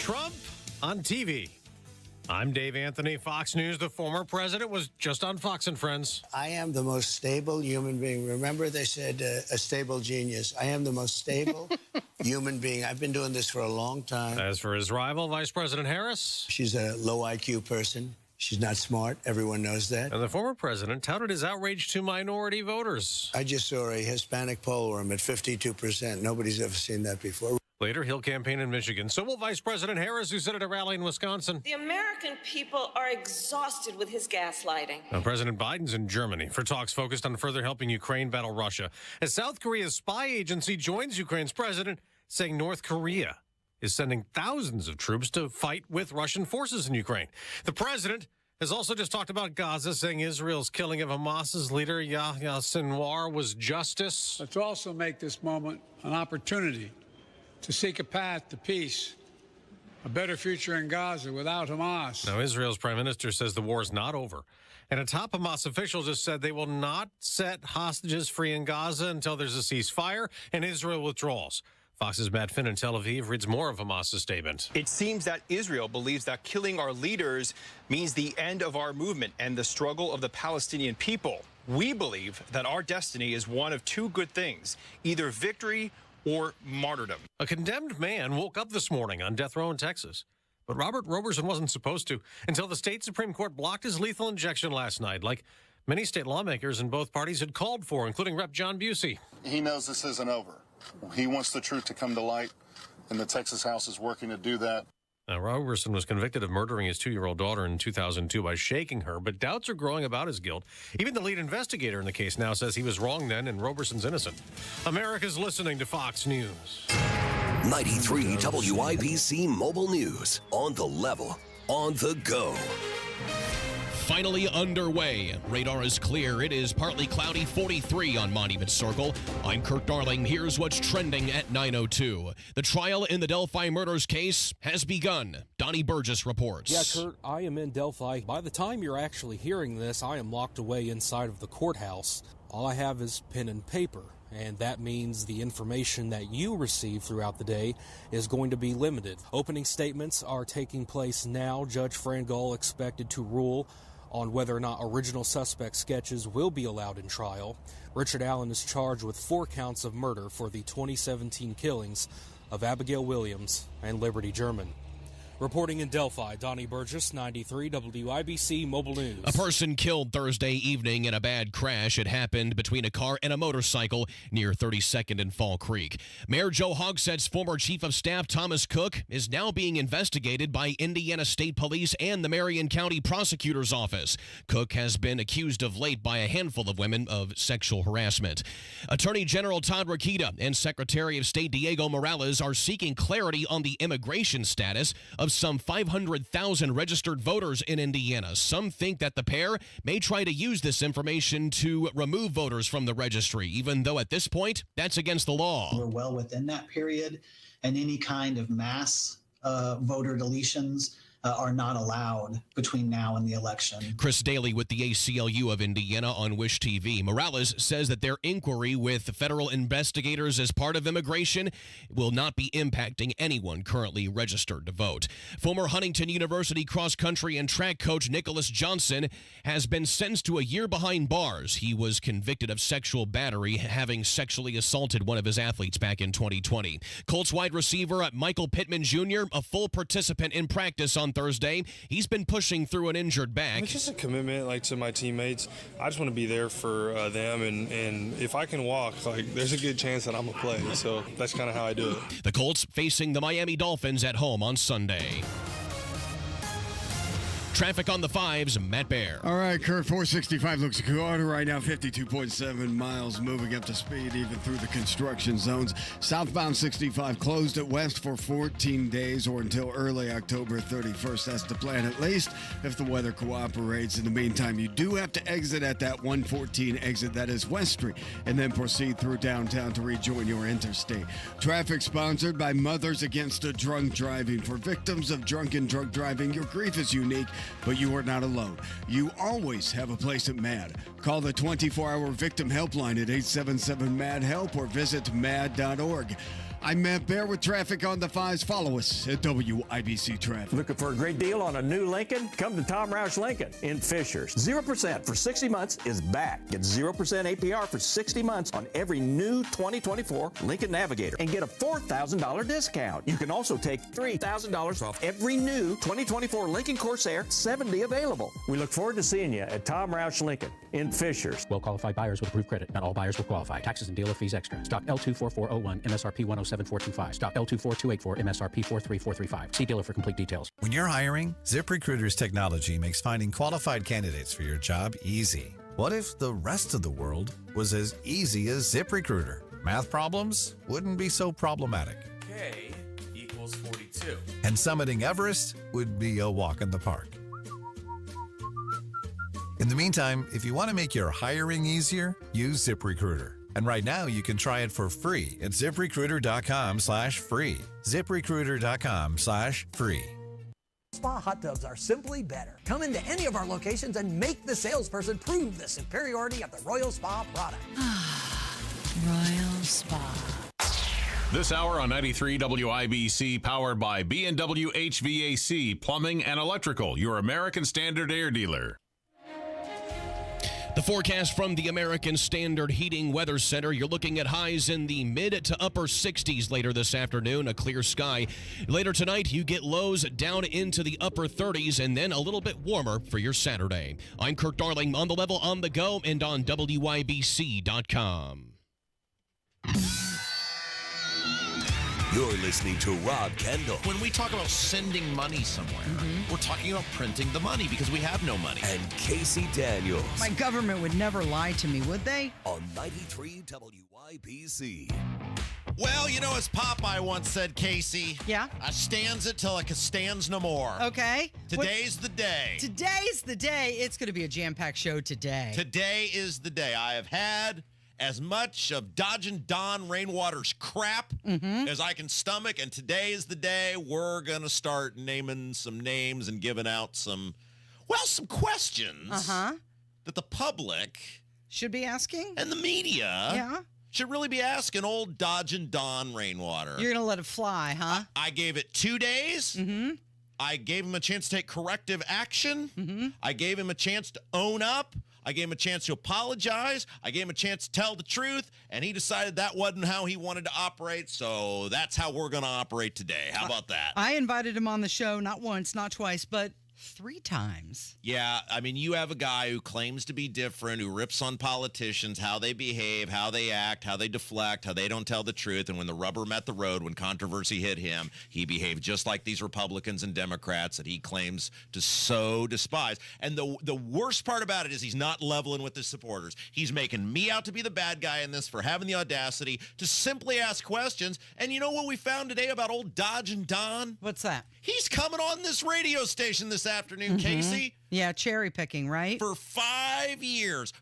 Trump on TV. I'm Dave Anthony, Fox News. The former president was just on Fox and Friends. I am the most stable human being. Remember they said a stable genius. I am the most stable human being. I've been doing this for a long time. As for his rival, Vice President Harris. She's a low IQ person. She's not smart. Everyone knows that. And the former president touted his outrage to minority voters. I just saw a Hispanic poll where I'm at 52%. Nobody's ever seen that before. Later, he'll campaign in Michigan. So will Vice President Harris, who said at a rally in Wisconsin. The American people are exhausted with his gaslighting. Now, President Biden's in Germany for talks focused on further helping Ukraine battle Russia. As South Korea's spy agency joins Ukraine's president, saying North Korea is sending thousands of troops to fight with Russian forces in Ukraine. The president has also just talked about Gaza, saying Israel's killing of Hamas's leader, Yahya Sinwar, was justice. Let's also make this moment an opportunity to seek a path to peace, a better future in Gaza without Hamas. Now, Israel's prime minister says the war is not over. And a top Hamas official just said they will not set hostages free in Gaza until there's a ceasefire and Israel withdraws. Fox's Matt Finn in Tel Aviv reads more of Hamas's statement. It seems that Israel believes that killing our leaders means the end of our movement and the struggle of the Palestinian people. We believe that our destiny is one of two good things, either victory or martyrdom. A condemned man woke up this morning on death row in Texas. But Robert Roberson wasn't supposed to until the state Supreme Court blocked his lethal injection last night, like many state lawmakers in both parties had called for, including Rep. John Busey. He knows this isn't over. He wants the truth to come to light, and the Texas House is working to do that. Now, Roberson was convicted of murdering his 2-year-old daughter in 2002 by shaking her, but doubts are growing about his guilt. Even the lead investigator in the case now says he was wrong then and Roberson's innocent. America's listening to Fox News. 93 WIBC Mobile News. On the level, on the go. Finally underway. Radar is clear. It is partly cloudy, 43 on Monument Circle. I'm Kurt Darling. Here's what's trending at 9:02. The trial in the Delphi murders case has begun. Donnie Burgess reports. Yeah, Kurt, I am in Delphi. By the time you're actually hearing this, I am locked away inside of the courthouse. All I have is pen and paper, and that means the information that you receive throughout the day is going to be limited. Opening statements are taking place now. Judge Frangol expected to rule on whether or not original suspect sketches will be allowed in trial. Richard Allen is charged with 4 counts of murder for the 2017 killings of Abigail Williams and Liberty German. Reporting in Delphi, Donnie Burgess, 93 WIBC Mobile News. A person killed Thursday evening in a bad crash. It happened between a car and a motorcycle near 32nd and Fall Creek. Mayor Joe Hogsett's former chief of staff, Thomas Cook, is now being investigated by Indiana State Police and the Marion County Prosecutor's Office. Cook has been accused of late by a handful of women of sexual harassment. Attorney General Todd Rokita and Secretary of State Diego Morales are seeking clarity on the immigration status of some 500,000 registered voters in Indiana. Some think that the pair may try to use this information to remove voters from the registry, even though at this point, that's against the law. We're well within that period, and any kind of mass voter deletions are not allowed between now and the election. Chris Daly with the ACLU of Indiana on Wish TV. Morales says that their inquiry with federal investigators as part of immigration will not be impacting anyone currently registered to vote. Former Huntington University cross-country and track coach Nicholas Johnson has been sentenced to a year behind bars. He was convicted of sexual battery, having sexually assaulted one of his athletes back in 2020. Colts wide receiver Michael Pittman Jr., a full participant in practice on Thursday. He's been pushing through an injured back. It's just a commitment, to my teammates. I just want to be there for them, and if I can walk, there's a good chance that I'm gonna play. So that's kind of how I do it. The Colts facing the Miami Dolphins at home on Sunday. Traffic on the 5s, Matt Bear. All right, Kurt, 465 looks good right now, 52.7 miles, moving up to speed even through the construction zones. Southbound 65 closed at west for 14 days or until early October 31st. That's the plan, at least, if the weather cooperates. In the meantime, you do have to exit at that 114 exit, that is West Street, and then proceed through downtown to rejoin your interstate. Traffic sponsored by Mothers Against Drunk Driving. For victims of drunken drug driving, your grief is unique, but you are not alone. You always have a place at MAD. Call the 24-hour victim helpline at 877-MAD-HELP or visit mad.org. I'm Matt Bear with traffic on the 5s. Follow us at WIBC Traffic. Looking for a great deal on a new Lincoln? Come to Tom Roush Lincoln in Fishers. 0% for 60 months is back. Get 0% APR for 60 months on every new 2024 Lincoln Navigator and get a $4,000 discount. You can also take $3,000 off every new 2024 Lincoln Corsair 70 available. We look forward to seeing you at Tom Roush Lincoln in Fishers. Well-qualified buyers with approved credit. Not all buyers will qualify. Taxes and dealer fees extra. Stock L24401, MSRP 107425. Stock L24284, MSRP 43435. See dealer for complete details. When you're hiring, ZipRecruiter's technology makes finding qualified candidates for your job easy. What if the rest of the world was as easy as ZipRecruiter? Math problems wouldn't be so problematic. K equals 42. And summiting Everest would be a walk in the park. In the meantime, if you want to make your hiring easier, use ZipRecruiter. And right now, you can try it for free at ZipRecruiter.com/free. ZipRecruiter.com/free. Spa hot tubs are simply better. Come into any of our locations and make the salesperson prove the superiority of the Royal Spa product. Royal Spa. This hour on 93 WIBC, powered by B&W HVAC, Plumbing and Electrical, your American Standard air dealer. The forecast from the American Standard Heating Weather Center, you're looking at highs in the mid to upper 60s later this afternoon, a clear sky. Later tonight, you get lows down into the upper 30s and then a little bit warmer for your Saturday. I'm Kirk Darling, on the level, on the go, and on WIBC.com. You're listening to Rob Kendall. When we talk about sending money somewhere, we're talking about printing the money because we have no money. And Casey Daniels. My government would never lie to me, would they? On 93 WIBC. Well, you know, as Popeye once said, Casey. Yeah? Stands it till it stands no more. Okay. Today's the day. Today's the day. It's going to be a jam-packed show today. Today is the day. I have had as much of Dodgin' Don Rainwater's crap as I can stomach, and today is the day we're going to start naming some names and giving out some questions that the public should be asking, and the media should really be asking old Dodgin' Don Rainwater. You're going to let it fly, huh? I gave it 2 days. I gave him a chance to take corrective action. I gave him a chance to own up. I gave him a chance to apologize. I gave him a chance to tell the truth, and he decided that wasn't how he wanted to operate, so that's how we're going to operate today. How about that? I invited him on the show not once, not twice, but 3 times. Yeah, I mean, you have a guy who claims to be different, who rips on politicians, how they behave, how they act, how they deflect, how they don't tell the truth, and when the rubber met the road, when controversy hit him, he behaved just like these Republicans and Democrats that he claims to so despise. And the worst part about it is he's not leveling with his supporters. He's making me out to be the bad guy in this for having the audacity to simply ask questions. And you know what we found today about old Dodgin' Don? What's that? He's coming on this radio station this afternoon, Casey. Yeah, cherry picking, right? For 5 years,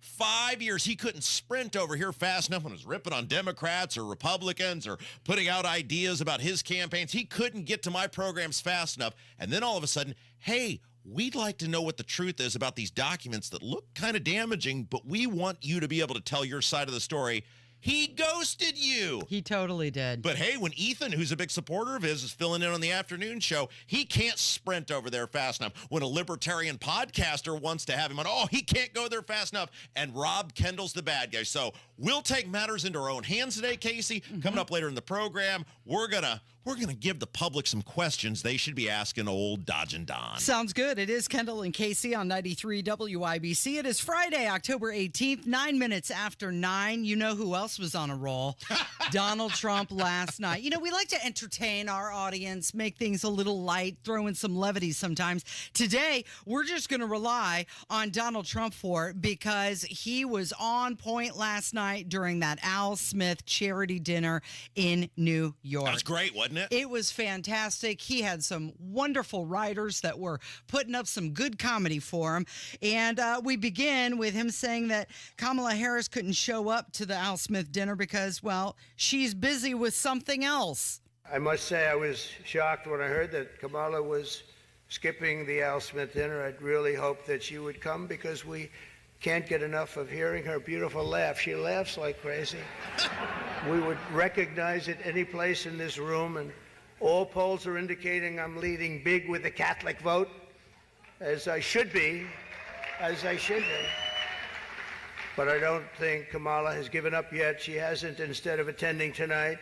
he couldn't sprint over here fast enough when he was ripping on Democrats or Republicans or putting out ideas about his campaigns. He couldn't get to my programs fast enough. And then all of a sudden, hey, we'd like to know what the truth is about these documents that look kind of damaging, but we want you to be able to tell your side of the story. He ghosted you. He totally did. But hey, when Ethan, who's a big supporter of his, is filling in on the afternoon show, he can't sprint over there fast enough. When a libertarian podcaster wants to have him on, he can't go there fast enough. And Rob Kendall's the bad guy. So we'll take matters into our own hands today, Casey. Coming up later in the program, we're gonna give the public some questions they should be asking old Dodgin' Don. Sounds good. It is Kendall and Casey on 93 WIBC. It is Friday, October 18th, 9 minutes after 9. You know who else was on a roll? Donald Trump last night. You know, we like to entertain our audience, make things a little light, throw in some levity sometimes. Today, we're just going to rely on Donald Trump for it because he was on point last night during that Al Smith charity dinner in New York. That was great, wasn't it? It was fantastic. He had some wonderful writers that were putting up some good comedy for him. And we begin with him saying that Kamala Harris couldn't show up to the Al Smith dinner because, well, she's busy with something else. I must say I was shocked when I heard that Kamala was skipping the Al Smith dinner. I'd really hoped that she would come because we can't get enough of hearing her beautiful laugh. She laughs like crazy. We would recognize it any place in this room, and all polls are indicating I'm leading big with the Catholic vote, as I should be, But I don't think Kamala has given up yet. She hasn't. Instead of attending tonight,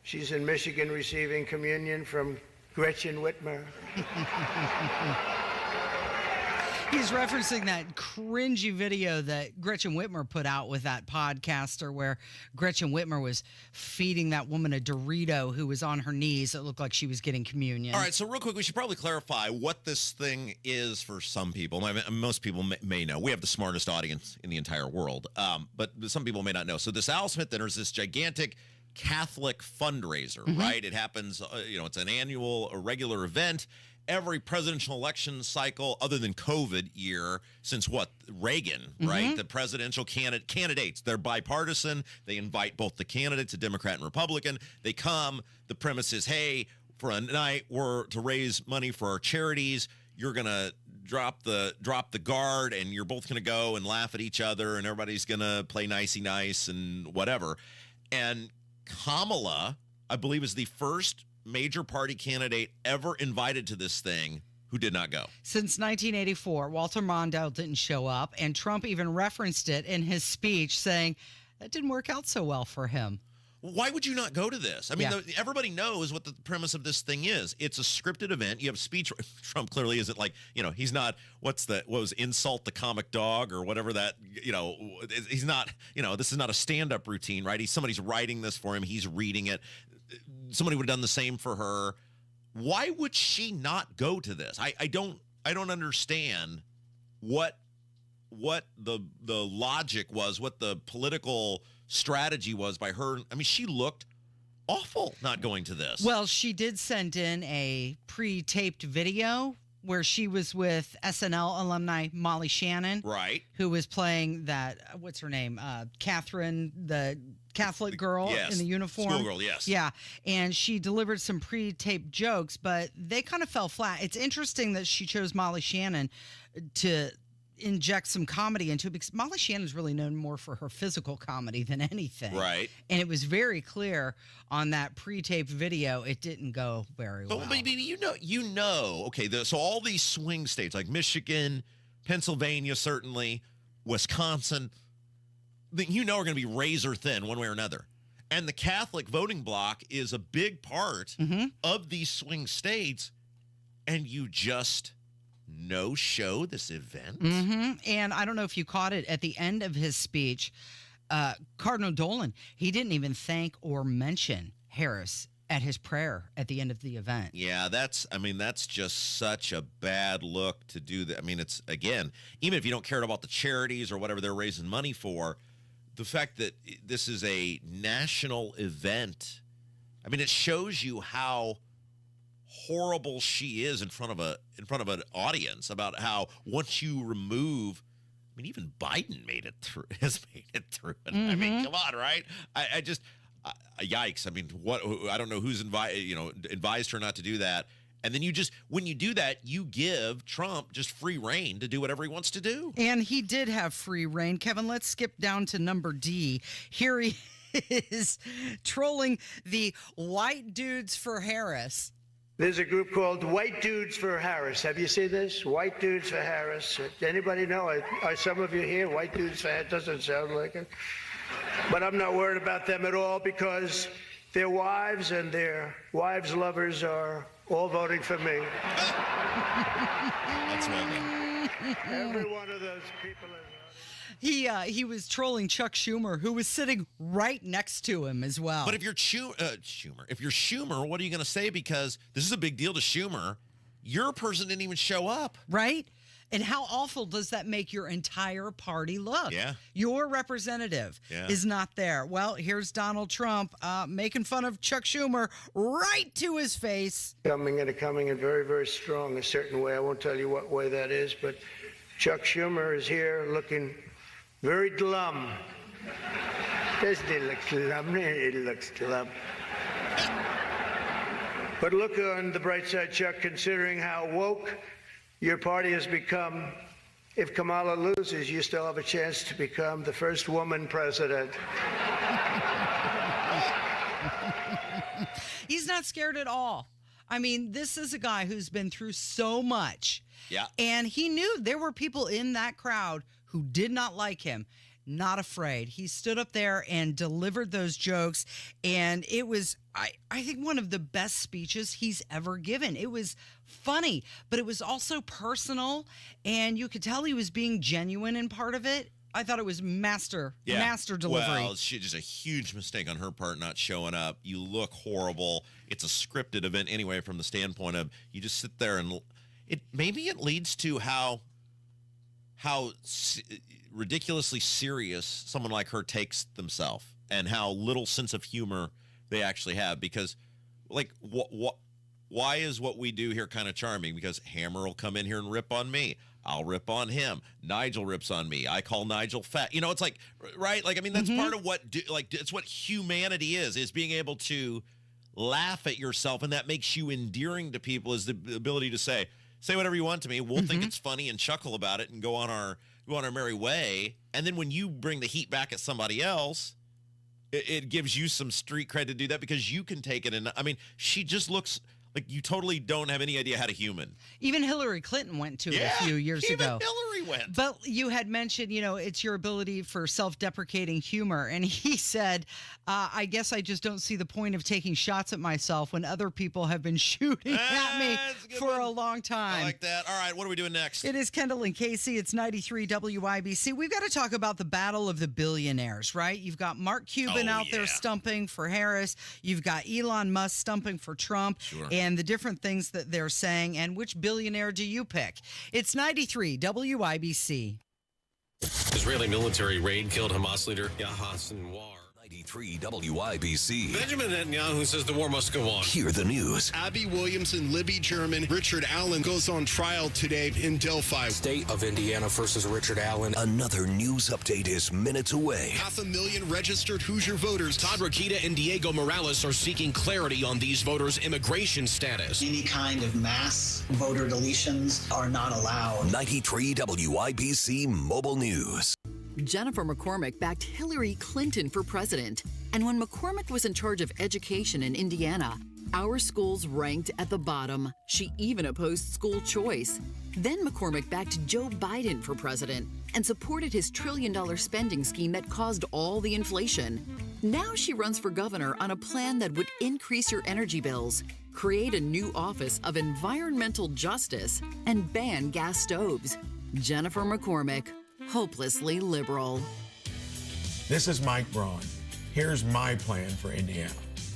she's in Michigan receiving communion from Gretchen Whitmer. He's referencing that cringy video that Gretchen Whitmer put out with that podcaster where Gretchen Whitmer was feeding that woman a Dorito who was on her knees. It looked like she was getting communion. All right, so real quick, we should probably clarify what this thing is for some people. I mean, most people may know. We have the smartest audience in the entire world, but some people may not know. So this Al Smith Dinner is this gigantic Catholic fundraiser, right? It happens, it's an annual, a regular event. Every presidential election cycle, other than COVID year, since Reagan, right? The presidential candidates, they're bipartisan. They invite both the candidates, a Democrat and Republican. They come. The premise is, hey, for a night, we're to raise money for our charities. You're gonna drop the guard, and you're both gonna go and laugh at each other, and everybody's gonna play nicey nice and whatever. And Kamala, I believe, is the first major party candidate ever invited to this thing who did not go. Since 1984, Walter Mondale didn't show up, and Trump even referenced it in his speech, saying that didn't work out so well for him. Why would you not go to this? I mean, everybody knows what the premise of this thing is. It's a scripted event. You have speech. Trump clearly isn't like, he's not, what was insult the comic dog or whatever that, he's not, this is not a stand-up routine, right? Somebody's writing this for him. He's reading it. Somebody would have done the same for her. Why would she not go to this? I don't understand what the logic was, what the political strategy was by her. I mean, she looked awful not going to this. Well, she did send in a pre-taped video where she was with SNL alumni Molly Shannon, right, who was playing that, what's her name, Catherine, the Catholic girl in the uniform. Schoolgirl, yes. Yeah, and she delivered some pre-taped jokes, but they kind of fell flat. It's interesting that she chose Molly Shannon to inject some comedy into it, because Molly Shannon's really known more for her physical comedy than anything. Right. And it was very clear on that pre-taped video it didn't go very well. But maybe okay, so all these swing states like Michigan, Pennsylvania, certainly, Wisconsin, are going to be razor thin one way or another. And the Catholic voting bloc is a big part of these swing states, and you just no-show this event? And I don't know if you caught it at the end of his speech, Cardinal Dolan, he didn't even thank or mention Harris at his prayer at the end of the event. Yeah, that's just such a bad look to do that. I mean, it's, again, even if you don't care about the charities or whatever they're raising money for, the fact that this is a national event, I mean, it shows you how horrible she is in front of an audience, about how once you remove, I mean, even Biden has made it through. I mean, come on, right? I just yikes. I mean, I don't know who's advised her not to do that. And then when you do that, you give Trump just free reign to do whatever he wants to do. And he did have free reign. Kevin, let's skip down to number D. Here he is trolling the white dudes for Harris. There's a group called White Dudes for Harris. Have you seen this? White Dudes for Harris. Anybody know? Are some of you here? White Dudes for Harris? Doesn't sound like it. But I'm not worried about them at all, because their wives and their wives' lovers are all voting for me. That's well done. Every one of those people is. He was trolling Chuck Schumer, who was sitting right next to him as well. But if you're Schumer, what are you going to say? Because this is a big deal to Schumer. Your person didn't even show up. Right? And how awful does that make your entire party look? Yeah. Your representative is not there. Well, here's Donald Trump making fun of Chuck Schumer right to his face. Coming in very, very strong, a certain way. I won't tell you what way that is, but Chuck Schumer is here looking very glum. Doesn't it look glum? It looks glum. But look on the bright side, Chuck, considering how woke your party has become, If Kamala loses, you still have a chance to become the first woman president. He's not scared at all. I mean, this is a guy who's been through so much. Yeah. And he knew there were people in that crowd who did not like him. Not afraid. He stood up there and delivered those jokes. And it was, I think, one of the best speeches he's ever given. It was funny, but it was also personal. And you could tell he was being genuine in part of it. I thought it was master delivery. Well, it's just a huge mistake on her part not showing up. You look horrible. It's a scripted event anyway from the standpoint of you just sit there and it leads to how ridiculously serious someone like her takes themselves and how little sense of humor they actually have. Because, like, why is what we do here kind of charming? Because Hammer will come in here and rip on me. I'll rip on him. Nigel rips on me. I call Nigel fat. You know, it's like, right? Like, I mean, that's part of it's what humanity is being able to laugh at yourself, and that makes you endearing to people, is the ability to say whatever you want to me. We'll think it's funny and chuckle about it and go on our merry way. And then when you bring the heat back at somebody else, it gives you some street cred to do that because you can take it. And I mean, she just looks like you totally don't have any idea how to human. Even Hillary Clinton went to it a few years ago. Hillary went. But you had mentioned, it's your ability for self-deprecating humor. And he said, I guess I just don't see the point of taking shots at myself when other people have been shooting at me for a long time. I like that. All right, what are we doing next? It is Kendall and Casey. It's 93 WIBC. We've got to talk about the battle of the billionaires, right? You've got Mark Cuban out there stumping for Harris. You've got Elon Musk stumping for Trump. Sure. And the different things that they're saying. And which billionaire do you pick? It's 93 WIBC. Israeli military raid killed Hamas leader Yahya Sinwar. 93 WIBC. Benjamin Netanyahu says the war must go on. Hear the news. Abby Williamson, Libby German, Richard Allen goes on trial today in Delphi. State of Indiana versus Richard Allen. Another news update is minutes away. 500,000 registered Hoosier voters. Todd Rokita and Diego Morales are seeking clarity on these voters' immigration status. Any kind of mass voter deletions are not allowed. 93 WIBC Mobile News. Jennifer McCormick backed Hillary Clinton for president. And when McCormick was in charge of education in Indiana, our schools ranked at the bottom. She even opposed school choice. Then McCormick backed Joe Biden for president and supported his $1 trillion spending scheme that caused all the inflation. Now she runs for governor on a plan that would increase your energy bills, create a new Office of Environmental Justice, and ban gas stoves. Jennifer McCormick, hopelessly liberal. This is Mike Braun. Here's my plan for Indiana.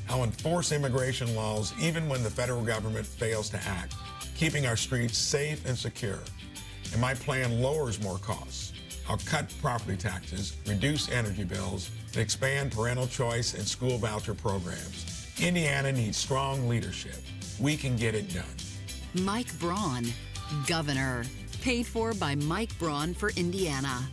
I'll enforce immigration laws even when the federal government fails to act, keeping our streets safe and secure. And my plan lowers more costs. I'll cut property taxes, reduce energy bills, and expand parental choice and school voucher programs. Indiana needs strong leadership. We can get it done. Mike Braun, governor. Paid for by Mike Braun for Indiana.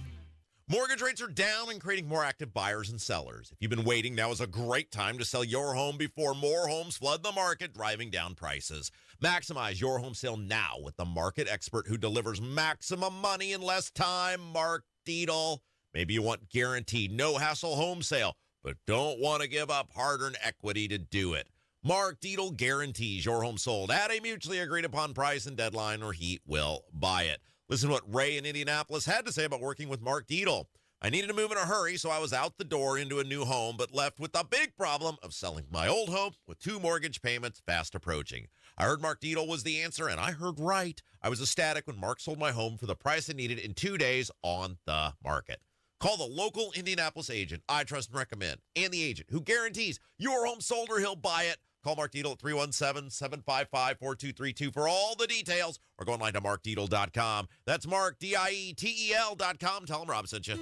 Mortgage rates are down and creating more active buyers and sellers. If you've been waiting, now is a great time to sell your home before more homes flood the market, driving down prices. Maximize your home sale now with the market expert who delivers maximum money in less time, Mark Dietl. Maybe you want guaranteed, no-hassle home sale, but don't want to give up hard-earned equity to do it. Mark Dietl guarantees your home sold at a mutually agreed-upon price and deadline, or he will buy it. Listen to what Ray in Indianapolis had to say about working with Mark Dietl. I needed to move in a hurry, so I was out the door into a new home, but left with the big problem of selling my old home with 2 mortgage payments fast approaching. I heard Mark Dietl was the answer, and I heard right. I was ecstatic when Mark sold my home for the price I needed in 2 days on the market. Call the local Indianapolis agent I trust and recommend, and the agent who guarantees your home sold or he'll buy it. Call Mark Dietl at 317-755-4232 for all the details, or go online to markdietl.com. That's Mark, DIETEL.com. Tell him Rob sent you.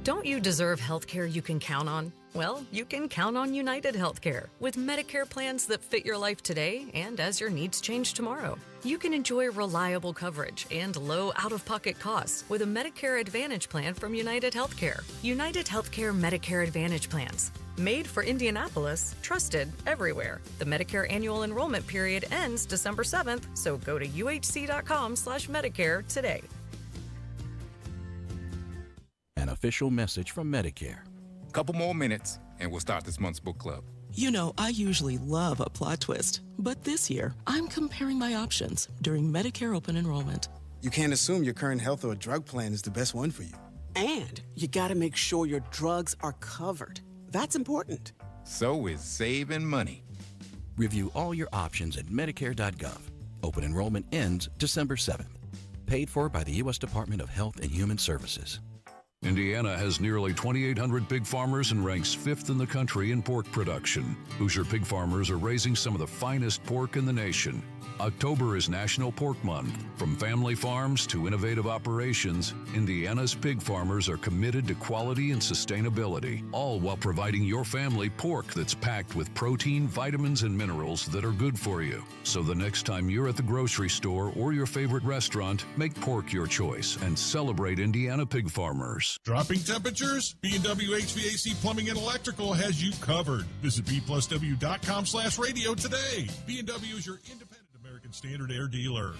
Don't you deserve health care you can count on? Well, you can count on United Healthcare with Medicare plans that fit your life today and as your needs change tomorrow. You can enjoy reliable coverage and low out-of-pocket costs with a Medicare Advantage plan from United Healthcare. United Healthcare Medicare Advantage plans. Made for Indianapolis, trusted everywhere. The Medicare annual enrollment period ends December 7th, so go to uhc.com/Medicare today. official message from Medicare. Couple more minutes, and we'll start this month's book club. You know, I usually love a plot twist, but this year, I'm comparing my options during Medicare open enrollment. You can't assume your current health or drug plan is the best one for you. And you gotta make sure your drugs are covered. That's important. So is saving money. Review all your options at Medicare.gov. Open enrollment ends December 7th. Paid for by the U.S. Department of Health and Human Services. Indiana has nearly 2,800 pig farmers and ranks 5th in the country in pork production. Hoosier pig farmers are raising some of the finest pork in the nation. October is National Pork Month. From family farms to innovative operations, Indiana's pig farmers are committed to quality and sustainability, all while providing your family pork that's packed with protein, vitamins, and minerals that are good for you. So the next time you're at the grocery store or your favorite restaurant, make pork your choice and celebrate Indiana pig farmers. Dropping temperatures? B&W HVAC Plumbing and Electrical has you covered. Visit bplusw.com/radio today. B&W is your independent American Standard Air dealer.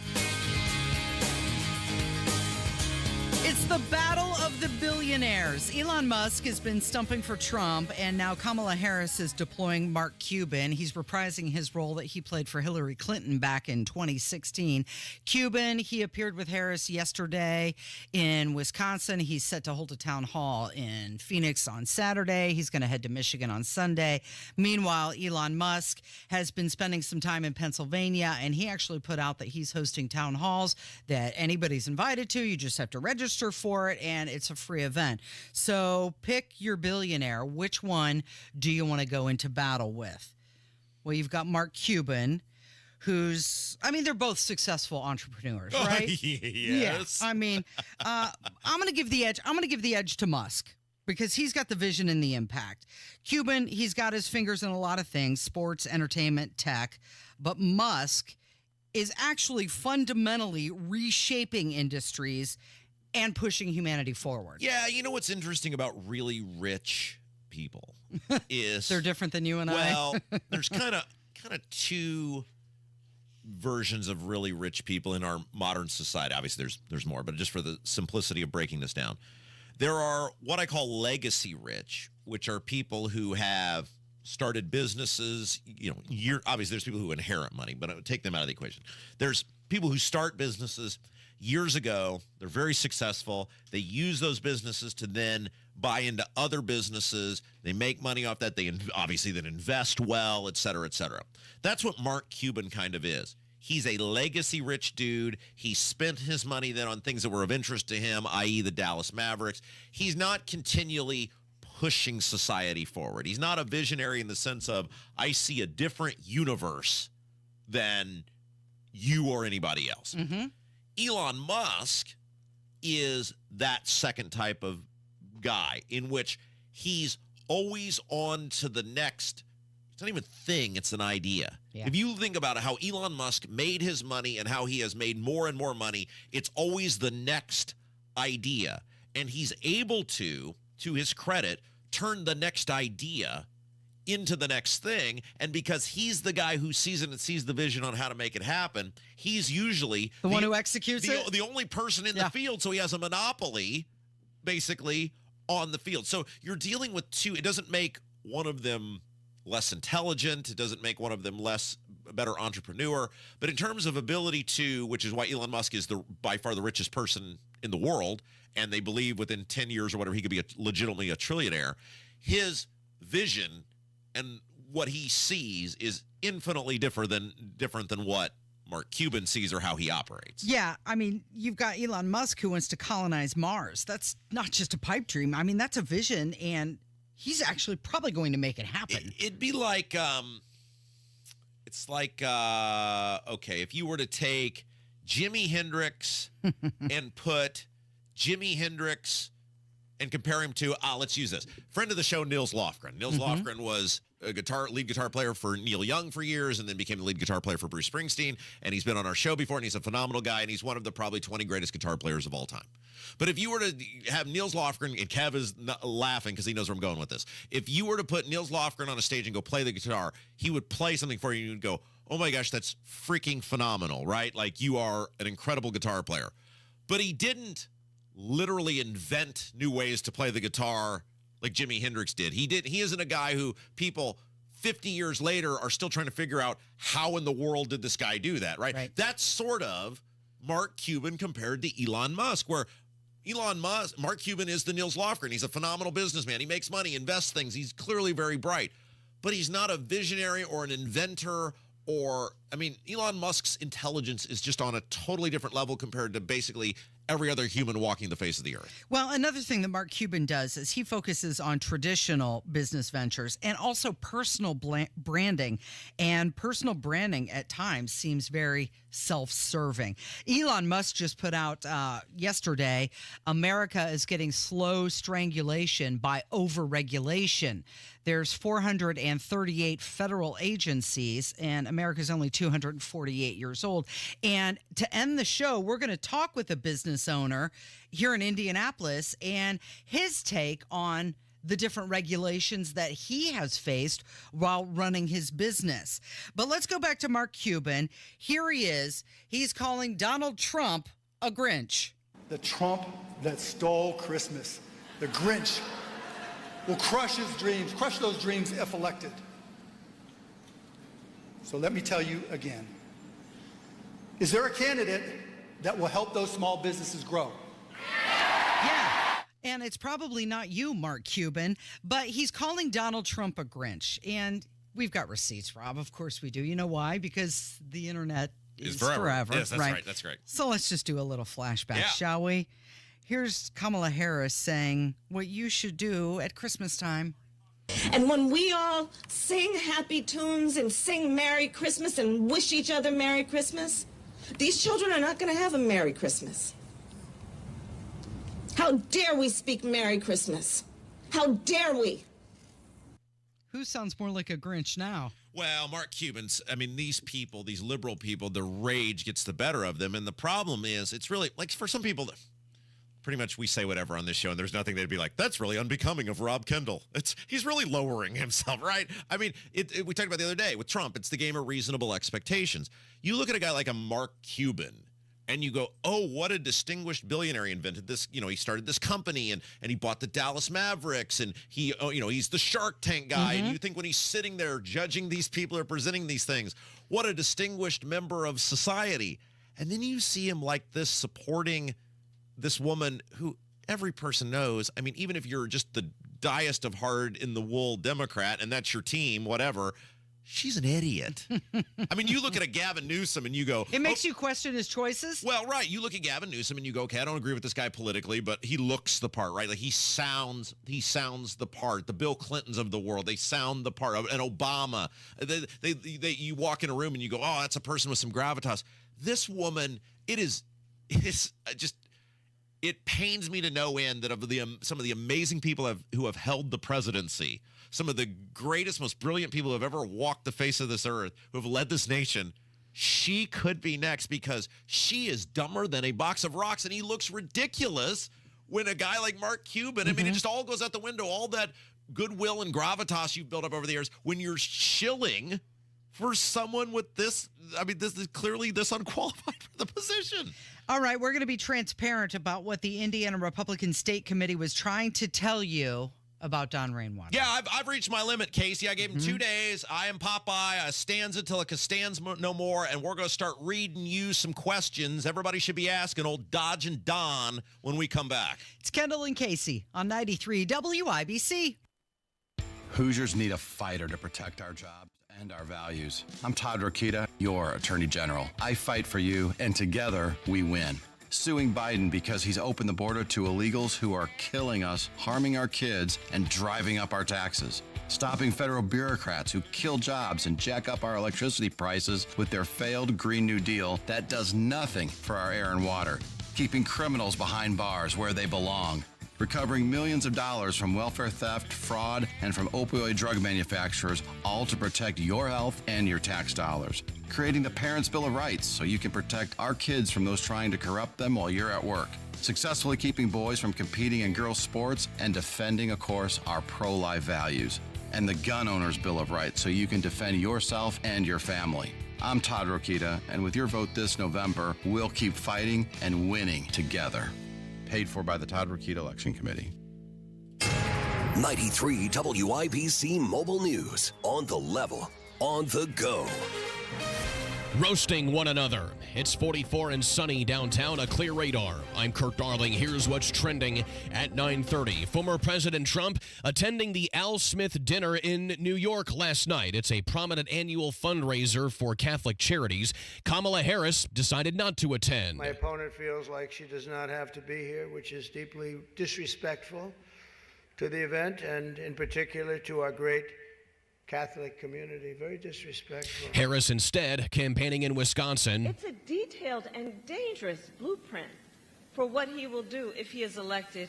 It's the battle of the billionaires. Elon Musk has been stumping for Trump, and now Kamala Harris is deploying Mark Cuban. He's reprising his role that he played for Hillary Clinton back in 2016. Cuban, he appeared with Harris yesterday in Wisconsin. He's set to hold a town hall in Phoenix on Saturday. He's going to head to Michigan on Sunday. Meanwhile, Elon Musk has been spending some time in Pennsylvania, and he actually put out that he's hosting town halls that anybody's invited to. You just have to register for it, and it's a free event. So pick your billionaire. Which one do you want to go into battle with? Well, you've got Mark Cuban, who's, I mean, they're both successful entrepreneurs, right? Yes. Yeah. I mean, I'm going to give the edge. I'm going to give the edge to Musk, because he's got the vision and the impact. Cuban, he's got his fingers in a lot of things, sports, entertainment, tech, but Musk is actually fundamentally reshaping industries and pushing humanity forward. Yeah, you know what's interesting about really rich people is they're different than you and well, there's kind of two versions of really rich people in our modern society. Obviously, there's more, but just for the simplicity of breaking this down, there are what I call legacy rich, which are people who have started businesses. You know, obviously there's people who inherit money, but I would take them out of the equation. There's people who start businesses years ago. They're very successful. They use those businesses to then buy into other businesses. They make money off that. They obviously then invest well, et cetera, et cetera. That's what Mark Cuban kind of is. He's a legacy rich dude. He spent his money then on things that were of interest to him, i.e. the Dallas Mavericks. He's not continually pushing society forward. He's not a visionary in the sense of, I see a different universe than you or anybody else. Mm-hmm. Elon Musk is that second type of guy in which he's always on to the next. It's not even a thing, it's an idea. Yeah. If you think about how Elon Musk made his money and how he has made more and more money, it's always the next idea. And he's able to his credit, turn the next idea into the next thing. And because he's the guy who sees it and sees the vision on how to make it happen, he's usually the one who executes it. The only person in the field, so he has a monopoly, basically, on the field. So you're dealing with two. It doesn't make one of them less intelligent. It doesn't make one of them a better entrepreneur. But in terms of ability to, which is why Elon Musk is by far the richest person in the world, and they believe within 10 years or whatever, he could be legitimately a trillionaire. His vision and what he sees is infinitely different than what Mark Cuban sees or how he operates. Yeah, I mean, you've got Elon Musk who wants to colonize Mars. That's not just a pipe dream. I mean, that's a vision, and he's actually probably going to make it happen. It'd be like, it's like, okay, if you were to take Jimi Hendrix and put Jimi Hendrix and compare him to, let's use this. Friend of the show, Nils Lofgren. Nils Lofgren was a lead guitar player for Neil Young for years, and then became the lead guitar player for Bruce Springsteen. And he's been on our show before, and he's a phenomenal guy, and he's one of the probably 20 greatest guitar players of all time. But if you were to have Nils Lofgren, and Kev is laughing because he knows where I'm going with this. If you were to put Nils Lofgren on a stage and go play the guitar, he would play something for you, and you'd go, oh my gosh, that's freaking phenomenal, right? Like, you are an incredible guitar player. But he didn't literally invent new ways to play the guitar like Jimi Hendrix did. He isn't a guy who people 50 years later are still trying to figure out how in the world did this guy do that, right? That's sort of Mark Cuban compared to Elon Musk, where Mark Cuban is the Niels Lofgren. He's a phenomenal businessman. He makes money, invests things. He's clearly very bright, but he's not a visionary or an inventor Elon Musk's intelligence is just on a totally different level compared to basically every other human walking the face of the earth. Well, another thing that Mark Cuban does is he focuses on traditional business ventures and also personal branding. And personal branding at times seems very self-serving. Elon Musk just put out yesterday, America is getting slow strangulation by overregulation. There's 438 federal agencies, and America's only 248 years old. And to end the show, we're going to talk with a business owner here in Indianapolis and his take on the different regulations that he has faced while running his business. But let's go back to Mark Cuban. Here he is. He's calling Donald Trump a Grinch. The Trump that stole Christmas. The Grinch will crush those dreams if elected. So let me tell you again. Is there a candidate that will help those small businesses grow? Yeah, and it's probably not you, Mark Cuban, but he's calling Donald Trump a Grinch. And we've got receipts, Rob. Of course we do. You know why? Because the internet is forever. Yes, that's right. That's great. So let's just do a little flashback, shall we? Here's Kamala Harris saying what you should do at Christmas time. And when we all sing happy tunes and sing Merry Christmas and wish each other Merry Christmas, these children are not going to have a Merry Christmas. How dare we speak Merry Christmas? How dare we? Who sounds more like a Grinch now? Well, Mark Cuban's, these people, these liberal people, the rage gets the better of them. And the problem is, it's really, like for some people, pretty much we say whatever on this show, and there's nothing they'd be like, that's really unbecoming of Rob Kendall. He's really lowering himself, right? We talked about the other day with Trump, it's the game of reasonable expectations. You look at a guy like a Mark Cuban, and you go, oh, what a distinguished billionaire. He invented this, he started this company, and he bought the Dallas Mavericks, and he's the Shark Tank guy, and you think when he's sitting there judging these people who are presenting these things, what a distinguished member of society. And then you see him like this supporting this woman who every person knows, even if you're just the diest of hard-in-the-wool Democrat and that's your team, whatever, she's an idiot. You look at a Gavin Newsom and you go... It makes you question his choices? Well, right. You look at Gavin Newsom and you go, okay, I don't agree with this guy politically, but he looks the part, right? Like he sounds the part. The Bill Clintons of the world, they sound the part. An Obama. You walk in a room and you go, oh, that's a person with some gravitas. This woman, it pains me to no end that of some of the amazing people who have held the presidency, some of the greatest, most brilliant people who have ever walked the face of this earth, who have led this nation, she could be next because she is dumber than a box of rocks, and he looks ridiculous when a guy like Mark Cuban, it just all goes out the window, all that goodwill and gravitas you've built up over the years, when you're shilling for someone with this, this is clearly this unqualified for the position. All right, we're going to be transparent about what the Indiana Republican State Committee was trying to tell you about Don Rainwater. Yeah, I've reached my limit, Casey. I gave him 2 days. I am Popeye. I stands until it stands no more, and we're going to start reading you some questions everybody should be asking old Dodge and Don when we come back. It's Kendall and Casey on 93 WIBC. Hoosiers need a fighter to protect our jobs and our values. I'm Todd Rokita, your Attorney General. I fight for you, and together we win. Suing Biden because he's opened the border to illegals who are killing us, harming our kids, and driving up our taxes. Stopping federal bureaucrats who kill jobs and jack up our electricity prices with their failed Green New Deal that does nothing for our air and water. Keeping criminals behind bars where they belong. Recovering millions of dollars from welfare theft, fraud, and from opioid drug manufacturers, all to protect your health and your tax dollars. Creating the Parents' Bill of Rights so you can protect our kids from those trying to corrupt them while you're at work. Successfully keeping boys from competing in girls' sports and defending, of course, our pro-life values. And the Gun Owners' Bill of Rights so you can defend yourself and your family. I'm Todd Rokita, and with your vote this November, we'll keep fighting and winning together. Paid for by the Todd Election Committee. 93 WIBC Mobile News. On the level, on the go. Roasting one another. It's 44 and sunny downtown, a clear radar. I'm Kirk Darling. Here's what's trending at 9:30. Former President Trump attending the Al Smith dinner in New York last night. It's a prominent annual fundraiser for Catholic charities. Kamala Harris decided not to attend. My opponent feels like she does not have to be here, which is deeply disrespectful to the event and in particular to our great Catholic community. Very disrespectful. Harris instead campaigning in Wisconsin. It's a detailed and dangerous blueprint for what he will do if he is elected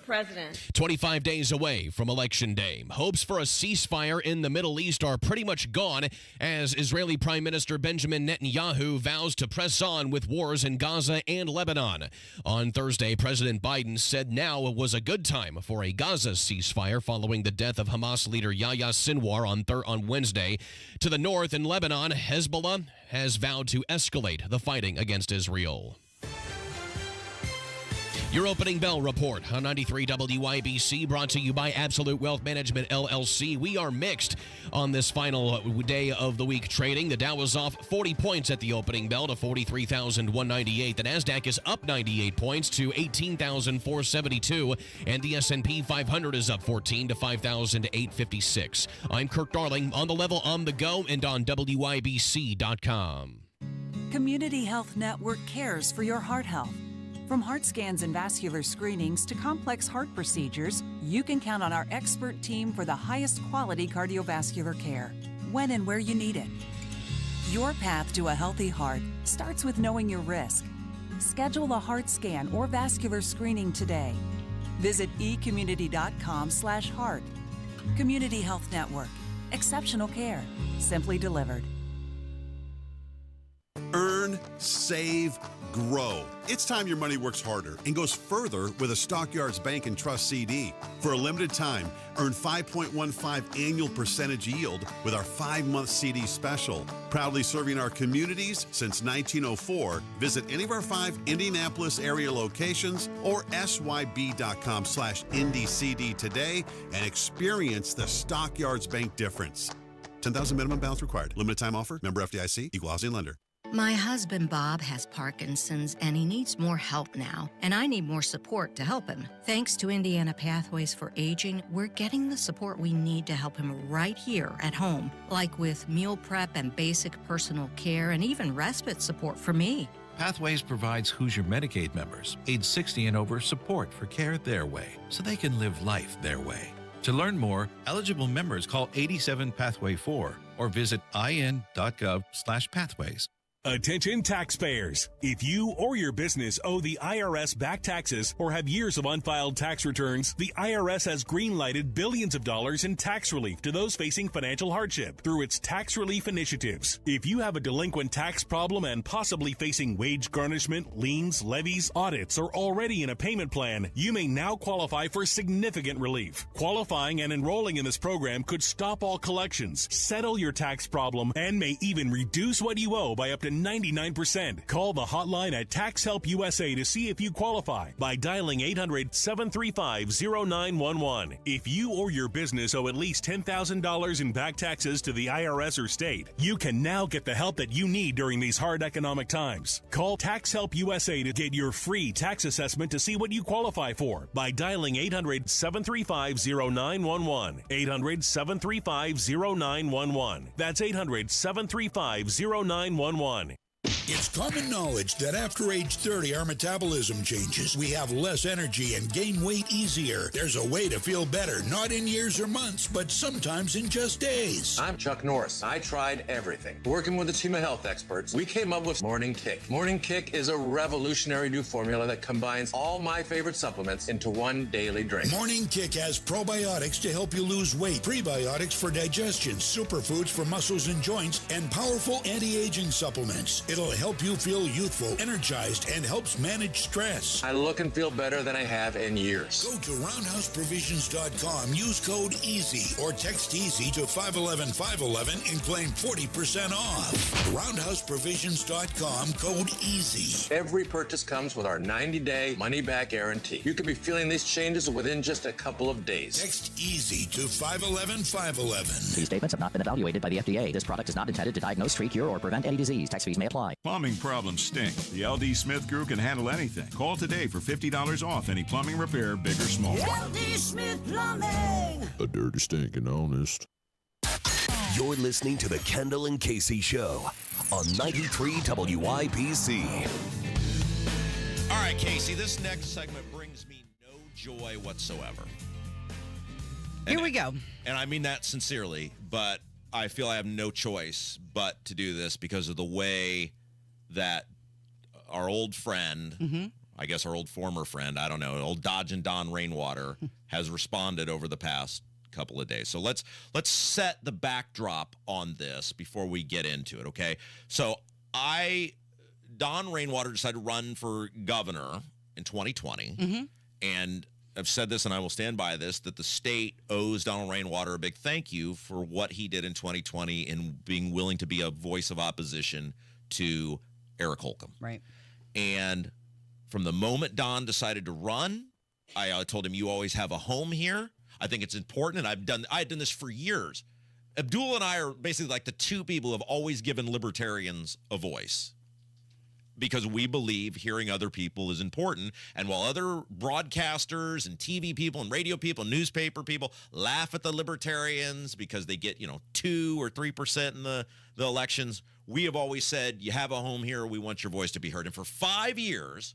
president. 25 days away from Election Day. Hopes for a ceasefire in the Middle East are pretty much gone as Israeli Prime Minister Benjamin Netanyahu vows to press on with wars in Gaza and Lebanon. On Thursday, President Biden said now was a good time for a Gaza ceasefire following the death of Hamas leader Yahya Sinwar on Wednesday. To the north in Lebanon, Hezbollah has vowed to escalate the fighting against Israel. Your opening bell report on 93 WIBC, brought to you by Absolute Wealth Management, LLC. We are mixed on this final day of the week trading. The Dow was off 40 points at the opening bell to 43,198. The NASDAQ is up 98 points to 18,472. And the S&P 500 is up 14 to 5,856. I'm Kirk Darling, on the level, on the go, and on WIBC.com. Community Health Network cares for your heart health. From heart scans and vascular screenings to complex heart procedures, you can count on our expert team for the highest quality cardiovascular care, when and where you need it. Your path to a healthy heart starts with knowing your risk. Schedule a heart scan or vascular screening today. Visit ecommunity.com/heart. Community Health Network. Exceptional care. Simply delivered. Earn, save, grow. It's time your money works harder and goes further with a Stockyards Bank and Trust CD. For a limited time, earn 5.15 annual percentage yield with our 5-month CD special. Proudly serving our communities since 1904. Visit any of our 5 Indianapolis area locations or syb.com/IndyCD today and experience the Stockyards Bank difference. 10,000 minimum balance required. Limited time offer. Member FDIC. Equal housing lender. My husband Bob has Parkinson's and he needs more help now, and I need more support to help him. Thanks to Indiana Pathways for Aging, we're getting the support we need to help him right here at home, like with meal prep and basic personal care and even respite support for me. Pathways provides Hoosier Medicaid members, age 60 and over, support for care their way, so they can live life their way. To learn more, eligible members call 87-PATHWAY-4 or visit in.gov/pathways. Attention taxpayers. If you or your business owe the IRS back taxes or have years of unfiled tax returns, the IRS has green-lighted billions of dollars in tax relief to those facing financial hardship through its tax relief initiatives. If you have a delinquent tax problem and possibly facing wage garnishment, liens, levies, audits, or already in a payment plan, you may now qualify for significant relief. Qualifying and enrolling in this program could stop all collections, settle your tax problem, and may even reduce what you owe by up to 99%. Call the hotline at Tax Help USA to see if you qualify by dialing 800-735-0911. If you or your business owe at least $10,000 in back taxes to the IRS or state, you can now get the help that you need during these hard economic times. Call Tax Help USA to get your free tax assessment to see what you qualify for by dialing 800-735-0911. 800-735-0911. That's 800-735-0911. It's common knowledge that after age 30, our metabolism changes. We have less energy and gain weight easier. There's a way to feel better, not in years or months, but sometimes in just days. I'm Chuck Norris. I tried everything. Working with a team of health experts, we came up with Morning Kick. Morning Kick is a revolutionary new formula that combines all my favorite supplements into one daily drink. Morning Kick has probiotics to help you lose weight, prebiotics for digestion, superfoods for muscles and joints, and powerful anti-aging supplements. It'll help you feel youthful, energized, and helps manage stress. I look and feel better than I have in years. Go to roundhouseprovisions.com, use code EASY, or text EASY to 511-511 and claim 40% off. Roundhouseprovisions.com, code EASY. Every purchase comes with our 90-day money-back guarantee. You could be feeling these changes within just a couple of days. Text EASY to 511-511. These statements have not been evaluated by the FDA. This product is not intended to diagnose, treat, cure, or prevent any disease. Tax fees may apply. Plumbing problems stink. The LD Smith Group can handle anything. Call today for $50 off any plumbing repair, big or small. LD Smith Plumbing. A dirty, stinking honest. You're listening to the Kendall and Casey Show on 93 WIBC. All right, Casey, this next segment brings me no joy whatsoever. Here we go. And I mean that sincerely, but I feel I have no choice but to do this because of the way that our old friend, I guess our old former friend, I don't know, old Dodge and Don Rainwater has responded over the past couple of days. So let's set the backdrop on this before we get into it, okay? So Don Rainwater decided to run for governor in 2020, and I've said this and I will stand by this, that the state owes Donald Rainwater a big thank you for what he did in 2020 in being willing to be a voice of opposition to Eric Holcomb. Right. And from the moment Don decided to run, I told him, you always have a home here. I think it's important, and I had done this for years. Abdul and I are basically like the two people who have always given libertarians a voice, because we believe hearing other people is important. And while other broadcasters and TV people and radio people and newspaper people laugh at the libertarians because they get, 2 or 3% in the elections, we have always said, you have a home here. We want your voice to be heard. And for 5 years,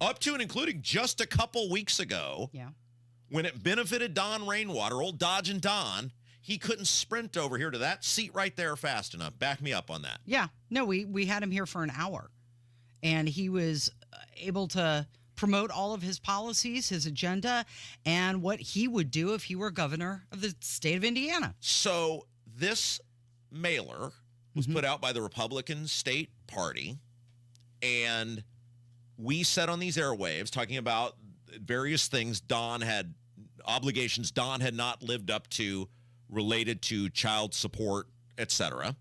up to and including just a couple weeks ago, when it benefited Don Rainwater, old Dodge and Don, he couldn't sprint over here to that seat right there fast enough. Back me up on that. Yeah. No, we had him here for an hour. And he was able to promote all of his policies, his agenda, and what he would do if he were governor of the state of Indiana. So this mailer was put out by the Republican State Party, and we said on these airwaves, talking about various things obligations Don had not lived up to related to child support, etc.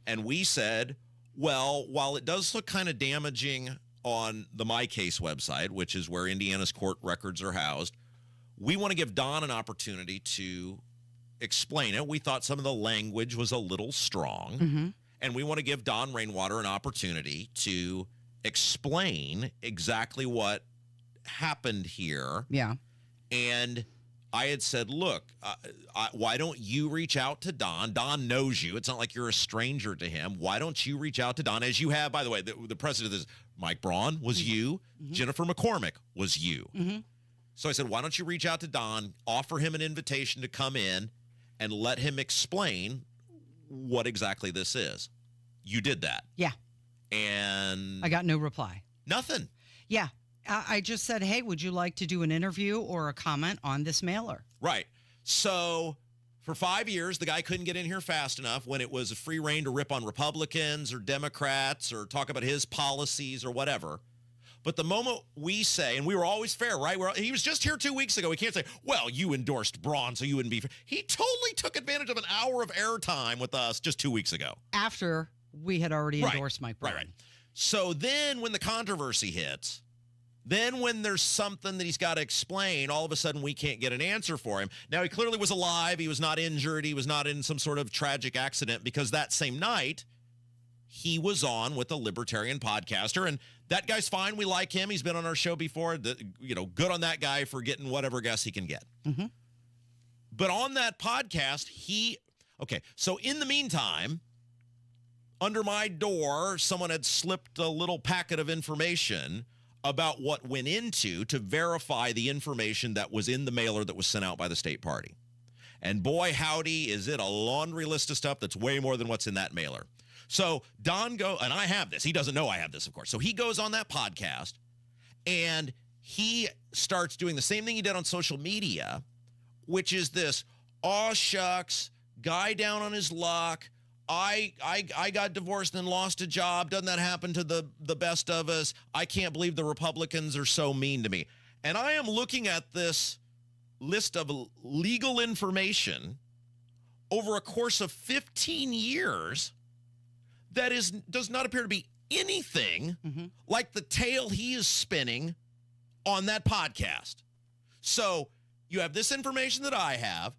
And we said, well, while it does look kind of damaging on the My Case website, which is where Indiana's court records are housed, we want to give Don an opportunity to explain it. We thought some of the language was a little strong, and we want to give Don Rainwater an opportunity to explain exactly what happened here. Yeah. And I had said, look, why don't you reach out to Don? Don knows you. It's not like you're a stranger to him. Why don't you reach out to Don, as you have, by the way, the president of this, Mike Braun was you. Jennifer McCormick was you. So I said, why don't you reach out to Don, offer him an invitation to come in, and let him explain what exactly this is. You did that. Yeah. And I got no reply. Nothing. Yeah. I just said, hey, would you like to do an interview or a comment on this mailer? Right. So for 5 years, the guy couldn't get in here fast enough when it was a free reign to rip on Republicans or Democrats or talk about his policies or whatever. But the moment we say, and we were always fair, right? He was just here 2 weeks ago. We can't say, well, you endorsed Braun, so you wouldn't be fair. He totally took advantage of an hour of airtime with us just 2 weeks ago. After we had already endorsed Mike Braun. Right. So then when the controversy hits, then when there's something that he's got to explain, all of a sudden we can't get an answer for him. Now, he clearly was alive. He was not injured. He was not in some sort of tragic accident, because that same night he was on with a libertarian podcaster, and that guy's fine. We like him. He's been on our show before. Good on that guy for getting whatever guests he can get. But on that podcast, so in the meantime, under my door, someone had slipped a little packet of information about what went into to verify the information that was in the mailer that was sent out by the state party. And boy, howdy, is it a laundry list of stuff that's way more than what's in that mailer. So Don and I have this. He doesn't know I have this, of course. So he goes on that podcast, and he starts doing the same thing he did on social media, which is this, aw shucks, guy down on his luck, I got divorced and lost a job. Doesn't that happen to the best of us? I can't believe the Republicans are so mean to me. And I am looking at this list of legal information over a course of 15 years that does not appear to be anything like the tale he is spinning on that podcast. So you have this information that I have.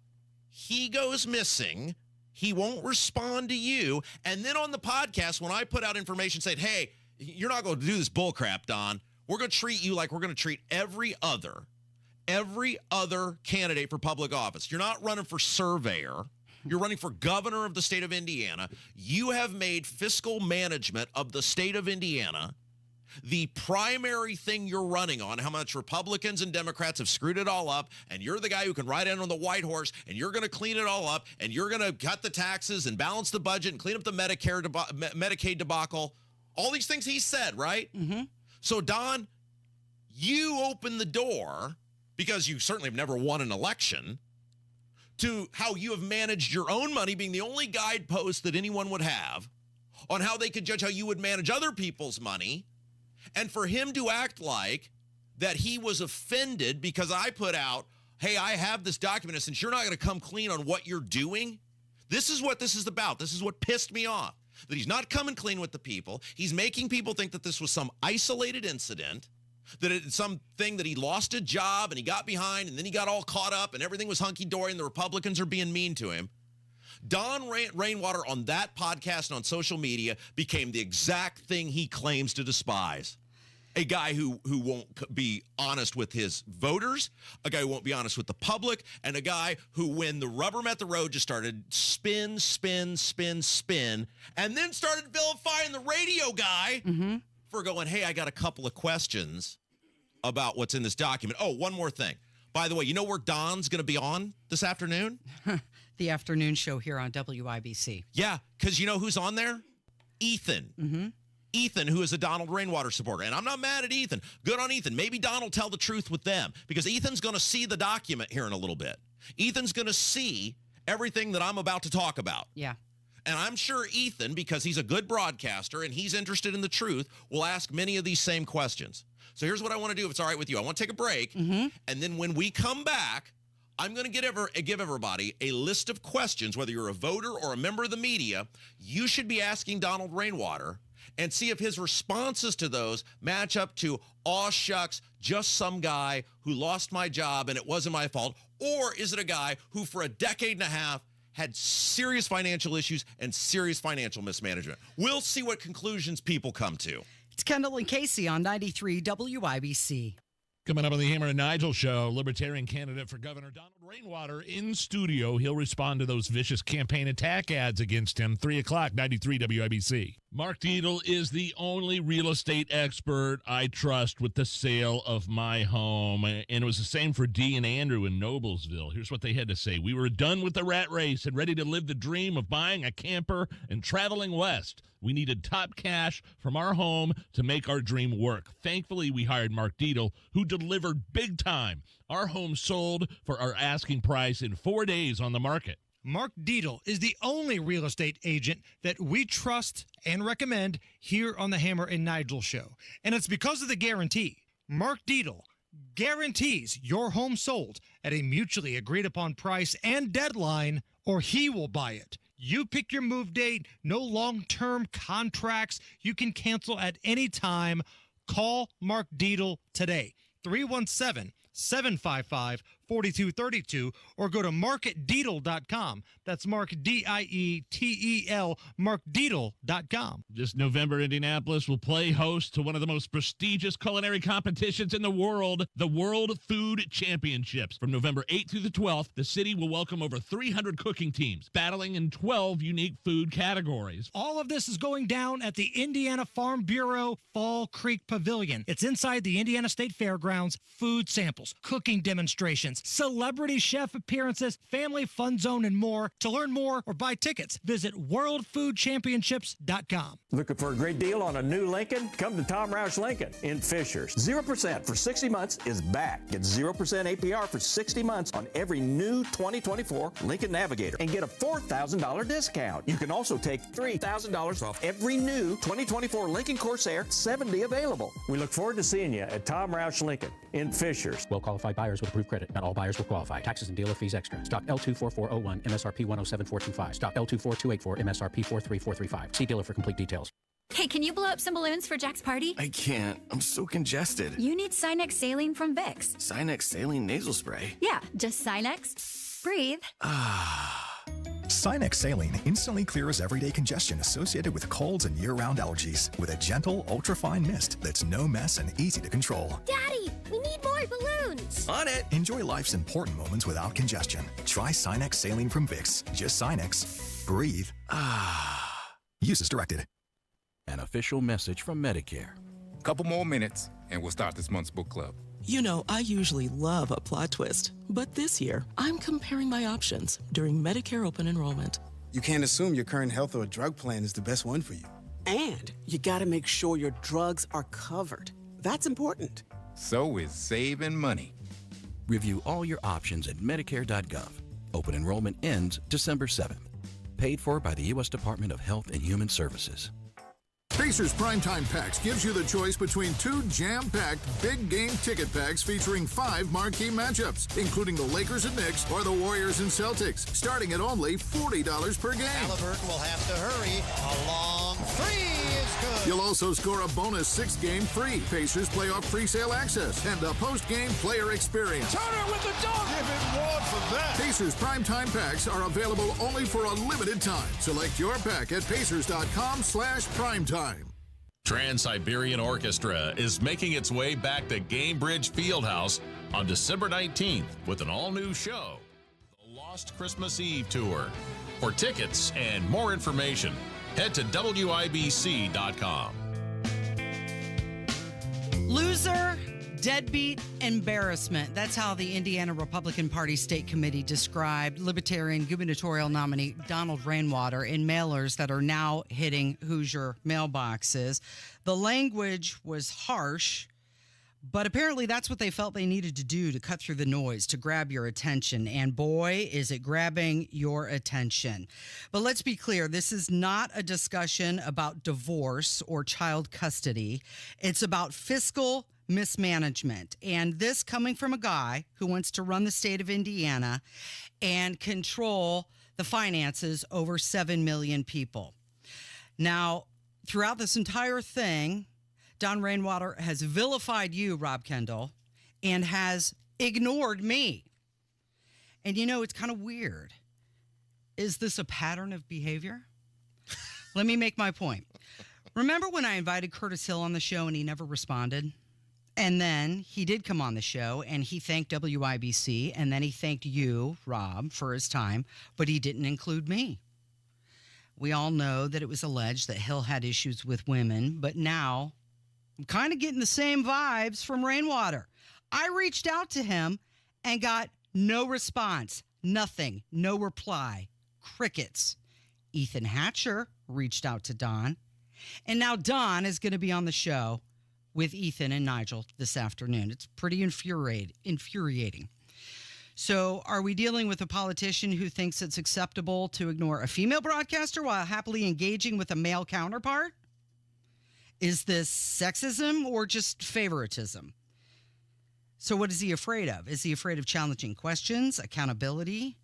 He goes missing. He won't respond to you. And then on the podcast, when I put out information saying, hey, you're not going to do this bull crap, Don. We're going to treat you like we're going to treat every other candidate for public office. You're not running for surveyor. You're running for governor of the state of Indiana. You have made fiscal management of the state of Indiana the primary thing you're running on, how much Republicans and Democrats have screwed it all up, and you're the guy who can ride in on the white horse, and you're going to clean it all up, and you're going to cut the taxes and balance the budget and clean up the Medicaid debacle. All these things he said, right? So, Don, you open the door, because you certainly have never won an election, to how you have managed your own money being the only guidepost that anyone would have on how they could judge how you would manage other people's money. And for him to act like that he was offended because I put out, hey, I have this document, and since you're not going to come clean on what you're doing, this is what this is about. This is what pissed me off, that he's not coming clean with the people. He's making people think that this was some isolated incident, that it's something that he lost a job and he got behind and then he got all caught up and everything was hunky-dory and the Republicans are being mean to him. Don Rainwater on that podcast and on social media became the exact thing he claims to despise. A guy who won't be honest with his voters, a guy who won't be honest with the public, and a guy who, when the rubber met the road, just started spin, and then started vilifying the radio guy for going, hey, I got a couple of questions about what's in this document. Oh, one more thing. By the way, you know where Don's going to be on this afternoon? The afternoon show here on WIBC. Yeah, because you know who's on there? Ethan. Ethan, who is a Donald Rainwater supporter. And I'm not mad at Ethan. Good on Ethan. Maybe Don will tell the truth with them, because Ethan's going to see the document here in a little bit. Ethan's going to see everything that I'm about to talk about. Yeah. And I'm sure Ethan, because he's a good broadcaster and he's interested in the truth, will ask many of these same questions. So here's what I want to do, if it's all right with you. I want to take a break. And then when we come back, I'm going to give everybody a list of questions, whether you're a voter or a member of the media, you should be asking Donald Rainwater, and see if his responses to those match up to, aw shucks, just some guy who lost my job and it wasn't my fault, or is it a guy who for a decade and a half had serious financial issues and serious financial mismanagement? We'll see what conclusions people come to. It's Kendall and Casey on 93 WIBC. Coming up on the Hammer and Nigel show, Libertarian candidate for Governor Donald Rainwater in studio. He'll respond to those vicious campaign attack ads against him. 3 o'clock, 93 WIBC. Mark Dietl is the only real estate expert I trust with the sale of my home. And it was the same for Dee and Andrew in Noblesville. Here's what they had to say. We were done with the rat race and ready to live the dream of buying a camper and traveling west. We needed top cash from our home to make our dream work. Thankfully, we hired Mark Dietl, who delivered big time. Our home sold for our asking price in 4 days on the market. Mark Dietl is the only real estate agent that we trust and recommend here on the Hammer and Nigel show. And it's because of the guarantee. Mark Dietl guarantees your home sold at a mutually agreed upon price and deadline, or he will buy it. You pick your move date, no long-term contracts. You can cancel at any time. Call Mark Dietl today, 317-755-4232, or go to markdietl.com. That's Mark, D-I-E-T-E-L, markdietl.com. This November, Indianapolis will play host to one of the most prestigious culinary competitions in the world, the World Food Championships. From November 8th through the 12th, the city will welcome over 300 cooking teams, battling in 12 unique food categories. All of this is going down at the Indiana Farm Bureau Fall Creek Pavilion. It's inside the Indiana State Fairgrounds. Food samples, cooking demonstrations, events, celebrity chef appearances, family fun zone, and more. To learn more or buy tickets, visit worldfoodchampionships.com. Looking for a great deal on a new Lincoln? Come to Tom Roush Lincoln in Fishers. 0% for 60 months is back. Get 0% APR for 60 months on every new 2024 Lincoln Navigator and get a $4,000 discount. You can also take $3,000 off every new 2024 Lincoln Corsair, 70 available. We look forward to seeing you at Tom Roush Lincoln in Fishers. Well-qualified buyers with approved credit. Not all buyers will qualify. Taxes and dealer fees extra. Stock L24401, MSRP 107425. Stock L24284, MSRP 43435. See dealer for complete details. Hey, can you blow up some balloons for Jack's party? I can't. I'm so congested. You need Sinex Saline from Vicks. Sinex Saline Nasal Spray? Yeah, just Sinex. Breathe. Sinex Saline instantly clears everyday congestion associated with colds and year-round allergies with a gentle, ultra-fine mist that's no mess and easy to control. Daddy, we need more balloons. On it. Enjoy life's important moments without congestion. Try Sinex Saline from Vicks. Just Sinex. Breathe. Use as directed. An official message from Medicare. Couple more minutes, and we'll start this month's book club. You know, I usually love a plot twist, but this year, I'm comparing my options during Medicare open enrollment. You can't assume your current health or drug plan is the best one for you. And you gotta make sure your drugs are covered. That's important. So is saving money. Review all your options at Medicare.gov. Open enrollment ends December 7th. Paid for by the U.S. Department of Health and Human Services. Pacers Primetime Packs gives you the choice between 2 jam-packed big game ticket packs featuring 5 marquee matchups, including the Lakers and Knicks or the Warriors and Celtics, starting at only $40 per game. Halliburton will have to hurry. A long three is good. You'll also score a bonus 6-game free Pacers playoff presale access and a post-game player experience. Turner with the dunk. Give him one for that. Pacers Primetime Packs are available only for a limited time. Select your pack at pacers.com/primetime. Trans-Siberian Orchestra is making its way back to Gamebridge Fieldhouse on December 19th with an all-new show, The Lost Christmas Eve Tour. For tickets and more information, head to WIBC.com. Loser, deadbeat, embarrassment. That's how the Indiana Republican Party State Committee described Libertarian gubernatorial nominee Donald Rainwater in mailers that are now hitting Hoosier mailboxes. The language was harsh, but apparently that's what they felt they needed to do to cut through the noise, to grab your attention. And boy, is it grabbing your attention. But let's be clear, this is not a discussion about divorce or child custody. It's about fiscal mismanagement. And this coming from a guy who wants to run the state of Indiana and control the finances over 7 million people. Now, throughout this entire thing, Don Rainwater has vilified you, Rob Kendall, and has ignored me. And you know, it's kind of weird. Is this a pattern of behavior? Let me make my point. Remember when I invited Curtis Hill on the show and he never responded? And then he did come on the show and he thanked WIBC and then he thanked you, Rob, for his time, but he didn't include me. We all know that it was alleged that Hill had issues with women, but now I'm kind of getting the same vibes from Rainwater. I reached out to him and got no response, nothing, no reply, crickets. Ethan Hatcher reached out to Don, and now Don is going to be on the show with Ethan and Nigel this afternoon. It's pretty infuriating. So are we dealing with a politician who thinks it's acceptable to ignore a female broadcaster while happily engaging with a male counterpart? Is this sexism or just favoritism? So what is he afraid of? Is he afraid of challenging questions, accountability?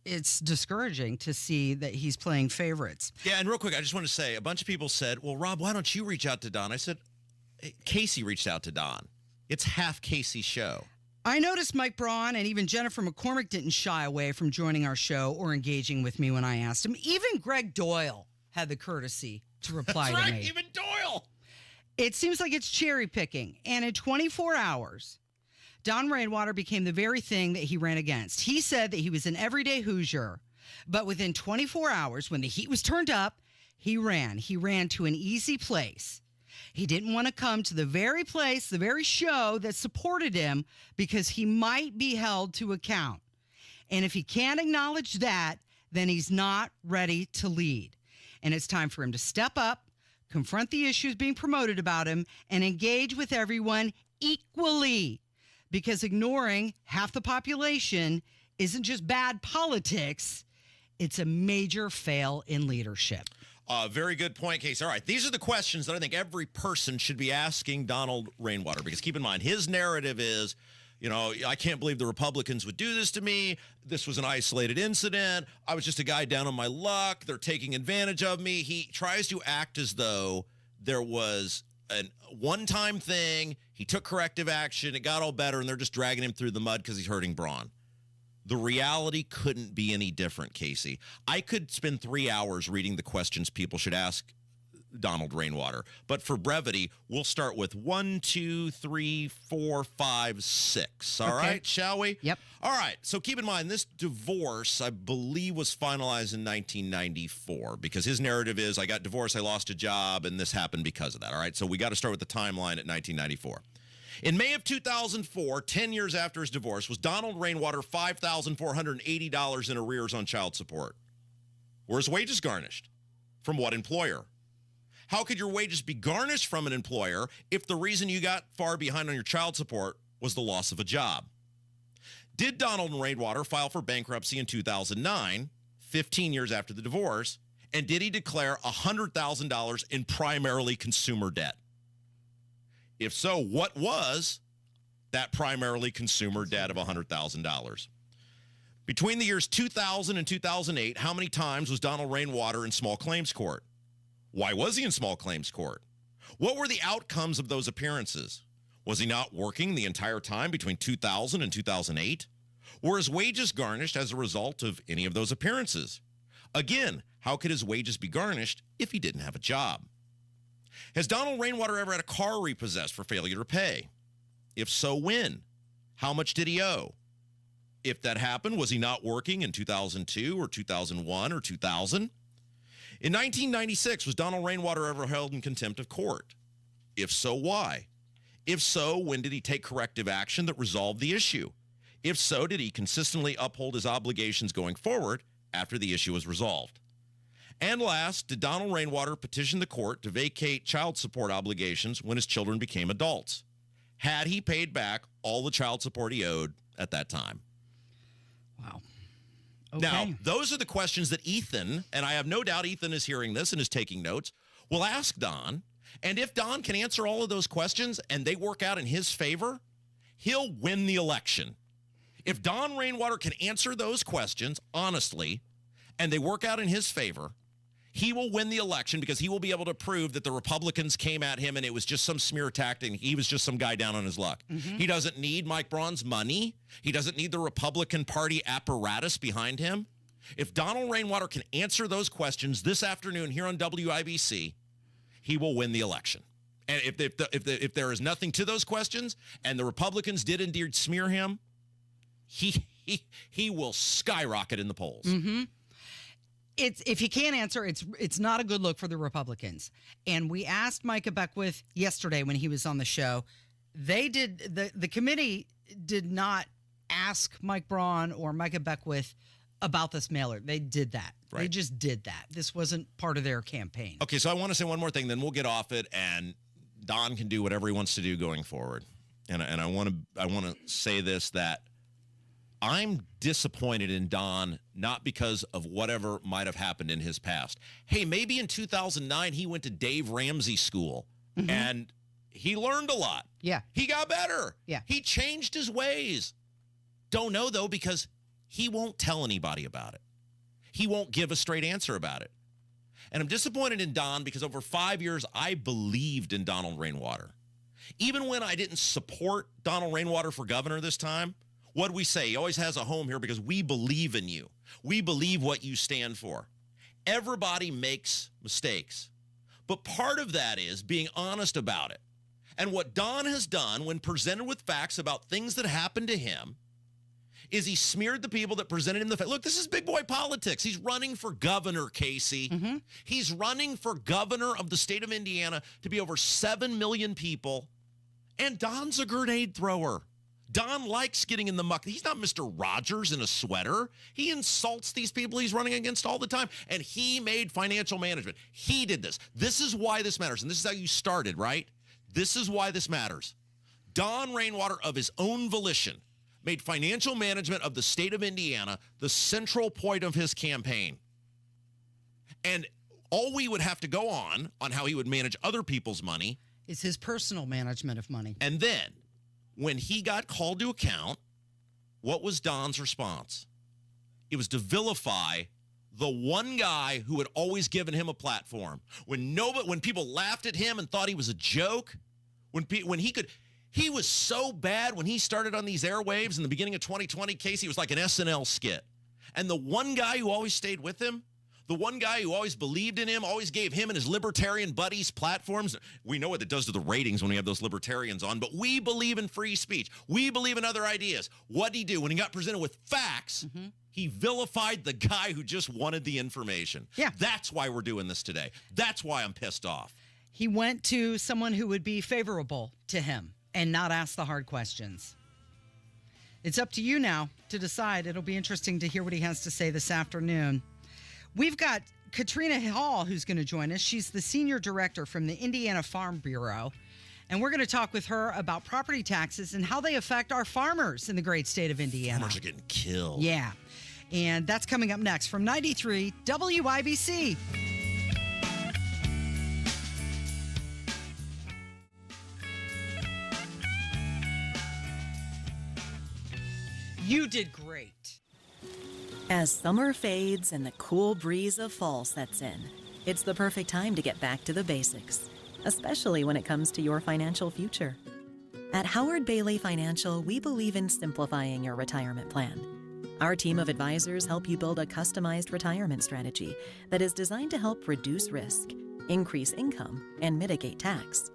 It's discouraging to see that he's playing favorites. Yeah, and real quick, I just want to say, a bunch of people said, well, Rob, why don't you reach out to Don? I said, hey, Casey reached out to Don. It's half Casey's show. I noticed Mike Braun and even Jennifer McCormick didn't shy away from joining our show or engaging with me when I asked him. Even Greg Doyle had the courtesy to reply That's to right, me. Even Doyle. It seems like it's cherry picking. And in 24 hours, Don Rainwater became the very thing that he ran against. He said that he was an everyday Hoosier, but within 24 hours, when the heat was turned up, he ran. He ran to an easy place. He didn't want to come to the very place, the very show that supported him because he might be held to account. And if he can't acknowledge that, then he's not ready to lead. And it's time for him to step up, confront the issues being promoted about him, and engage with everyone equally. Because ignoring half the population isn't just bad politics, it's a major fail in leadership. Very good point, Casey. All right, these are the questions that I think every person should be asking Donald Rainwater, because keep in mind, his narrative is, you know, I can't believe the Republicans would do this to me. This was an isolated incident. I was just a guy down on my luck. They're taking advantage of me. He tries to act as though there was a one-time thing. He took corrective action. It got all better, and they're just dragging him through the mud because he's hurting Braun. The reality couldn't be any different, Casey. I could spend 3 hours reading the questions people should ask Donald Rainwater, but for brevity, we'll start with 1, 2, 3, 4, 5, 6. All right, shall we? Yep. All right, so keep in mind, this divorce, I believe, was finalized in 1994, because his narrative is, I got divorced, I lost a job, and this happened because of that. All right, so we got to start with the timeline at 1994. In May of 2004, 10 years after his divorce, was Donald Rainwater $5,480 in arrears on child support? Were his wages garnished? From what employer? How could your wages be garnished from an employer if the reason you got far behind on your child support was the loss of a job? Did Donald Rainwater file for bankruptcy in 2009, 15 years after the divorce, and did he declare $100,000 in primarily consumer debt? If so, what was that primarily consumer debt of $100,000? Between the years 2000 and 2008, how many times was Donald Rainwater in small claims court? Why was he in small claims court? What were the outcomes of those appearances? Was he not working the entire time between 2000 and 2008? Were his wages garnished as a result of any of those appearances? Again, how could his wages be garnished if he didn't have a job? Has Donald Rainwater ever had a car repossessed for failure to pay? If so, when? How much did he owe? If that happened, was he not working in 2002 or 2001 or 2000? In 1996, was Donald Rainwater ever held in contempt of court? If so, why? If so, when did he take corrective action that resolved the issue? If so, did he consistently uphold his obligations going forward after the issue was resolved? And last, did Donald Rainwater petition the court to vacate child support obligations when his children became adults? Had he paid back all the child support he owed at that time? Wow. Okay. Now, those are the questions that Ethan, and I have no doubt Ethan is hearing this and is taking notes, will ask Don. And if Don can answer all of those questions and they work out in his favor, he'll win the election. If Don Rainwater can answer those questions honestly and they work out in his favor, he will win the election because he will be able to prove that the Republicans came at him and it was just some smear tactic. He was just some guy down on his luck. He doesn't need Mike Braun's money. He doesn't need the Republican Party apparatus behind him. If Donald Rainwater can answer those questions this afternoon here on WIBC, he will win the election. And if there is nothing to those questions and the Republicans did indeed smear him, he will skyrocket in the polls. If he can't answer, it's not a good look for the Republicans. And we asked Micah Beckwith yesterday when he was on the show. The committee did not ask Mike Braun or Micah Beckwith about this mailer. They did that. Right. They just did that. This wasn't part of their campaign. Okay, so I want to say one more thing, then we'll get off it, and Don can do whatever he wants to do going forward. And I want to say this, that I'm disappointed in Don, not because of whatever might have happened in his past. Hey, maybe in 2009 he went to Dave Ramsey School and he learned a lot. Yeah. He got better. Yeah. He changed his ways. Don't know, though, because he won't tell anybody about it. He won't give a straight answer about it. And I'm disappointed in Don because over 5 years I believed in Donald Rainwater. Even when I didn't support Donald Rainwater for governor this time, what do we say? He always has a home here because we believe in you. We believe what you stand for. Everybody makes mistakes. But part of that is being honest about it. And what Don has done when presented with facts about things that happened to him is he smeared the people that presented him the fact. Look, this is big boy politics. He's running for governor, Casey. He's running for governor of the state of Indiana to be over 7 million people. And Don's a grenade thrower. Don likes getting in the muck. He's not Mr. Rogers in a sweater. He insults these people he's running against all the time. And he made financial management. He did this. This is why this matters. And this is how you started, right? This is why this matters. Don Rainwater, of his own volition, made financial management of the state of Indiana the central point of his campaign. And all we would have to go on how he would manage other people's money is his personal management of money. And then, when he got called to account, what was Don's response? It was to vilify the one guy who had always given him a platform. When people laughed at him and thought he was a joke, he was so bad when he started on these airwaves in the beginning of 2020, Casey, it was like an SNL skit. And the one guy who always stayed with him, the one guy who always believed in him, always gave him and his libertarian buddies platforms. We know what it does to the ratings when we have those libertarians on, but we believe in free speech. We believe in other ideas. What did he do? When he got presented with facts, he vilified the guy who just wanted the information. Yeah. That's why we're doing this today. That's why I'm pissed off. He went to someone who would be favorable to him and not ask the hard questions. It's up to you now to decide. It'll be interesting to hear what he has to say this afternoon. We've got Katrina Hall who's going to join us. She's the senior director from the Indiana Farm Bureau. And we're going to talk with her about property taxes and how they affect our farmers in the great state of Indiana. Farmers are getting killed. Yeah. And that's coming up next from 93 WIBC. You did great. As summer fades and the cool breeze of fall sets in, it's the perfect time to get back to the basics, especially when it comes to your financial future. At Howard Bailey Financial, we believe in simplifying your retirement plan. Our team of advisors help you build a customized retirement strategy that is designed to help reduce risk, increase income, and mitigate tax.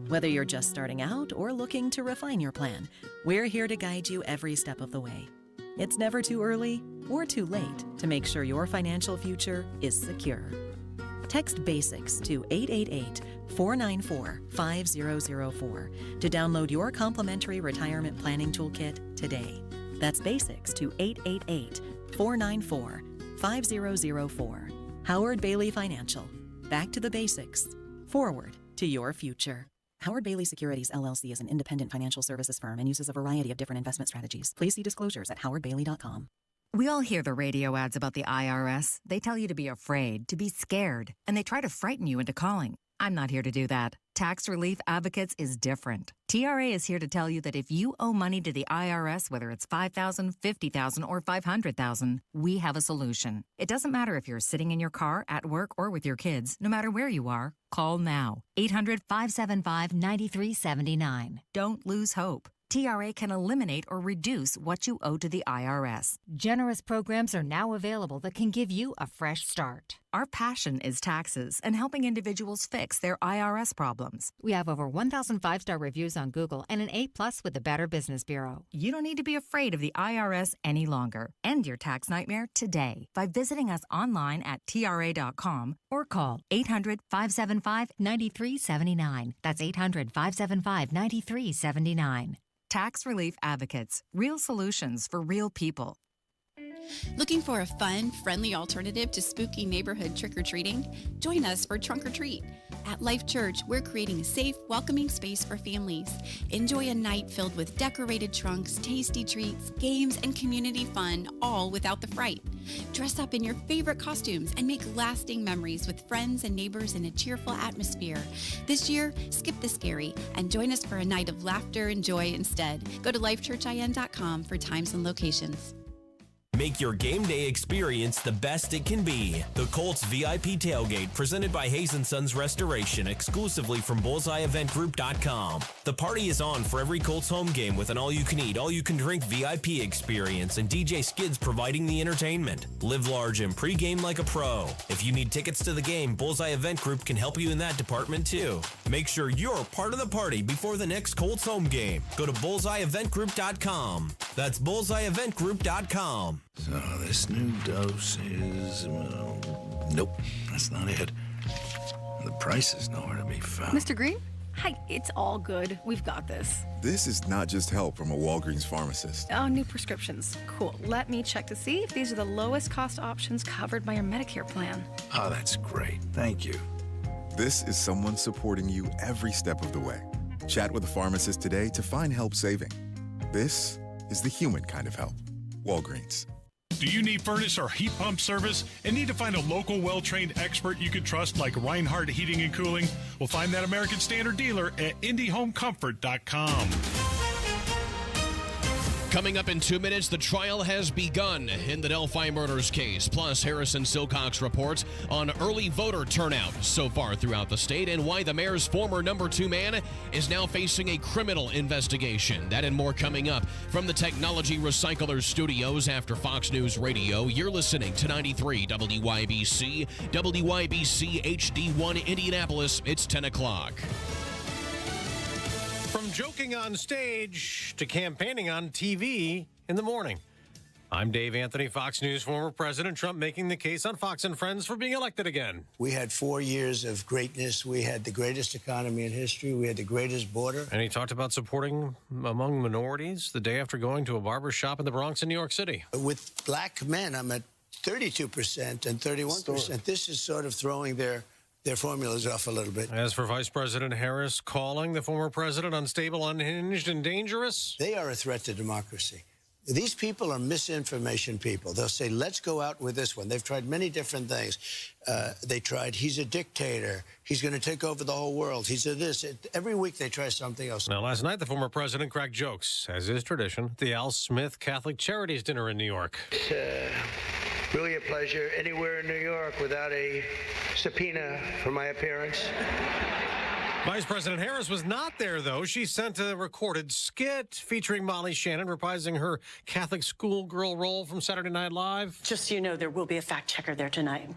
Whether you're just starting out or looking to refine your plan, we're here to guide you every step of the way. It's never too early or too late to make sure your financial future is secure. Text BASICS to 888-494-5004 to download your complimentary retirement planning toolkit today. That's BASICS to 888-494-5004. Howard Bailey Financial. Back to the basics. Forward to your future. Howard Bailey Securities, LLC is an independent financial services firm and uses a variety of different investment strategies. Please see disclosures at howardbailey.com. We all hear the radio ads about the IRS. They tell you to be afraid, to be scared, and they try to frighten you into calling. I'm not here to do that. Tax Relief Advocates is different. TRA is here to tell you that if you owe money to the IRS, whether it's $5,000, $50,000, or $500,000, we have a solution. It doesn't matter if you're sitting in your car, at work, or with your kids. No matter where you are, call now. 800-575-9379. Don't lose hope. TRA can eliminate or reduce what you owe to the IRS. Generous programs are now available that can give you a fresh start. Our passion is taxes and helping individuals fix their IRS problems. We have over 1,000 five-star reviews on Google and an A+ with the Better Business Bureau. You don't need to be afraid of the IRS any longer. End your tax nightmare today by visiting us online at TRA.com or call 800-575-9379. That's 800-575-9379. Tax Relief Advocates. Real solutions for real people. Looking for a fun, friendly alternative to spooky neighborhood trick-or-treating? Join us for Trunk or Treat. At Life Church, we're creating a safe, welcoming space for families. Enjoy a night filled with decorated trunks, tasty treats, games, and community fun, all without the fright. Dress up in your favorite costumes and make lasting memories with friends and neighbors in a cheerful atmosphere. This year, skip the scary and join us for a night of laughter and joy instead. Go to lifechurchin.com for times and locations. Make your game day experience the best it can be. The Colts VIP Tailgate, presented by Hayes & Sons Restoration, exclusively from BullseyeEventGroup.com. The party is on for every Colts home game with an all-you-can-eat, all-you-can-drink VIP experience and DJ Skids providing the entertainment. Live large and pregame like a pro. If you need tickets to the game, Bullseye Event Group can help you in that department too. Make sure you're part of the party before the next Colts home game. Go to BullseyeEventGroup.com. That's bullseyeeventgroup.com. So this new dose is... nope, that's not it. The price is nowhere to be found. Mr. Green? Hi, it's all good. We've got this. This is not just help from a Walgreens pharmacist. Oh, new prescriptions. Cool. Let me check to see if these are the lowest cost options covered by your Medicare plan. Oh, that's great. Thank you. This is someone supporting you every step of the way. Chat with a pharmacist today to find help saving. This is the human kind of help. Walgreens. Do you need furnace or heat pump service and need to find a local, well-trained expert you can trust like Reinhardt Heating and Cooling? Well, find that American Standard dealer at IndyHomeComfort.com. Coming up in 2 minutes, the trial has begun in the Delphi murders case. Plus, Harrison Silcox reports on early voter turnout so far throughout the state and why the mayor's former number 2 man is now facing a criminal investigation. That and more coming up from the Technology Recyclers studios after Fox News Radio. You're listening to 93 WYBC, WYBC HD1 Indianapolis. It's 10 o'clock. From joking on stage to campaigning on TV in the morning. I'm Dave Anthony, Fox News. Former President Trump making the case on Fox and Friends for being elected again. We had 4 years of greatness. We had the greatest economy in history. We had the greatest border. And he talked about supporting among minorities the day after going to a barber shop in the Bronx in New York City. With black men, I'm at 32% and 31%. This is sort of throwing their formulas off a little bit. As for Vice President Harris calling the former president unstable, unhinged, and dangerous. They are a threat to democracy. These people are misinformation people. They'll say, let's go out with this one. They've tried many different things. They tried, he's a dictator. He's going to take over the whole world. He's a this. Every week they try something else. Now, last night, the former president cracked jokes, as is tradition, at the Al Smith Catholic Charities dinner in New York. Really a pleasure anywhere in New York without a subpoena for my appearance. Vice President Harris was not there, though. She sent a recorded skit featuring Molly Shannon reprising her Catholic schoolgirl role from Saturday Night Live. Just so you know, there will be a fact checker there tonight.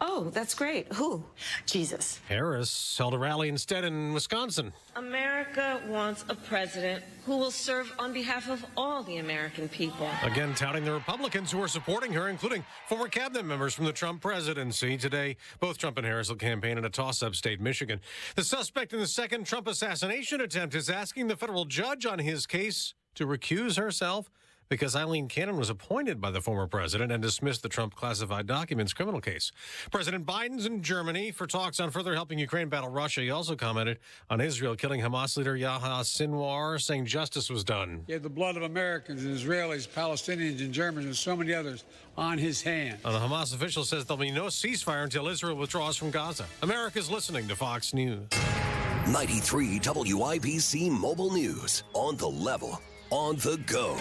Oh, that's great. Who? Jesus. Harris held a rally instead in Wisconsin. America wants a president who will serve on behalf of all the American people. Again, touting the Republicans who are supporting her, including former cabinet members from the Trump presidency. Today, both Trump and Harris will campaign in a toss-up state, Michigan. The suspect in the second Trump assassination attempt is asking the federal judge on his case to recuse herself because Eileen Cannon was appointed by the former president and dismissed the Trump classified documents criminal case. President Biden's in Germany for talks on further helping Ukraine battle Russia. He also commented on Israel killing Hamas leader Yahya Sinwar, saying justice was done. He had the blood of Americans and Israelis, Palestinians and Germans and so many others on his hands. The Hamas official says there'll be no ceasefire until Israel withdraws from Gaza. America's listening to Fox News. 93 WIBC Mobile News. On the level, on the go.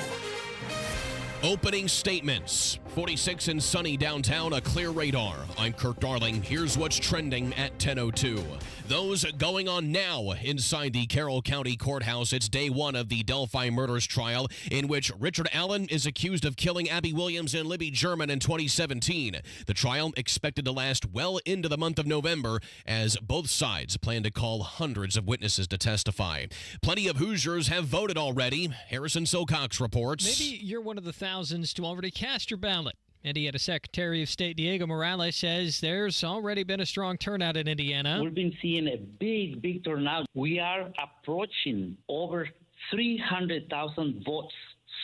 Opening statements. 46 and sunny downtown, a clear radar. I'm Kirk Darling. Here's what's trending at 10:02. Those going on now inside the Carroll County Courthouse. It's day one of the Delphi murders trial in which Richard Allen is accused of killing Abby Williams and Libby German in 2017. The trial expected to last well into the month of November as both sides plan to call hundreds of witnesses to testify. Plenty of Hoosiers have voted already. Harrison Silcox reports. Maybe you're one of the thousands to already cast your ballot. Indiana Secretary of State Diego Morales says there's already been a strong turnout in Indiana. We've been seeing a big turnout. We are approaching over 300,000 votes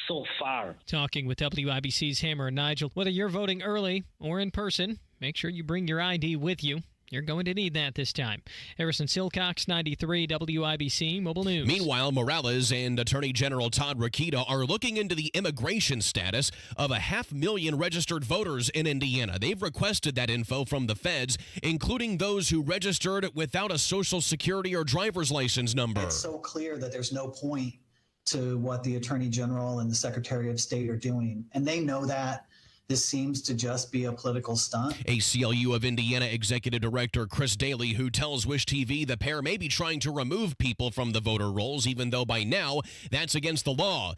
so far. Talking with WIBC's Hammer and Nigel, whether you're voting early or in person, make sure you bring your ID with you. You're going to need that this time. Harrison Silcox, 93 WIBC Mobile News. Meanwhile, Morales and Attorney General Todd Rokita are looking into the immigration status of 500,000 registered voters in Indiana. They've requested that info from the feds, including those who registered without a social security or driver's license number. It's so clear that there's no point to what the Attorney General and the Secretary of State are doing. And they know that. This seems to just be a political stunt. ACLU of Indiana Executive Director Chris Daly, who tells Wish TV the pair may be trying to remove people from the voter rolls, even though by now that's against the law.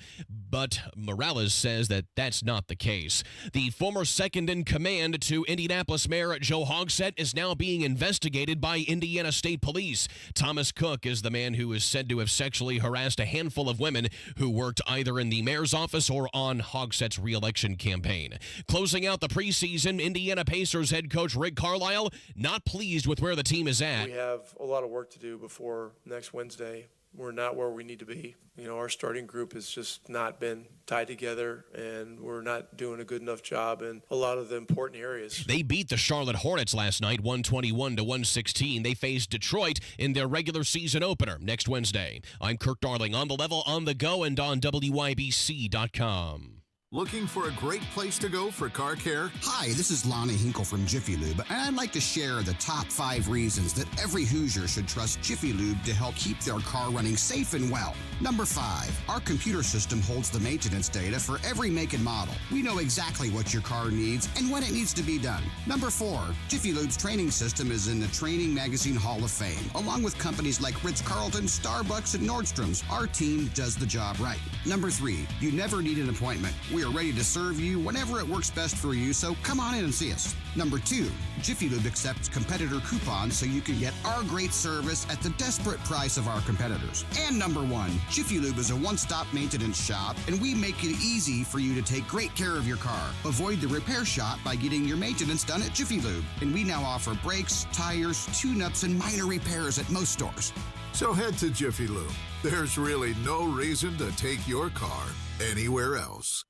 But Morales says that that's not the case. The former second-in-command to Indianapolis Mayor Joe Hogsett is now being investigated by Indiana State Police. Thomas Cook is the man who is said to have sexually harassed a handful of women who worked either in the mayor's office or on Hogsett's re-election campaign. Closing out the preseason, Indiana Pacers head coach Rick Carlisle not pleased with where the team is at. We have a lot of work to do before next Wednesday. We're not where we need to be. Our starting group has just not been tied together, and we're not doing a good enough job in a lot of the important areas. They beat the Charlotte Hornets last night, 121-116. They face Detroit in their regular season opener next Wednesday. I'm Kirk Darling, on the level, on the go, and on WYBC.com. Looking for a great place to go for car care? Hi, this is Lonnie Hinkle from Jiffy Lube, and I'd like to share the top 5 reasons that every Hoosier should trust Jiffy Lube to help keep their car running safe and well. Number 5, our computer system holds the maintenance data for every make and model. We know exactly what your car needs and when it needs to be done. Number 4, Jiffy Lube's training system is in the Training Magazine Hall of Fame. Along with companies like Ritz-Carlton, Starbucks, and Nordstrom's, our team does the job right. Number 3, you never need an appointment. We are ready to serve you whenever it works best for you, so come on in and see us. Number 2, Jiffy Lube accepts competitor coupons so you can get our great service at the desperate price of our competitors. And number 1, Jiffy Lube is a one-stop maintenance shop, and we make it easy for you to take great care of your car. Avoid the repair shop by getting your maintenance done at Jiffy Lube. And we now offer brakes, tires, tune-ups, and minor repairs at most stores. So head to Jiffy Lube. There's really no reason to take your car anywhere else.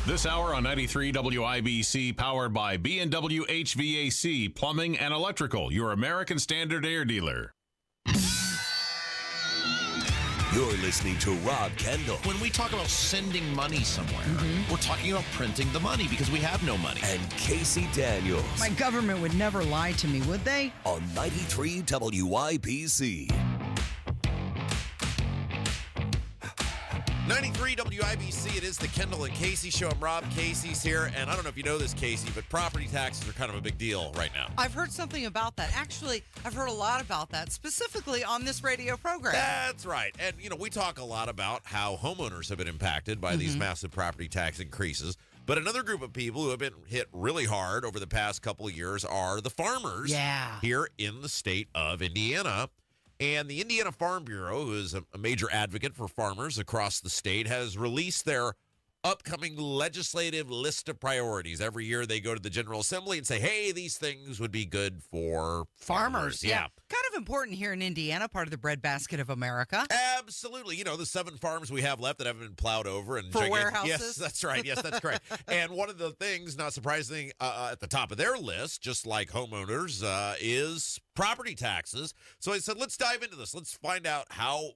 This hour on 93 WIBC, powered by B&W HVAC, Plumbing and Electrical, your American Standard Air dealer. You're listening to Rob Kendall. When we talk about sending money somewhere, we're talking about printing the money because we have no money. And Casey Daniels. My government would never lie to me, would they? On 93 WIBC. 93 WIBC, it is the Kendall and Casey show. I'm Rob, Casey's here, and I don't know if you know this, Casey, but property taxes are kind of a big deal right now. I've heard something about that. Actually, I've heard a lot about that, specifically on this radio program. That's right. And, we talk a lot about how homeowners have been impacted by these massive property tax increases. But another group of people who have been hit really hard over the past couple of years are the farmers here in the state of Indiana. And the Indiana Farm Bureau, who is a major advocate for farmers across the state, has released their upcoming legislative list of priorities. Every year they go to the General Assembly and say, hey, these things would be good for farmers. Yeah. Kind of important here in Indiana, part of the breadbasket of America. Absolutely. The 7 farms we have left that haven't been plowed over. And for warehouses? Yes, that's right. Yes, that's correct. And one of the things, not surprising, at the top of their list, just like homeowners, is property taxes. So I said, let's dive into this. Let's find out how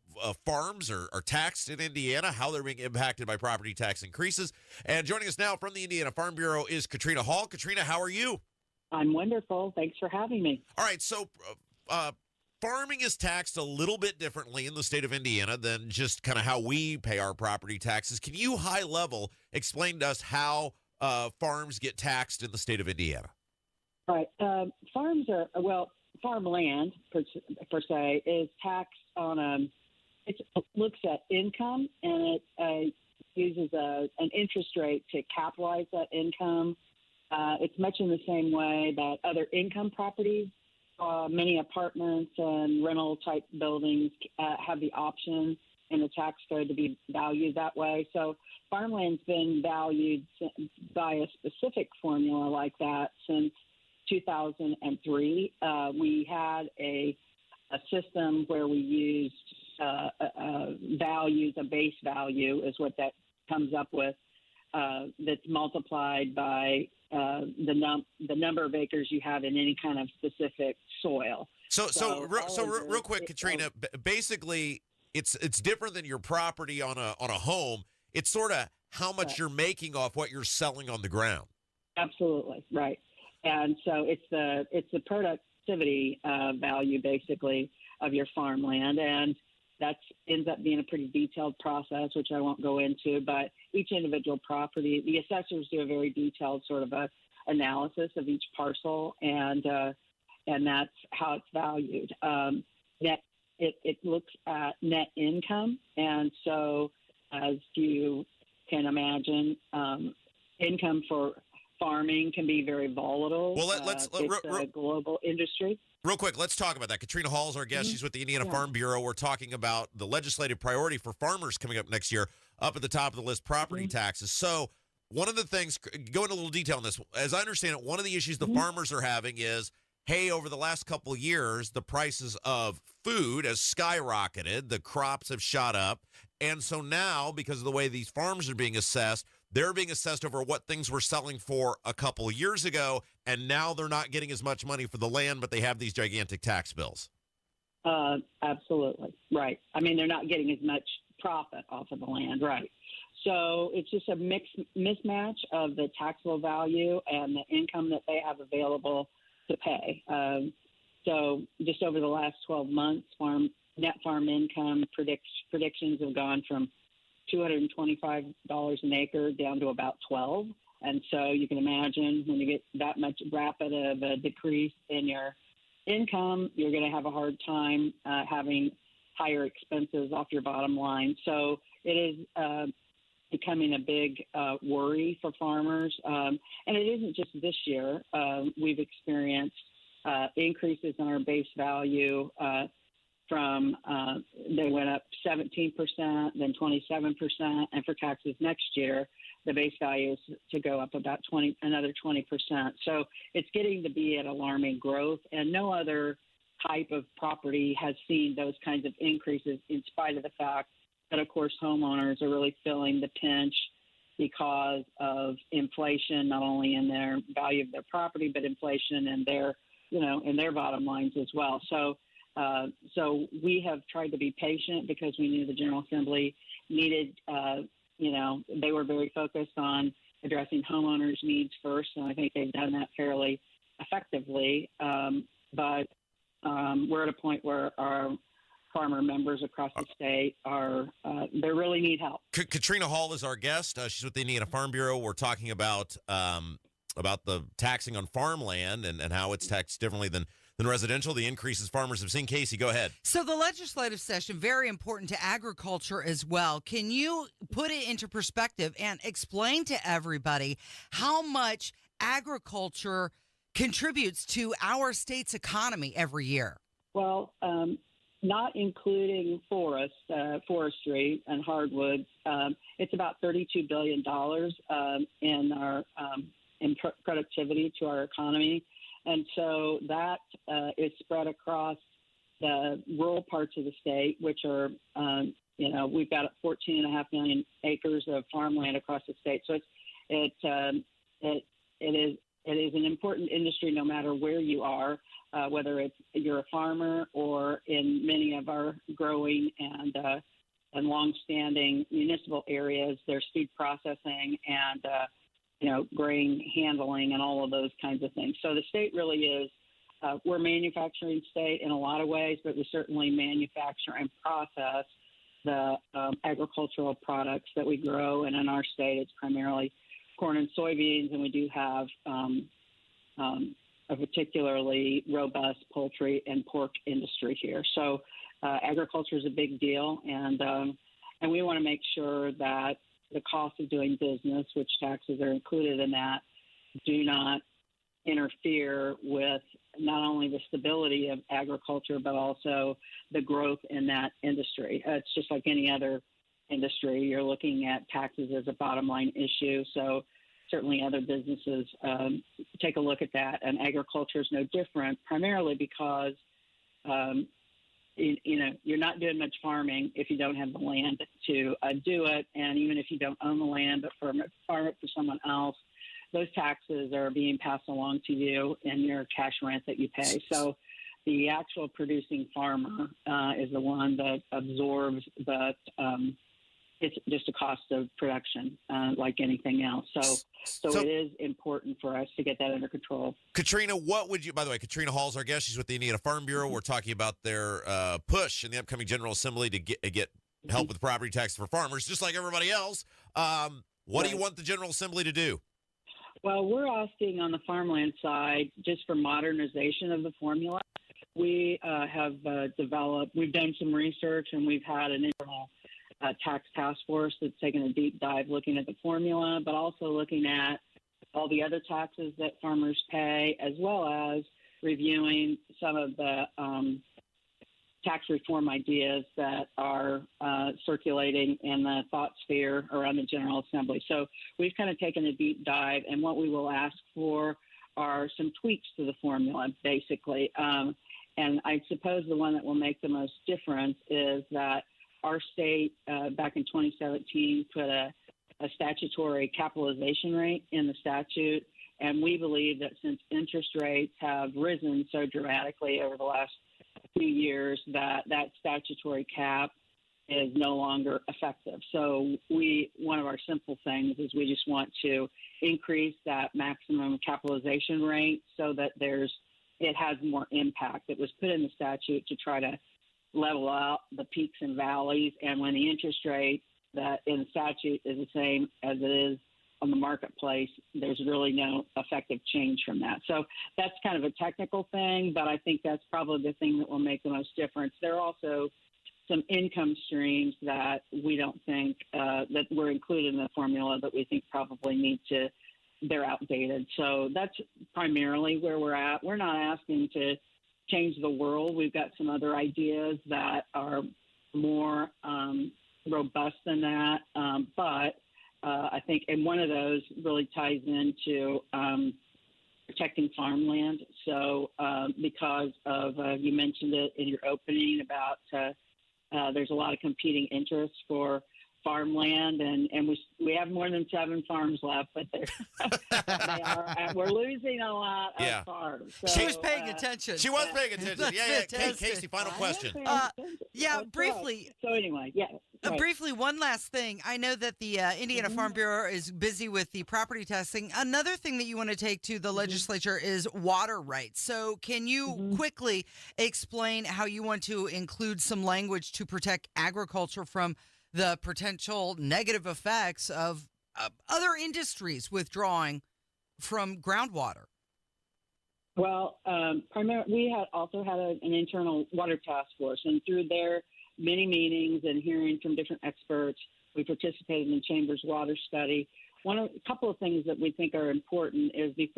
farms are taxed in Indiana, how they're being impacted by property tax increases. And joining us now from the Indiana Farm Bureau is Katrina Hall. Katrina, how are you? I'm wonderful. Thanks for having me. All right. So farming is taxed a little bit differently in the state of Indiana than just kind of how we pay our property taxes. Can you high level explain to us how farms get taxed in the state of Indiana? All right. Farms are, farmland per se is taxed on it looks at income, and it uses an interest rate to capitalize that income. It's much in the same way that other income properties, many apartments and rental type buildings have the option in the tax code to be valued that way. So farmland's been valued by a specific formula like that since 2003. We had a system where we used values, a base value is what that comes up with, that's multiplied by the number of acres you have in any kind of specific soil. So real quick, Katrina, basically it's different than your property on a home. It's sort of how much you're making off what you're selling on the ground. Absolutely, right. And so it's the productivity value basically of your farmland, and that ends up being a pretty detailed process, which I won't go into. But each individual property, the assessors do a very detailed sort of a analysis of each parcel, and that's how it's valued. It looks at net income, and so as you can imagine. Income for farming can be very volatile. Well, it's a global industry. Real quick, let's talk about that. Katrina Hall is our guest. She's with the Indiana Farm Bureau. We're talking about the legislative priority for farmers coming up next year. Up at the top of the list, property taxes. So one of the things, go into a little detail on this. As I understand it, one of the issues the farmers are having is, hey, over the last couple of years, the prices of food has skyrocketed. The crops have shot up. And so now, because of the way these farms are being assessed, they're being assessed over what things were selling for a couple of years ago, and now they're not getting as much money for the land, but they have these gigantic tax bills. Absolutely. Right. I mean, they're not getting as much profit off of the land. Right. So it's just a mismatch of the taxable value and the income that they have available to pay. So just over the last 12 months, net farm income predictions have gone from $225 an acre down to about $12. And so you can imagine when you get that much rapid of a decrease in your income, you're going to have a hard time having higher expenses off your bottom line. So it is becoming a big worry for farmers. And it isn't just this year. We've experienced increases in our base value from they went up 17%, then 27%, and for taxes next year, the base value is to go up about another 20%. So it's getting to be an alarming growth, and no other type of property has seen those kinds of increases, in spite of the fact that, of course, homeowners are really feeling the pinch because of inflation, not only in their value of their property, but inflation in their, in their bottom lines as well. So we have tried to be patient because we knew the General Assembly needed, they were very focused on addressing homeowners' needs first, and I think they've done that fairly effectively. But we're at a point where our farmer members across the state they really need help. Katrina Hall is our guest. She's with the Indiana Farm Bureau. We're talking about the taxing on farmland and how it's taxed differently than residential, the increases farmers have seen. Casey, go ahead. So the legislative session, very important to agriculture as well. Can you put it into perspective and explain to everybody how much agriculture contributes to our state's economy every year? Well, not including forestry and hardwoods, it's about $32 billion in our in productivity to our economy. And so that is spread across the rural parts of the state, which are, we've got 14.5 million acres of farmland across the state. So it is an important industry no matter where you are, whether you're a farmer or in many of our growing and longstanding municipal areas. There's food processing and grain handling and all of those kinds of things. So the state really is, we're a manufacturing state in a lot of ways, but we certainly manufacture and process the agricultural products that we grow. And in our state, it's primarily corn and soybeans, and we do have a particularly robust poultry and pork industry here. So agriculture is a big deal, and we want to make sure that the cost of doing business, which taxes are included in that, do not interfere with not only the stability of agriculture, but also the growth in that industry. It's just like any other industry. You're looking at taxes as a bottom line issue. So certainly other businesses take a look at that. And agriculture is no different, primarily because you're not doing much farming if you don't have the land to do it. And even if you don't own the land, but farm it for someone else, those taxes are being passed along to you in your cash rent that you pay. So the actual producing farmer is the one that absorbs that. It's just a cost of production, like anything else. So it is important for us to get that under control. Katrina, by the way, Katrina Hall's our guest. She's with the Indiana Farm Bureau. We're talking about their push in the upcoming General Assembly to get help with property tax for farmers, just like everybody else. What do you want the General Assembly to do? Well, we're asking on the farmland side just for modernization of the formula. We have we've done some research, and we've had an internal tax task force that's taken a deep dive looking at the formula, but also looking at all the other taxes that farmers pay, as well as reviewing some of the tax reform ideas that are circulating in the thought sphere around the General Assembly. So we've kind of taken a deep dive, and what we will ask for are some tweaks to the formula, basically. And I suppose the one that will make the most difference is that our state back in 2017 put a statutory capitalization rate in the statute, and we believe that since interest rates have risen so dramatically over the last few years, that statutory cap is no longer effective. So one of our simple things is we just want to increase that maximum capitalization rate so that it has more impact. It was put in the statute to try to level out the peaks and valleys, and when the interest rate that in the statute is the same as it is on the marketplace, there's really no effective change from that. So that's kind of a technical thing, but I think that's probably the thing that will make the most difference. There are also some income streams that we don't think that were included in the formula that we think probably they're outdated. So that's primarily where we're at. We're not asking to change the world. We've got some other ideas that are more robust than that. But I think, and one of those really ties into protecting farmland. So because of, you mentioned it in your opening about there's a lot of competing interests for farmland, and we have more than 7 farms left, but we're losing a lot of farms. So, she was paying attention. She was paying attention. Yeah. Casey, final question. Briefly. So anyway, yeah. Right. Briefly, one last thing. I know that the Indiana Farm Bureau is busy with the property testing. Another thing that you want to take to the legislature is water rights. So can you quickly explain how you want to include some language to protect agriculture from the potential negative effects of other industries withdrawing from groundwater? Well, primarily, we also had an internal water task force, and through their many meetings and hearing from different experts, we participated in Chamber's water study. A couple of things that we think are important is a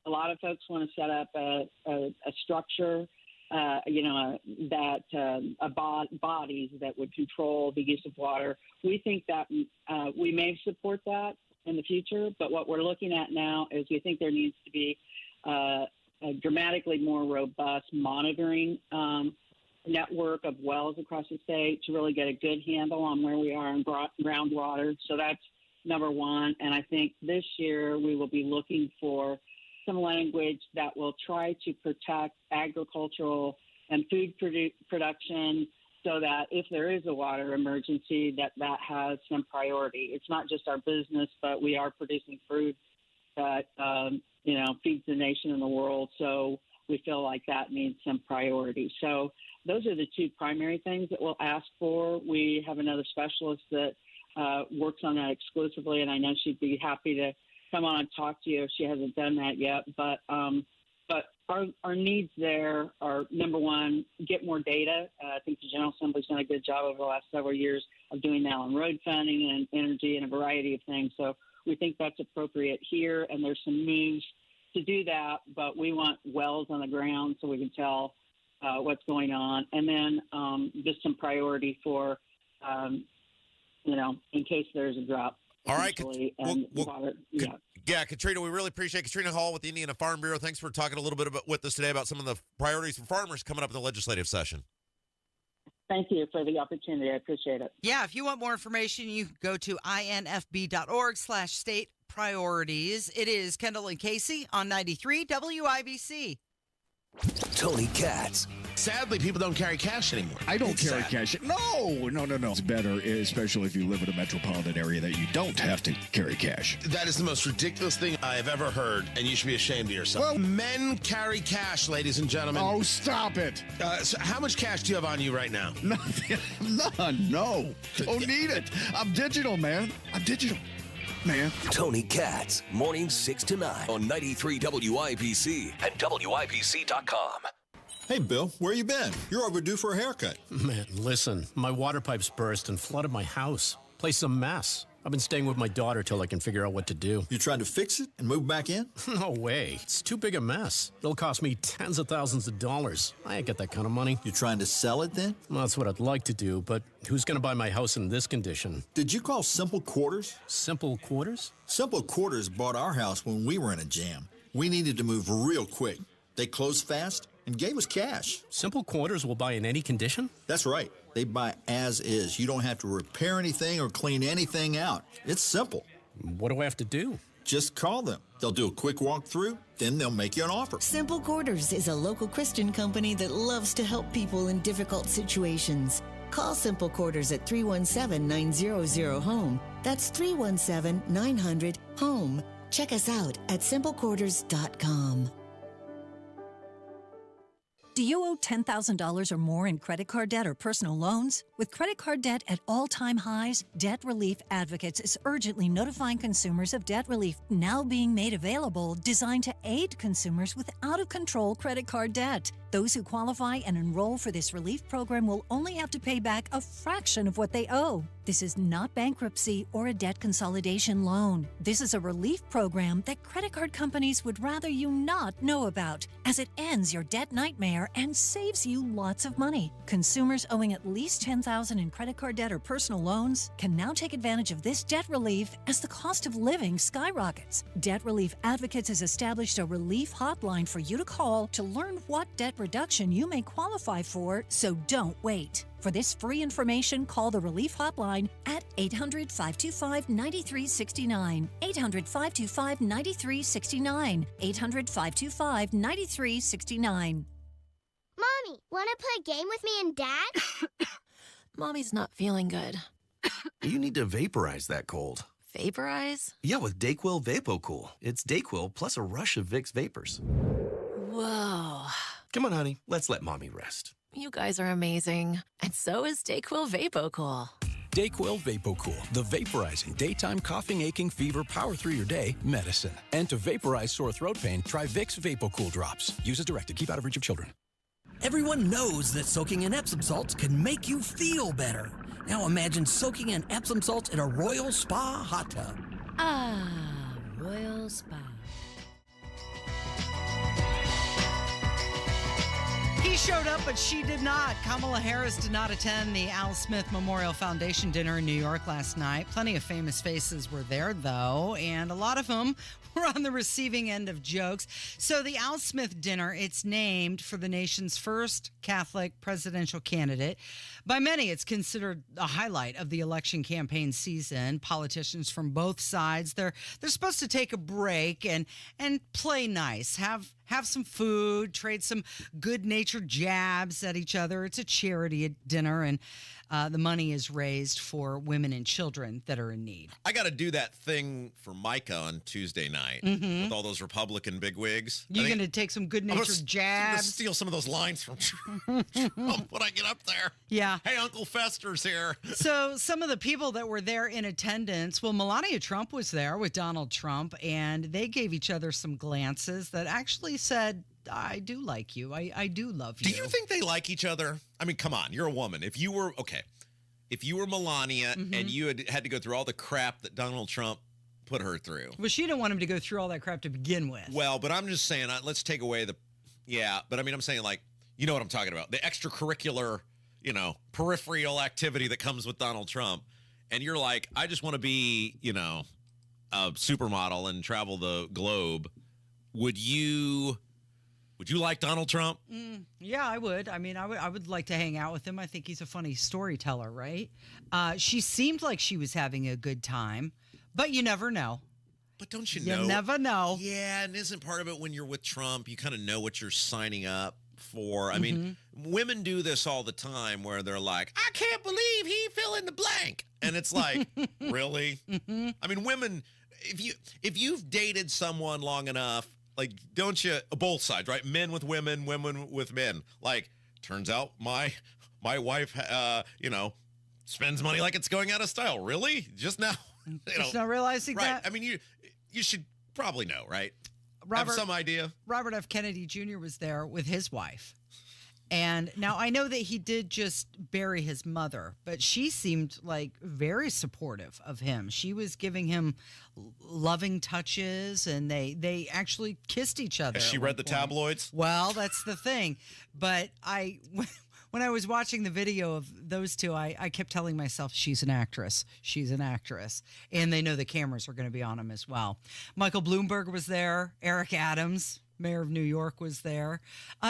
lot of folks want to set up a structure, bodies that would control the use of water. We think that we may support that in the future, but what we're looking at now is we think there needs to be a dramatically more robust monitoring network of wells across the state to really get a good handle on where we are in groundwater. So that's number one. And I think this year we will be looking for some language that will try to protect agricultural and food production so that if there is a water emergency, that has some priority. It's not just our business, but we are producing food that, feeds the nation and the world. So we feel like that needs some priority. So those are the 2 primary things that we'll ask for. We have another specialist that works on that exclusively, and I know she'd be happy to come on and talk to you if she hasn't done that yet. But our needs there are, number one, get more data. I think the General Assembly's done a good job over the last several years of doing that on road funding and energy and a variety of things. So we think that's appropriate here, and there's some moves to do that, but we want wells on the ground so we can tell what's going on. And then just some priority for, in case there's a drought. All right. Katrina, we really appreciate Katrina Hall with the Indiana Farm Bureau. Thanks for talking a little bit with us today about some of the priorities for farmers coming up in the legislative session. Thank you for the opportunity. I appreciate it. Yeah, if you want more information, you can go to infb.org/state priorities. It is Kendall and Casey on 93 WIBC. Tony Katz. Sadly, people don't carry cash anymore. I don't carry cash. No. It's better, especially if you live in a metropolitan area, that you don't have to carry cash. That is the most ridiculous thing I have ever heard, and you should be ashamed of yourself. Well, men carry cash, ladies and gentlemen. Oh, stop it. So how much cash do you have on you right now? Nothing. None. No. Don't need it. I'm digital, man. Man. Tony Katz, mornings 6 to 9 on 93 WIBC and WIBC.com. Hey, Bill, where you been? You're overdue for a haircut. Man, listen, my water pipes burst and flooded my house. Place a mess. I've been staying with my daughter till I can figure out what to do. You trying to fix it and move back in? No way. It's too big a mess. It'll cost me tens of thousands of dollars. I ain't got that kind of money. You trying to sell it then? Well, that's what I'd like to do, but who's going to buy my house in this condition? Did you call Simple Quarters? Simple Quarters? Simple Quarters bought our house when we were in a jam. We needed to move real quick. They closed fast and gave us cash. Simple Quarters will buy in any condition? That's right. They buy as is. You don't have to repair anything or clean anything out. It's simple. What do I have to do? Just call them. They'll do a quick walkthrough, then they'll make you an offer. Simple Quarters is a local Christian company that loves to help people in difficult situations. Call Simple Quarters at 317-900-HOME. That's 317-900-HOME. Check us out at simplequarters.com. Do you owe $10,000 or more in credit card debt or personal loans? With credit card debt at all-time highs, Debt Relief Advocates is urgently notifying consumers of debt relief now being made available, designed to aid consumers with out-of-control credit card debt. Those who qualify and enroll for this relief program will only have to pay back a fraction of what they owe. This is not bankruptcy or a debt consolidation loan. This is a relief program that credit card companies would rather you not know about, as it ends your debt nightmare and saves you lots of money. Consumers owing at least $10,000 in credit card debt or personal loans can now take advantage of this debt relief as the cost of living skyrockets. Debt Relief Advocates has established a relief hotline for you to call to learn what debt reduction you may qualify for, so don't wait. For this free information, call the Relief Hotline at 800-525-9369. 800-525-9369. 800-525-9369. Mommy, want to play a game with me and Dad? Mommy's not feeling good. You need to vaporize that cold. Vaporize? Yeah, with Dayquil VapoCool. It's Dayquil plus a rush of Vicks vapors. Whoa. Come on, honey. Let's let Mommy rest. You guys are amazing. And so is Dayquil VapoCool. Dayquil VapoCool, the vaporizing daytime coughing, aching, fever, power through your day medicine. And to vaporize sore throat pain, try Vicks VapoCool drops. Use as directed. Keep out of reach of children. Everyone knows that soaking in Epsom salts can make you feel better. Now imagine soaking in Epsom salts in a Royal Spa hot tub. Ah, Royal Spa. He showed up, but she did not. Kamala Harris did not attend the Al Smith Memorial Foundation dinner in New York last night. Plenty of famous faces were there, though, and a lot of them were on the receiving end of jokes. So the Al Smith dinner, it's named for the nation's first Catholic presidential candidate. By many, it's considered a highlight of the election campaign season. Politicians from both sides, they're supposed to take a break and play nice, have some food, trade some good-natured jabs at each other. It's a charity dinner, and the money is raised for women and children that are in need. I got to do that thing for Micah on Tuesday night with all those Republican bigwigs. You're going to take some good-natured jabs? I'm going to steal some of those lines from Trump when I get up there. Yeah. Hey, Uncle Fester's here. So some of the people that were there in attendance, well, Melania Trump was there with Donald Trump, and they gave each other some glances that actually said, I do like you. I do love you. Do you think they like each other? I mean, come on. You're a woman. If you were Melania and you had to go through all the crap that Donald Trump put her through. Well, she didn't want him to go through all that crap to begin with. Well, but I'm just saying, let's take away but I mean, I'm saying, like, you know what I'm talking about. The extracurricular, peripheral activity that comes with Donald Trump. And you're like, I just want to be, a supermodel and travel the globe. Would you like Donald Trump? Yeah, I would. I mean, I would like to hang out with him. I think he's a funny storyteller, right? She seemed like she was having a good time, but you never know. But don't you know? You never know. Yeah, and isn't part of it when you're with Trump, you kind of know what you're signing up for? I mean, women do this all the time where they're like, I can't believe he fill in the blank. And it's like, really? I mean, women, if you've dated someone long enough, like, don't you, both sides, right? Men with women, women with men. Like, turns out my wife, spends money like it's going out of style. Really? Just now? Just not realizing right. that? I mean, you should probably know, right? Robert, have some idea. Robert F. Kennedy Jr. was there with his wife. And now I know that he did just bury his mother, but she seemed like very supportive of him. She was giving him loving touches, and they actually kissed each other. Has she read the tabloids? Well, that's the thing. But when I was watching the video of those two, I kept telling myself, she's an actress. She's an actress. And they know the cameras are going to be on him as well. Michael Bloomberg was there. Eric Adams, mayor of New York, was there.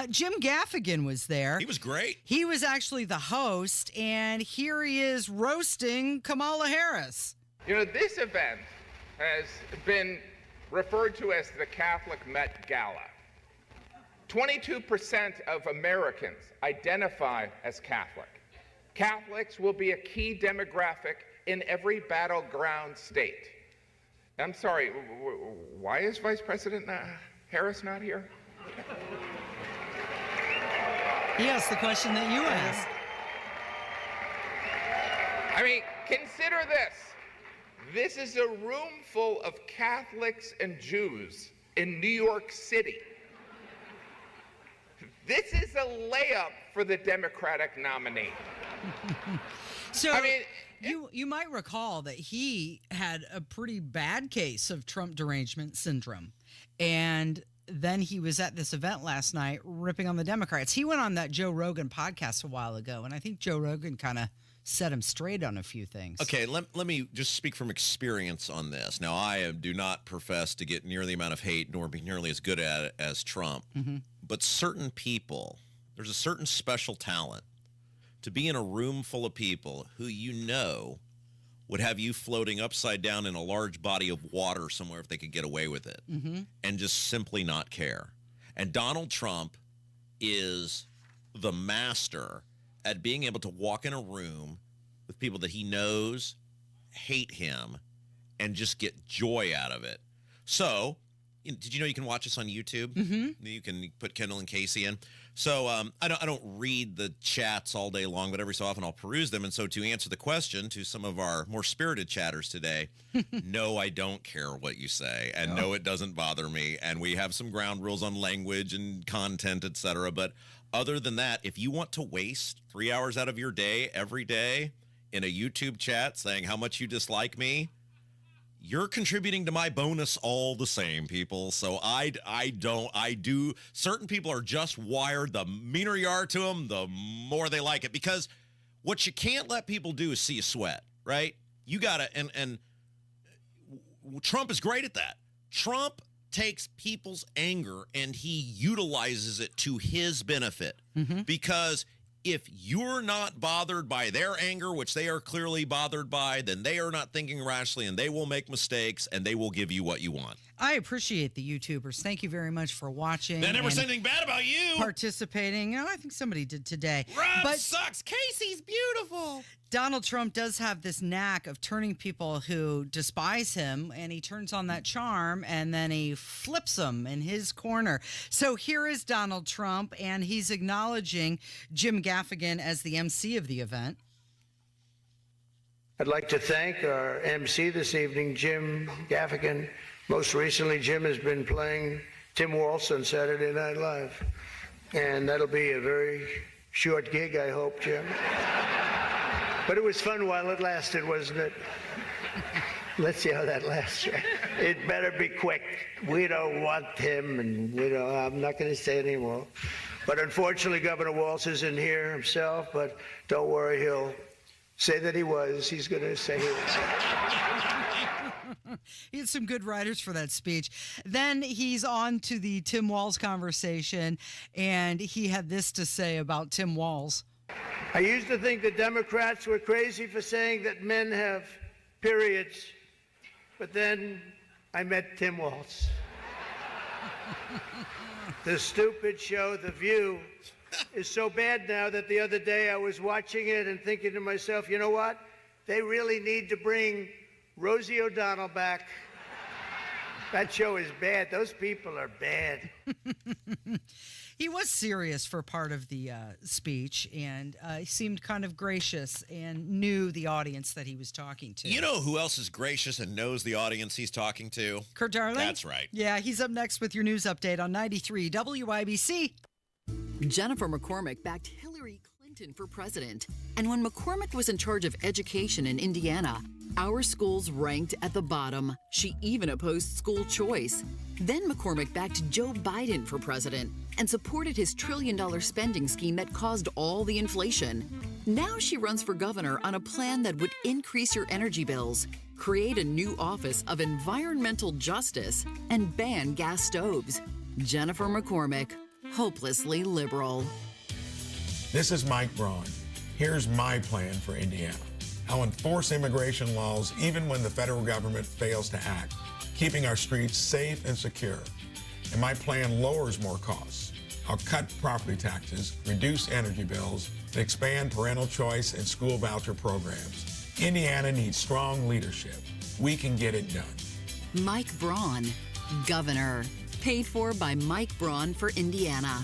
Jim Gaffigan was there. He was great. He was actually the host, and here he is roasting Kamala Harris. You know, this event has been referred to as the Catholic Met Gala. 22% of Americans identify as Catholic. Catholics will be a key demographic in every battleground state. I'm sorry, why is Vice President Harris not here? He asked the question that you asked. I mean, consider this. This is a room full of Catholics and Jews in New York City. This is a layup for the Democratic nominee. So, I mean, you might recall that he had a pretty bad case of Trump derangement syndrome. And then he was at this event last night ripping on the Democrats. He went on that Joe Rogan podcast a while ago, and I think Joe Rogan kind of set him straight on a few things. Okay, let me just speak from experience on this. Now, I do not profess to get near the amount of hate nor be nearly as good at it as Trump. Mm-hmm. But certain people, there's a certain special talent to be in a room full of people who you know would have you floating upside down in a large body of water somewhere if they could get away with it, and just simply not care. And Donald Trump is the master at being able to walk in a room with people that he knows hate him and just get joy out of it. So, did you know you can watch us on YouTube? You can put Kendall and Casey in. So I don't read the chats all day long, but every so often I'll peruse them. And so to answer the question to some of our more spirited chatters today, no, I don't care what you say. And no, it doesn't bother me. And we have some ground rules on language and content, etc. But other than that, if you want to waste 3 hours out of your day every day in a YouTube chat saying how much you dislike me, you're contributing to my bonus all the same, people. So I do. Certain people are just wired. The meaner you are to them, the more they like it. Because what you can't let people do is see you sweat, right? You got to, and Trump is great at that. Trump takes people's anger and he utilizes it to his benefit. Because if you're not bothered by their anger, which they are clearly bothered by, then they are not thinking rationally and they will make mistakes and they will give you what you want. I appreciate the YouTubers. Thank you very much for watching. They never said anything bad about you. Participating. I think somebody did today. Rob sucks. Casey's beautiful. Donald Trump does have this knack of turning people who despise him, and he turns on that charm, and then he flips them in his corner. So here is Donald Trump, and he's acknowledging Jim Gaffigan as the MC of the event. I'd like to thank our MC this evening, Jim Gaffigan. Most recently, Jim has been playing Tim Waltz on Saturday Night Live, and that'll be a very short gig, I hope, Jim. But it was fun while it lasted, wasn't it? Let's see how that lasts. It better be quick. We don't want him, and I'm not going to say anymore. But unfortunately, Governor Waltz isn't here himself, but don't worry, he'll say that he was. He's going to say he was. He had some good writers for that speech. Then he's on to the Tim Walz conversation, and he had this to say about Tim Walz. I used to think the Democrats were crazy for saying that men have periods, but then I met Tim Walz. The stupid show, The View, is so bad now that the other day I was watching it and thinking to myself, you know what? They really need to bring Rosie O'Donnell back. That show is bad. Those people are bad. He was serious for part of the speech, and he seemed kind of gracious and knew the audience that he was talking to. You know who else is gracious and knows the audience he's talking to? Kurt Darling? That's right. Yeah, he's up next with your news update on 93 WIBC. Jennifer McCormick backed Hillary Clinton for president. And when McCormick was in charge of education in Indiana, our schools ranked at the bottom. She even opposed school choice. Then McCormick backed Joe Biden for president and supported his $1 trillion spending scheme that caused all the inflation. Now she runs for governor on a plan that would increase your energy bills, create a new office of environmental justice, and ban gas stoves. Jennifer McCormick, hopelessly liberal. This is Mike Braun. Here's my plan for Indiana. I'll enforce immigration laws even when the federal government fails to act, keeping our streets safe and secure. And my plan lowers more costs. I'll cut property taxes, reduce energy bills, and expand parental choice and school voucher programs. Indiana needs strong leadership. We can get it done. Mike Braun, governor. Paid for by Mike Braun for Indiana.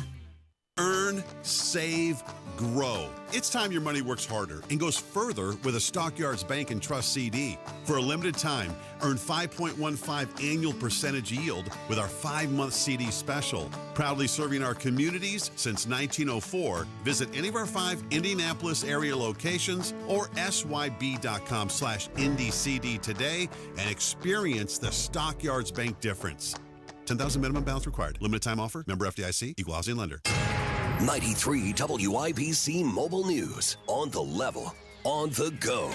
Earn, save, grow. It's time your money works harder and goes further with a Stockyards Bank and Trust CD. For a limited time, earn 5.15 annual percentage yield with our 5-month CD special. Proudly serving our communities since 1904. Visit any of our 5 Indianapolis area locations or syb.com/IndyCD today and experience the Stockyards Bank difference. 10,000 minimum balance required. Limited time offer. Member FDIC. Equal housing lender. 93 WIBC Mobile News. On the level. On the go.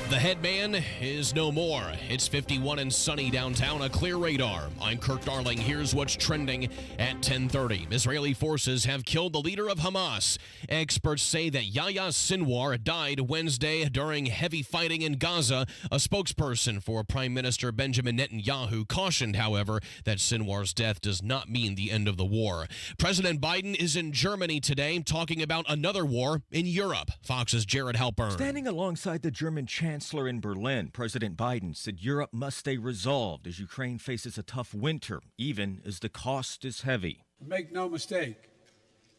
The headman is no more. It's 51 and sunny downtown, a clear radar. I'm Kirk Darling. Here's what's trending at 10:30. Israeli forces have killed the leader of Hamas. Experts say that Yahya Sinwar died Wednesday during heavy fighting in Gaza. A spokesperson for Prime Minister Benjamin Netanyahu cautioned, however, that Sinwar's death does not mean the end of the war. President Biden is in Germany today talking about another war in Europe. Fox's Jared Halpern. Standing alongside the German Chancellor in Berlin, President Biden said Europe must stay resolved as Ukraine faces a tough winter, even as the cost is heavy. Make no mistake,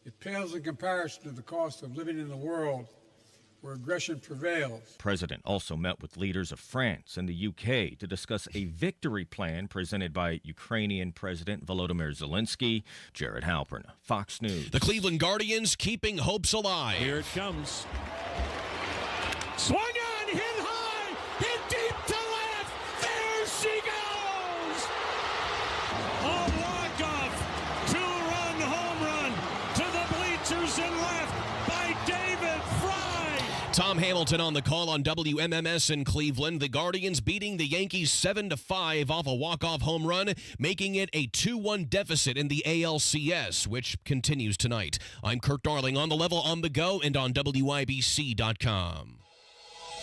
it pales in comparison to the cost of living in a world where aggression prevails. The president also met with leaders of France and the UK to discuss a victory plan presented by Ukrainian President Volodymyr Zelensky. Jared Halpern, Fox News. The Cleveland Guardians keeping hopes alive. Here it comes. Swung on, hit high, hit deep to left. There she goes. A walk-off, 2-run home run to the bleachers and left by David Fry. Tom Hamilton on the call on WMMS in Cleveland. The Guardians beating the Yankees 7-5 off a walk-off home run, making it a 2-1 deficit in the ALCS, which continues tonight. I'm Kirk Darling, on the level, on the go, and on WIBC.com.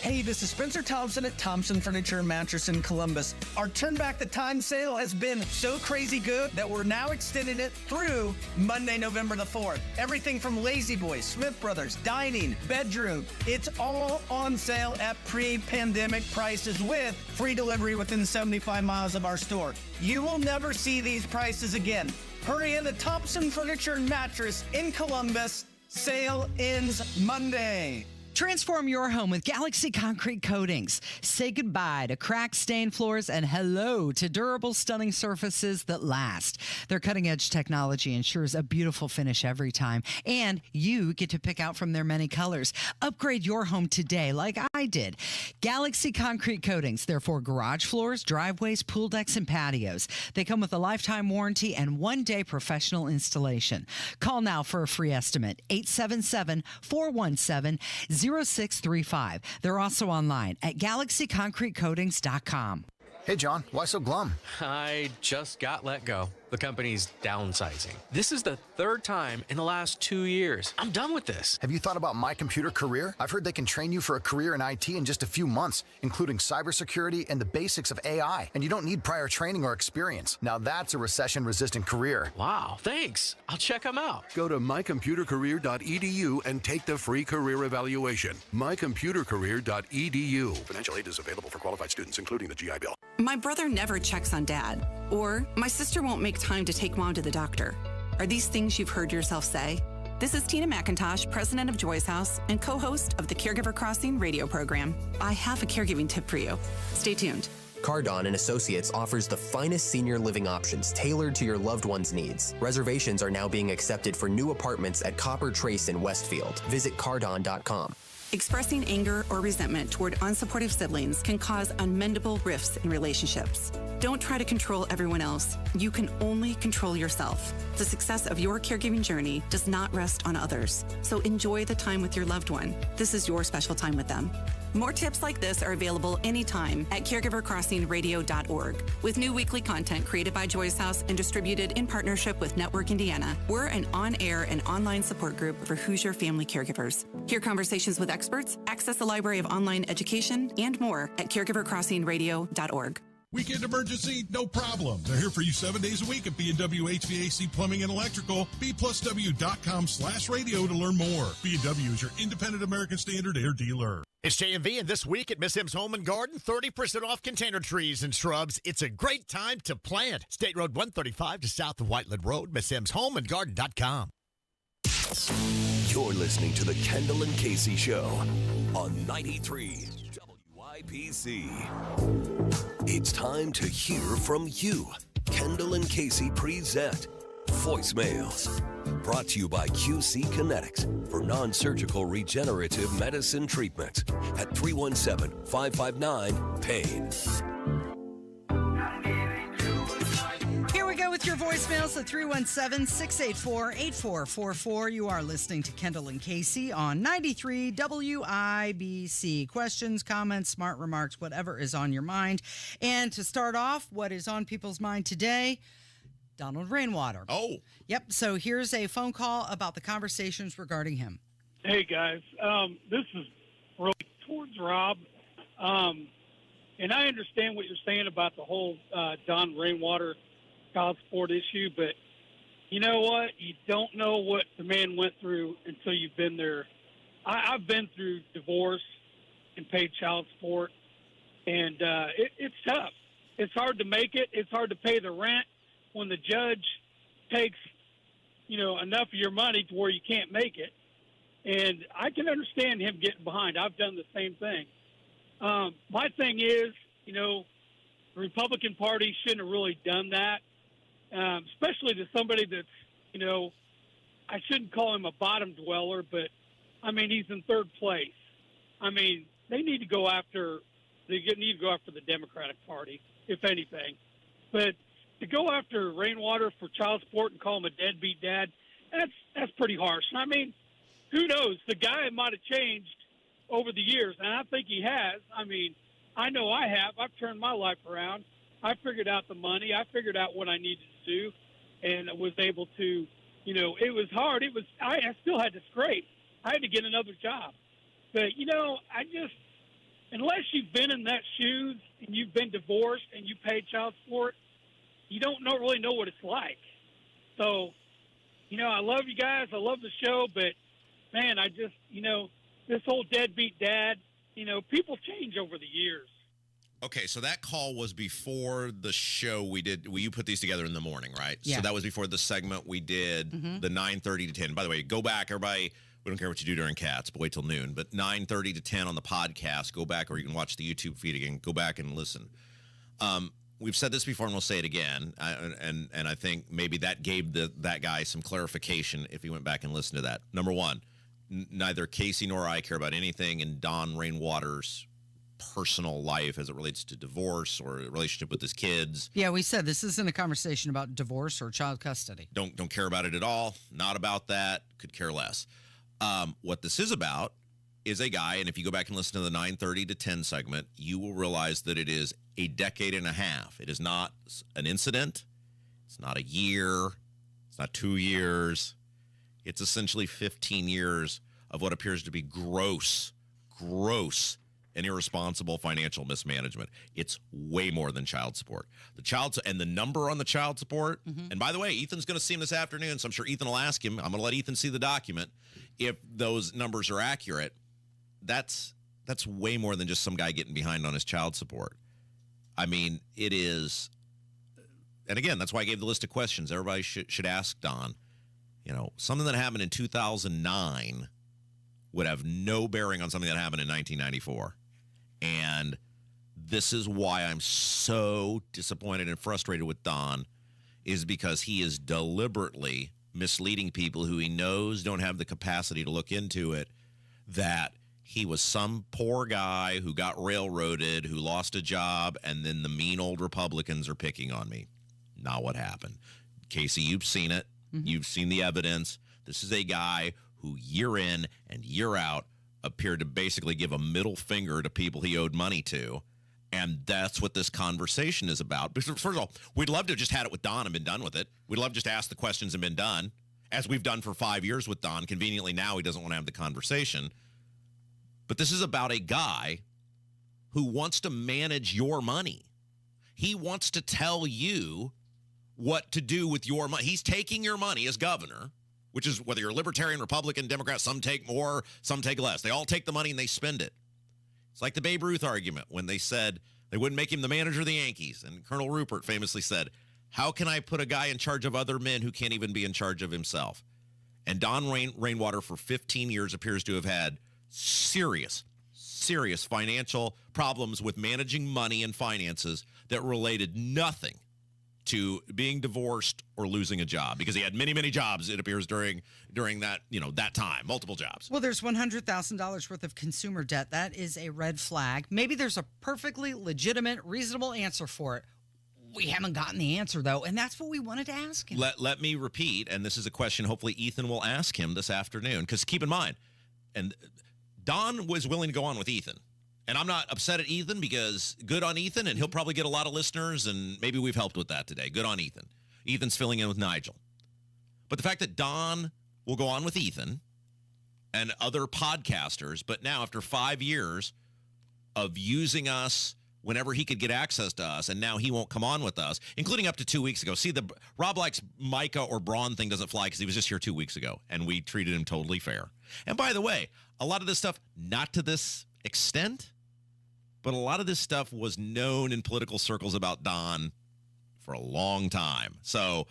Hey, this is Spencer Thompson at Thompson Furniture and Mattress in Columbus. Our Turn Back the Time sale has been so crazy good that we're now extending it through Monday, November the 4th. Everything from Lazy Boy, Smith Brothers, dining, bedroom, it's all on sale at pre-pandemic prices with free delivery within 75 miles of our store. You will never see these prices again. Hurry in to Thompson Furniture and Mattress in Columbus. Sale ends Monday. Transform your home with Galaxy Concrete Coatings. Say goodbye to cracked, stained floors and hello to durable, stunning surfaces that last. Their cutting-edge technology ensures a beautiful finish every time, and you get to pick out from their many colors. Upgrade your home today like I did. Galaxy Concrete Coatings. They're for garage floors, driveways, pool decks, and patios. They come with a lifetime warranty and one-day professional installation. Call now for a free estimate. 877-417-0635. They're also online at galaxyconcretecoatings.com. Hey, John, why so glum? I just got let go. The company's downsizing. This is the third time in the last 2 years. I'm done with this. Have you thought about My Computer Career? I've heard they can train you for a career in IT in just a few months, including cybersecurity and the basics of AI. And you don't need prior training or experience. Now that's a recession-resistant career. Wow, thanks. I'll check them out. Go to mycomputercareer.edu and take the free career evaluation. mycomputercareer.edu. Financial aid is available for qualified students, including the GI Bill. My brother never checks on Dad. Or my sister won't make time to take Mom to the doctor. Are these things you've heard yourself say? This is Tina McIntosh, president of Joy's House and co-host of the Caregiver Crossing radio program. I have a caregiving tip for you. Stay tuned. Cardon and Associates offers the finest senior living options tailored to your loved one's needs. Reservations are now being accepted for new apartments at Copper Trace in Westfield. Visit cardon.com. Expressing anger or resentment toward unsupportive siblings can cause unmendable rifts in relationships. Don't try to control everyone else. You can only control yourself. The success of your caregiving journey does not rest on others. So enjoy the time with your loved one. This is your special time with them. More tips like this are available anytime at caregivercrossingradio.org. With new weekly content created by Joyce House and distributed in partnership with Network Indiana, we're an on-air and online support group for Hoosier family caregivers. Hear conversations with experts, access a library of online education, and more at caregivercrossingradio.org. Weekend emergency? No problem. They're here for you 7 days a week at B&W HVAC Plumbing and Electrical. B+W.com/radio to learn more. B&W is your independent American Standard air dealer. It's JMV, and this week at Miss M's Home and Garden, 30% off container trees and shrubs. It's a great time to plant. State Road 135 to south of Whiteland Road, MissM'sHomeandGarden.com. You're listening to the Kendall and Casey Show on 93 WIBC. It's time to hear from you. Kendall and Casey present Voicemails. Brought to you by QC Kinetics for non-surgical regenerative medicine treatment at 317-559-PAIN. Here we go with your voicemails at 317-684-8444. You are listening to Kendall and Casey on 93 WIBC. Questions, comments, smart remarks, whatever is on your mind. And to start off, what is on people's mind today? Donald Rainwater. Oh. Yep. So here's a phone call about the conversations regarding him. Hey, guys. This is really towards Rob. And I understand what you're saying about the whole Don Rainwater child support issue, but you know what? You don't know what the man went through until you've been there. I've been through divorce and paid child support, and it's tough. It's hard to make it. It's hard to pay the rent when the judge takes, enough of your money to where you can't make it. And I can understand him getting behind. I've done the same thing. My thing is, the Republican Party shouldn't have really done that, especially to somebody that's, I shouldn't call him a bottom dweller, but, he's in third place. They need to go after the Democratic Party, if anything. But to go after Rainwater for child support and call him a deadbeat dad, that's pretty harsh. Who knows? The guy might have changed over the years, and I think he has. I know I have. I've turned my life around. I figured out the money. I figured out what I needed to do, and was able to, it was hard. I still had to scrape. I had to get another job. But, unless you've been in that shoes and you've been divorced and you paid child support, you don't really know what it's like. So, I love you guys. I love the show, but, man, this whole deadbeat dad, people change over the years. Okay, so that call was before the show we did. You put these together in the morning, right? Yeah. So that was before the segment we did, the 9:30 to 10. By the way, go back, everybody. We don't care what you do during Cats, but wait till noon. But 9:30 to 10 on the podcast. Go back, or you can watch the YouTube feed again. Go back and listen. We've said this before, and we'll say it again. And I think maybe that gave that guy some clarification if he went back and listened to that. Number one, neither Casey nor I care about anything in Don Rainwater's personal life as it relates to divorce or a relationship with his kids. Yeah, we said this isn't a conversation about divorce or child custody. Don't care about it at all. Not about that. Could care less. What this is about is a guy, and if you go back and listen to the 9:30 to 10 segment, you will realize that it is a decade and a half. It is not an incident. It's not a year. It's not 2 years. It's essentially 15 years of what appears to be gross and irresponsible financial mismanagement. It's way more than child support. And the number on the child support, and by the way, Ethan's going to see him this afternoon, so I'm sure Ethan will ask him. I'm going to let Ethan see the document. If those numbers are accurate, that's way more than just some guy getting behind on his child support. It is, and again, that's why I gave the list of questions everybody should ask Don. Something that happened in 2009 would have no bearing on something that happened in 1994. And this is why I'm so disappointed and frustrated with Don, is because he is deliberately misleading people who he knows don't have the capacity to look into it, that he was some poor guy who got railroaded, who lost a job, and then the mean old Republicans are picking on me. Not what happened. Casey, you've seen it. Mm-hmm. You've seen the evidence. This is a guy who year in and year out appeared to basically give a middle finger to people he owed money to. And that's what this conversation is about. Because first of all, we'd love to have just had it with Don and been done with it. We'd love to just ask the questions and been done, as we've done for 5 years with Don. Conveniently now he doesn't want to have the conversation. But this is about a guy who wants to manage your money. He wants to tell you what to do with your money. He's taking your money as governor, which is whether you're a Libertarian, Republican, Democrat, some take more, some take less. They all take the money and they spend it. It's like the Babe Ruth argument when they said they wouldn't make him the manager of the Yankees. And Colonel Rupert famously said, how can I put a guy in charge of other men who can't even be in charge of himself? And Don Rainwater for 15 years appears to have had serious financial problems with managing money and finances that related nothing to being divorced or losing a job, because he had many, many jobs, it appears, during that, that time, multiple jobs. Well, there's $100,000 worth of consumer debt. That is a red flag. Maybe there's a perfectly legitimate, reasonable answer for it. We haven't gotten the answer, though, and that's what we wanted to ask him. Let me repeat, and this is a question hopefully Ethan will ask him this afternoon, because keep in mind, and Don was willing to go on with Ethan. And I'm not upset at Ethan, because good on Ethan, and he'll probably get a lot of listeners, and maybe we've helped with that today. Good on Ethan. Ethan's filling in with Nigel. But the fact that Don will go on with Ethan and other podcasters, but now after 5 years of using us whenever he could get access to us, and now he won't come on with us, including up to 2 weeks ago. See, the Rob Likes Micah or Braun thing doesn't fly because he was just here 2 weeks ago, and we treated him totally fair. And by the way, a lot of this stuff, not to this extent, but a lot of this stuff was known in political circles about Don for a long time. So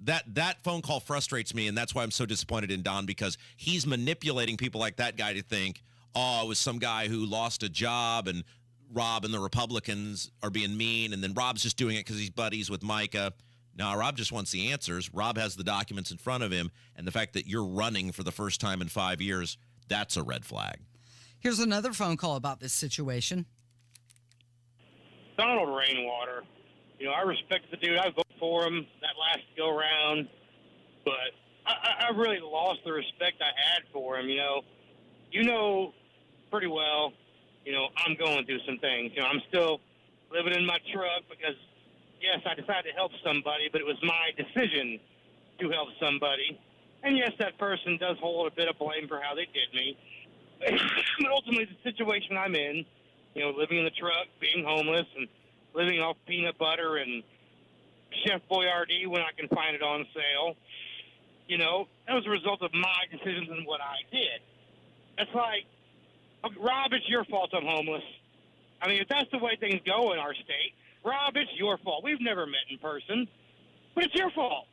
that phone call frustrates me, and that's why I'm so disappointed in Don, because he's manipulating people like that guy to think, oh, it was some guy who lost a job, and Rob and the Republicans are being mean, and then Rob's just doing it because he's buddies with Micah. No, Rob just wants the answers. Rob has the documents in front of him, and the fact that you're running for the first time in 5 years, that's a red flag. Here's another phone call about this situation. Donald Rainwater. I respect the dude. I voted for him that last go-round, but I really lost the respect I had for him. Pretty well, I'm going through some things. I'm still living in my truck because, yes, I decided to help somebody, but it was my decision to help somebody. And, yes, that person does hold a bit of blame for how they did me. But ultimately, the situation I'm in, living in the truck, being homeless, and living off peanut butter and Chef Boyardee when I can find it on sale, that was a result of my decisions and what I did. That's like, Rob, it's your fault I'm homeless. I mean, if that's the way things go in our state, Rob, it's your fault. We've never met in person, but it's your fault.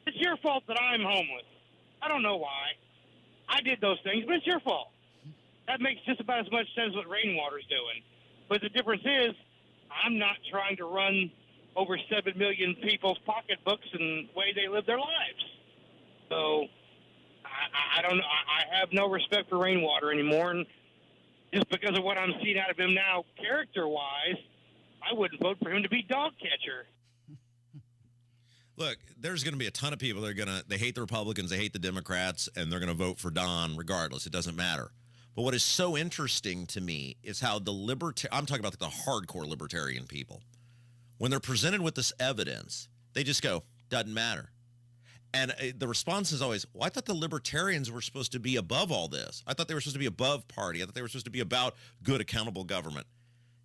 It's your fault that I'm homeless. I don't know why. I did those things, but it's your fault. That makes just about as much sense what Rainwater's doing. But the difference is, I'm not trying to run over 7 million people's pocketbooks and the way they live their lives. So, I don't know. I have no respect for Rainwater anymore. And just because of what I'm seeing out of him now, character-wise, I wouldn't vote for him to be dog catcher. Look, there's going to be a ton of people that are they hate the Republicans, they hate the Democrats, and they're going to vote for Don regardless. It doesn't matter. But what is so interesting to me is how I'm talking about the hardcore libertarian people, when they're presented with this evidence, they just go, doesn't matter. And the response is always, well, I thought the libertarians were supposed to be above all this. I thought they were supposed to be above party. I thought they were supposed to be about good, accountable government.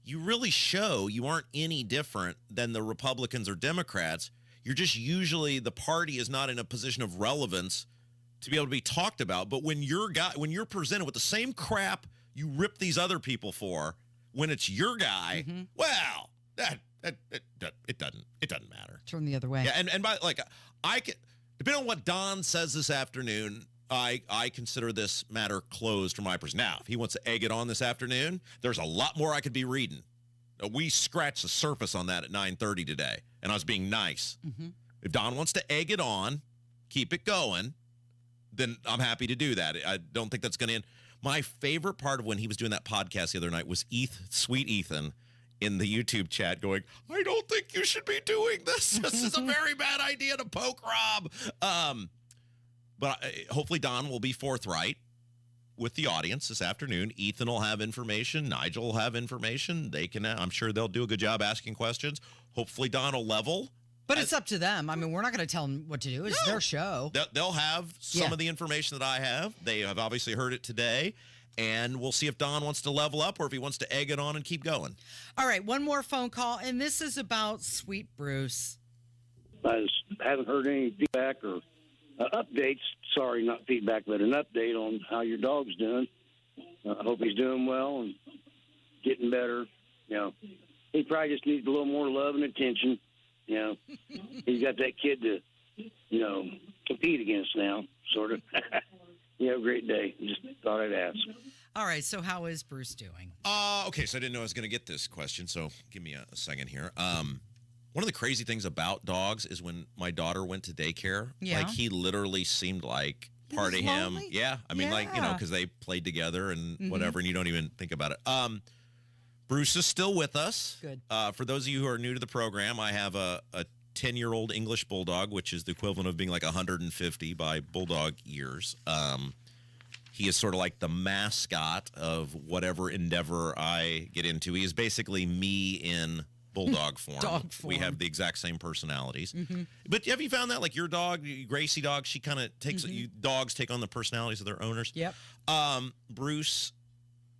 You really show you aren't any different than the Republicans or Democrats. You're just usually, the party is not in a position of relevance to be able to be talked about. But when you're presented with the same crap you rip these other people for, when it's your guy, well, it doesn't matter. Turn the other way. Yeah, and by I can, depending on what Don says this afternoon, I consider this matter closed from my perspective. Now, if he wants to egg it on this afternoon, there's a lot more I could be reading. We scratched the surface on that at 9:30 today, and I was being nice. Mm-hmm. If Don wants to egg it on, keep it going, then I'm happy to do that. I don't think that's going to end. My favorite part of when he was doing that podcast the other night was sweet Ethan in the YouTube chat going, I don't think you should be doing this. This is a very bad idea to poke Rob. But hopefully Don will be forthright with the audience this afternoon. Ethan will have information. Nigel will have information. I'm sure they'll do a good job asking questions. Hopefully Don will level. But it's up to them. I mean, we're not going to tell them what to do. It's their show. They'll have some of the information that I have. They have obviously heard it today. And we'll see if Don wants to level up or if he wants to egg it on and keep going. All right, one more phone call, and this is about sweet Bruce. I haven't heard any feedback or updates. Sorry, not feedback, but an update on how your dog's doing. I hope he's doing well and getting better. You know, he probably just needs a little more love and attention. You know, he's got that kid to, you know, compete against now, sort of. You have a great day. Just thought I'd ask. All right, so how is Bruce doing? Okay, so I didn't know I was going to get this question, so give me a second here. One of the crazy things about dogs is when my daughter went to daycare, like he literally seemed like part of him. lonely? Yeah, I mean, like, you know, because they played together and whatever, and you don't even think about it. Bruce is still with us. Good. For those of you who are new to the program, I have a 10-year-old English bulldog, which is the equivalent of being like 150 by bulldog years. He is sort of like the mascot of whatever endeavor I get into. He is basically me in bulldog form. Dog form. We have the exact same personalities. But have you found that, like your dog, Gracie dog, she kind of takes, dogs take on the personalities of their owners? Yep. Bruce,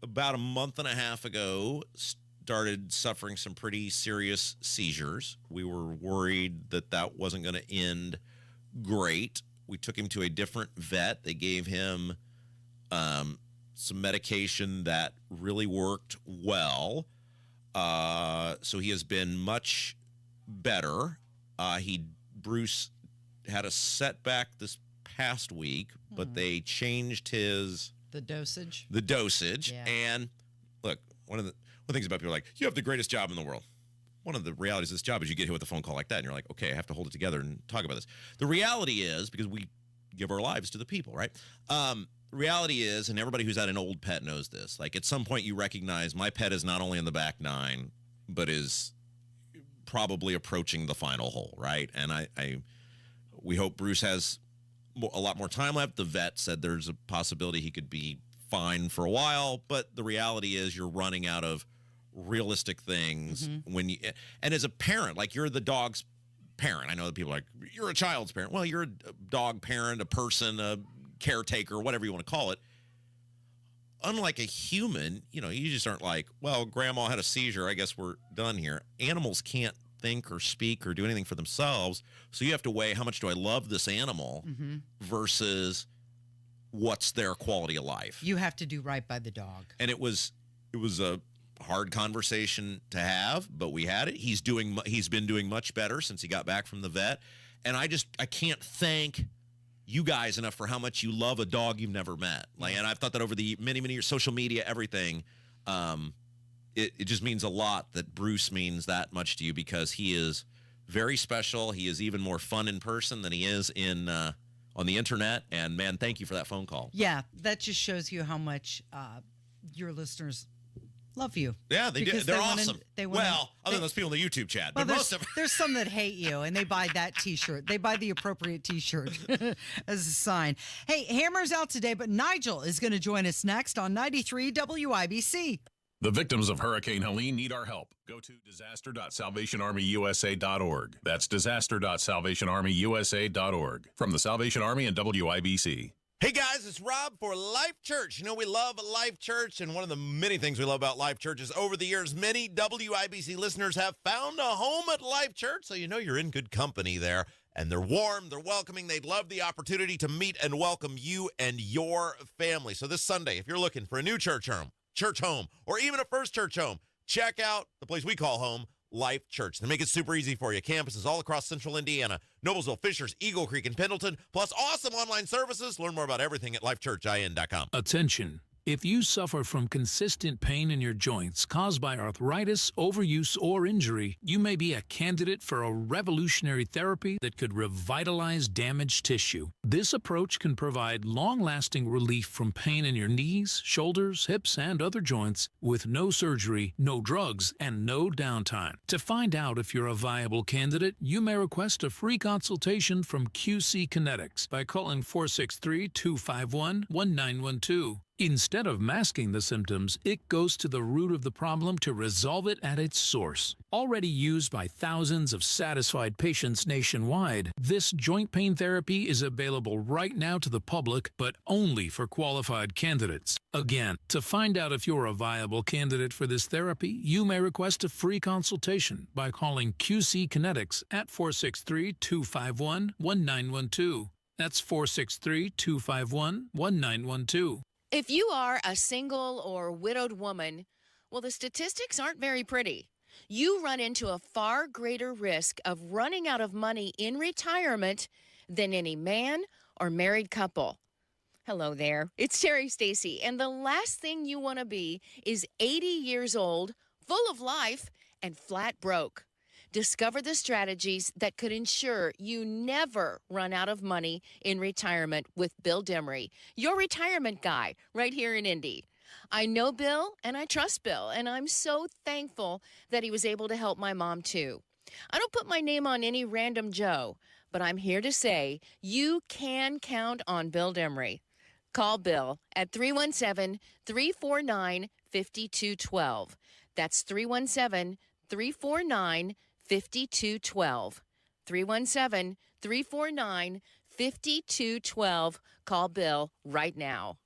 about a month and a half ago, started suffering some pretty serious seizures. We were worried that that wasn't going to end great. We took him to a different vet. They gave him some medication that really worked well. So he has been much better. Bruce had a setback this past week, but they changed the dosage. Yeah. And look, one of the things about people are like, you have the greatest job in the world. One of the realities of this job is you get hit with a phone call like that, and you're like, okay, I have to hold it together and talk about this. The reality is, because we give our lives to the people, right? The reality is, and everybody who's had an old pet knows this, like at some point you recognize my pet is not only in the back nine, but is probably approaching the final hole, right? And we hope Bruce has a lot more time left. The vet said there's a possibility he could be fine for a while, but the reality is you're running out of realistic things and as a parent, like you're the dog's parent. I know that people are like, you're a child's parent. Well, you're a dog parent, a person, a caretaker, whatever you want to call it. Unlike a human, you know, you just aren't like, well, grandma had a seizure, I guess we're done here. Animals can't think or speak or do anything for themselves, so you have to weigh how much do I love this animal versus what's their quality of life. You have to do right by the dog. And it was a hard conversation to have, but we had it. He's been doing much better since he got back from the vet. And I can't thank you guys enough for how much you love a dog you've never met. Like, and I've thought that over the many, many years, social media, everything, it just means a lot that Bruce means that much to you because he is very special. He is even more fun in person than he is on the internet. And man, thank you for that phone call. Yeah, that just shows you how much your listeners love you. Yeah, they do. They're awesome. Other than those people in the YouTube chat. Well, but most of them. There's some that hate you, and they buy that T-shirt. They buy the appropriate T-shirt as a sign. Hey, Hammer's out today, but Nigel is going to join us next on 93 WIBC. The victims of Hurricane Helene need our help. Go to disaster.salvationarmyusa.org. That's disaster.salvationarmyusa.org. From the Salvation Army and WIBC. Hey guys, it's Rob for Life Church. You know, we love Life Church, and one of the many things we love about Life Church is over the years, many WIBC listeners have found a home at Life Church, so you know you're in good company there. And they're warm, they're welcoming, they'd love the opportunity to meet and welcome you and your family. So this Sunday, if you're looking for a new church home, or even a first church home, check out the place we call home, Life Church. They make it super easy for you. Campuses all across central Indiana, Noblesville, Fishers, Eagle Creek, and Pendleton, plus awesome online services. Learn more about everything at lifechurchin.com. Attention. If you suffer from consistent pain in your joints caused by arthritis, overuse, or injury, you may be a candidate for a revolutionary therapy that could revitalize damaged tissue. This approach can provide long-lasting relief from pain in your knees, shoulders, hips, and other joints with no surgery, no drugs, and no downtime. To find out if you're a viable candidate, you may request a free consultation from QC Kinetics by calling 463-251-1912. Instead of masking the symptoms, it goes to the root of the problem to resolve it at its source. Already used by thousands of satisfied patients nationwide, this joint pain therapy is available right now to the public, but only for qualified candidates. Again, to find out if you're a viable candidate for this therapy, you may request a free consultation by calling QC Kinetics at 463-251-1912. That's 463-251-1912. If you are a single or widowed woman, well, the statistics aren't very pretty. You run into a far greater risk of running out of money in retirement than any man or married couple. Hello there, it's Terry Stacy, and the last thing you want to be is 80 years old, full of life, and flat broke. Discover the strategies that could ensure you never run out of money in retirement with Bill Demery, your retirement guy right here in Indy. I know Bill and I trust Bill, and I'm so thankful that he was able to help my mom too. I don't put my name on any random Joe, but I'm here to say you can count on Bill Demery. Call Bill at 317-349-5212. That's 317-349-5212. 317-349-5212. Call Bill right now.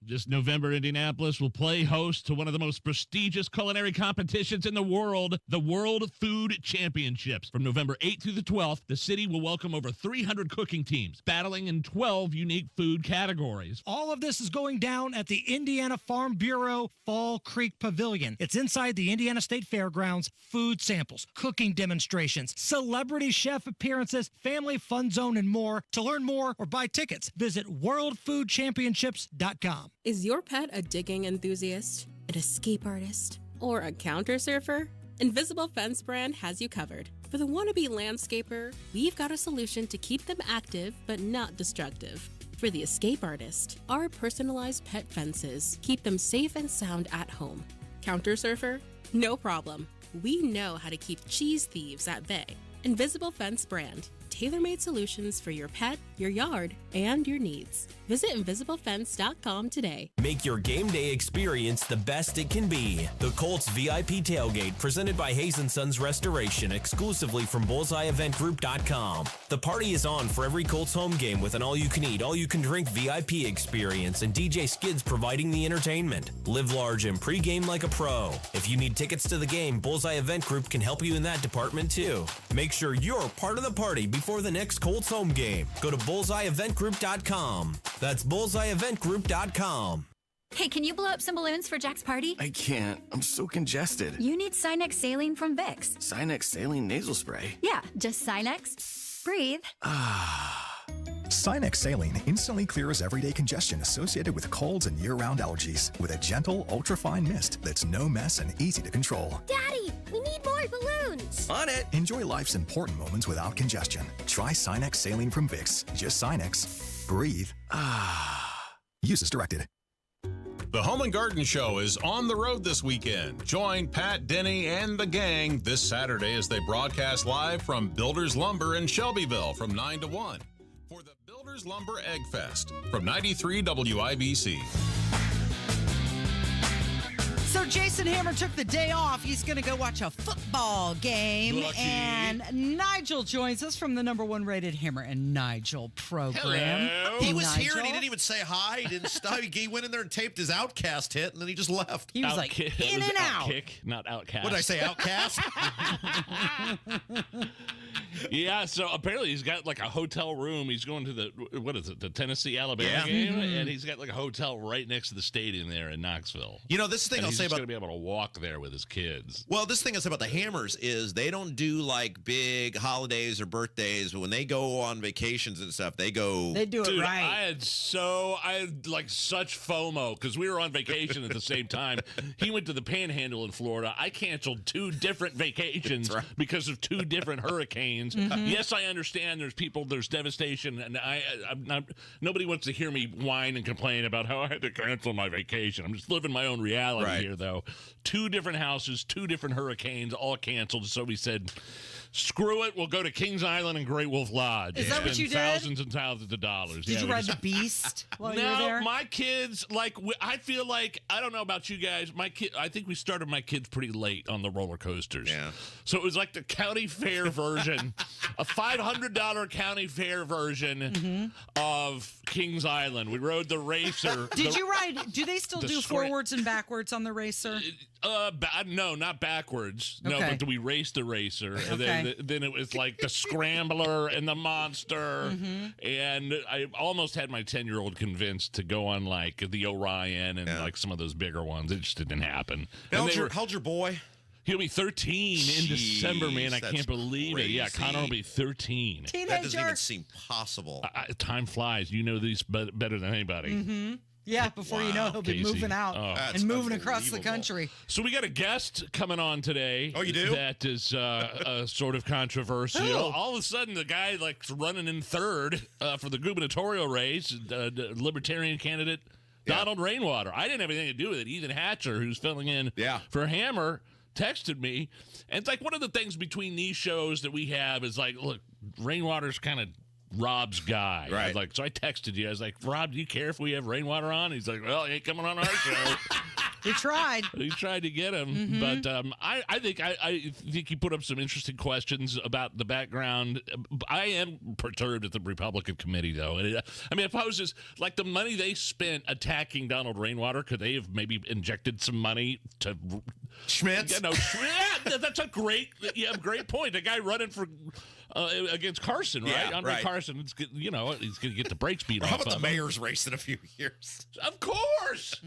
This November, Indianapolis will play host to one of the most prestigious culinary competitions in the world, the World Food Championships. From November 8th through the 12th, the city will welcome over 300 cooking teams, battling in 12 unique food categories. All of this is going down at the Indiana Farm Bureau Fall Creek Pavilion. It's inside the Indiana State Fairgrounds. Food samples, cooking demonstrations, celebrity chef appearances, family fun zone, and more. To learn more or buy tickets, visit worldfoodchampionships.com. Is your pet a digging enthusiast, an escape artist, or a counter surfer? Invisible Fence brand has you covered. For the wannabe landscaper, we've got a solution to keep them active but not destructive. For the escape artist, our personalized pet fences keep them safe and sound at home. Counter surfer? No problem. We know how to keep cheese thieves at bay. Invisible Fence brand. Tailor-made solutions for your pet, your yard, and your needs. Visit invisiblefence.com today. Make your game day experience the best it can be. The Colts VIP Tailgate, presented by Hayes & Sons Restoration, exclusively from BullseyeEventGroup.com. The party is on for every Colts home game with an all-you-can-eat, all-you-can-drink VIP experience and DJ Skids providing the entertainment. Live large and pregame like a pro. If you need tickets to the game, Bullseye Event Group can help you in that department too. Make sure you're part of the party before the next Colts home game. Go to BullseyeEventGroup.com. That's BullseyeEventGroup.com. Hey, can you blow up some balloons for Jack's party? I can't. I'm so congested. You need Sinex Saline from Vicks. Sinex Saline Nasal Spray? Yeah, just Sinex. Breathe. Sinex Saline instantly clears everyday congestion associated with colds and year-round allergies with a gentle, ultra-fine mist that's no mess and easy to control. Daddy, we need more balloons. On it. Enjoy life's important moments without congestion. Try Sinex Saline from Vicks. Just Sinex. Breathe. Use as directed. The Home and Garden Show is on the road this weekend. Join Pat, Denny, and the gang this Saturday as they broadcast live from Builders Lumber in Shelbyville from 9 to 1 for the Builders Lumber Egg Fest from 93 WIBC. So Jason Hammer took the day off. He's going to go watch a football game. Lucky. And Nigel joins us from the #1 rated Hammer and Nigel program. Hello. He was here and he Nigel. didn't even say hi. He didn't stop. He went in there and taped his Outcast hit, and then he just left. He was like, It in was and out. Outkick, not Outcast. What did I say, Outcast? Yeah, so apparently he's got like a hotel room. He's going to the Tennessee-Alabama game, and he's got like a hotel right next to the stadium there in Knoxville. You know, this thing and I'll he's say just about going to be able to walk there with his kids. Well, this thing I say about the Hammers is they don't do like big holidays or birthdays, but when they go on vacations and stuff, they do it right. I had like such FOMO because we were on vacation at the same time. He went to the Panhandle in Florida. I canceled 2 different vacations because of 2 different hurricanes. Yes, I understand there's devastation, and I'm not, nobody wants to hear me whine and complain about how I had to cancel my vacation. I'm just living my own reality here, though. 2 different houses, 2 different hurricanes, all canceled. So we said, screw it. We'll go to Kings Island and Great Wolf Lodge. Is that what you did? Thousands and thousands of dollars. Did you ride the Beast while you were there? No, my kids, I feel like, I don't know about you guys, I think we started my kids pretty late on the roller coasters. Yeah. So it was like the county fair version, a $500 county fair version of Kings Island. We rode the racer. Did you ride? Do they still do forwards and backwards on the racer? No, not backwards. Okay. No, but we raced the racer. And Okay. then it was like the scrambler and the monster. And I almost had my 10-year-old convinced to go on like the Orion and like some of those bigger ones. It just didn't happen. How's your boy? He'll be 13 in December, man. I that's can't believe it. Yeah, crazy. Connor will be 13. That doesn't even seem possible. Time flies. You know these better than anybody. Yeah, before you know, he'll be Casey. moving out and moving across the country. So we got a guest coming on today. Oh, you do? That is sort of controversial. Who? All of a sudden, the guy like running in third for the gubernatorial race, the Libertarian candidate Donald Rainwater. I didn't have anything to do with it. Ethan Hatcher, who's filling in for Hammer, texted me, and it's like one of the things between these shows that we have is like, look, Rainwater's kind of Rob's guy. Right. So I texted you. I was like, Rob, do you care if we have Rainwater on? He's like, well, he ain't coming on our show. He tried. He tried to get him, but I think he put up some interesting questions about the background. I am perturbed at the Republican committee, though. I mean, it poses like the money they spent attacking Donald Rainwater. Could they have maybe injected some money to Schmitz? That's a great point. The guy running for against Carson, right? Yeah, Andre right. Carson, he's going to get the brakes beat off. How about the him. mayor's race in a few years? Of course.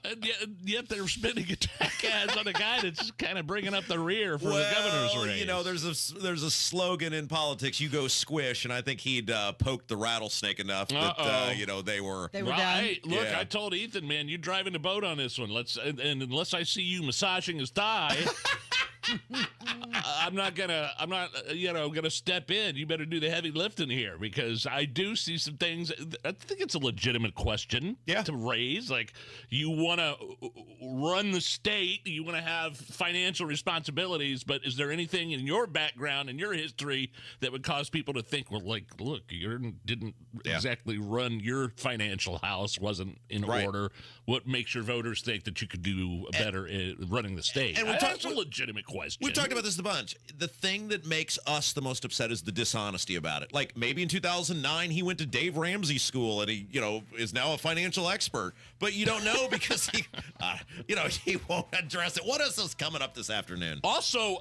And yet they're spending attack ads on a guy that's kind of bringing up the rear for the governor's race. You know, there's a slogan in politics, you go squish, and I think he'd poked the rattlesnake enough that, they were down. Hey, look, I told Ethan, man, you're driving the boat on this one. And unless I see you massaging his thigh, I'm not gonna step in. You better do the heavy lifting here, because I do see some things. I think it's a legitimate question to raise. Like, you want to run the state, you want to have financial responsibilities, but is there anything in your background and your history that would cause people to think, well, like, look, you didn't exactly run your financial house, wasn't in order. What makes your voters think that you could do better running the state? And that's a legitimate question. We've talked about this a bunch. The thing that makes us the most upset is the dishonesty about it. Like, maybe in 2009 he went to Dave Ramsey school and he, is now a financial expert. But you don't know because he won't address it. What else is coming up this afternoon? Also,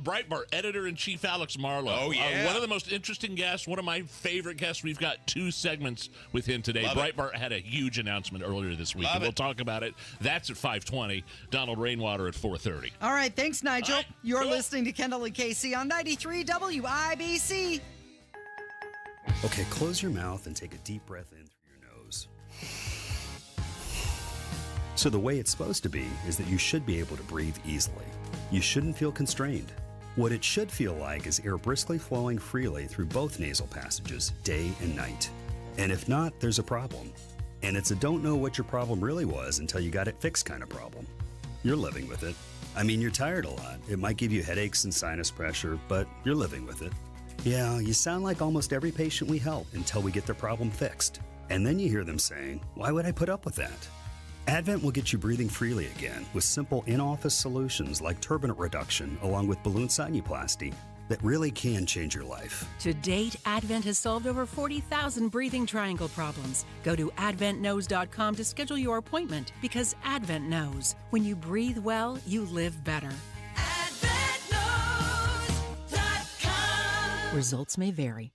Breitbart editor-in-chief Alex Marlow. Oh, yeah. One of the most interesting guests, one of my favorite guests. We've got 2 segments with him today. Love Breitbart had a huge announcement earlier this week, and we'll talk about it. That's at 5:20. Donald Rainwater at 4:30. All right, thanks, Nigel. You're listening to Kendall and Casey on 93 WIBC. Okay, close your mouth and take a deep breath in through your nose. So the way it's supposed to be is that you should be able to breathe easily. You shouldn't feel constrained. What it should feel like is air briskly flowing freely through both nasal passages, day and night. And if not, there's a problem. And it's a don't know what your problem really was until you got it fixed kind of problem. You're living with it. I mean, you're tired a lot. It might give you headaches and sinus pressure, but you're living with it. Yeah, you sound like almost every patient we help until we get their problem fixed. And then you hear them saying, why would I put up with that? Advent will get you breathing freely again with simple in-office solutions like turbinate reduction along with balloon sinuplasty that really can change your life. To date, Advent has solved over 40,000 breathing triangle problems. Go to adventknows.com to schedule your appointment, because Advent knows. When you breathe well, you live better. AdventKnows.com. Results may vary.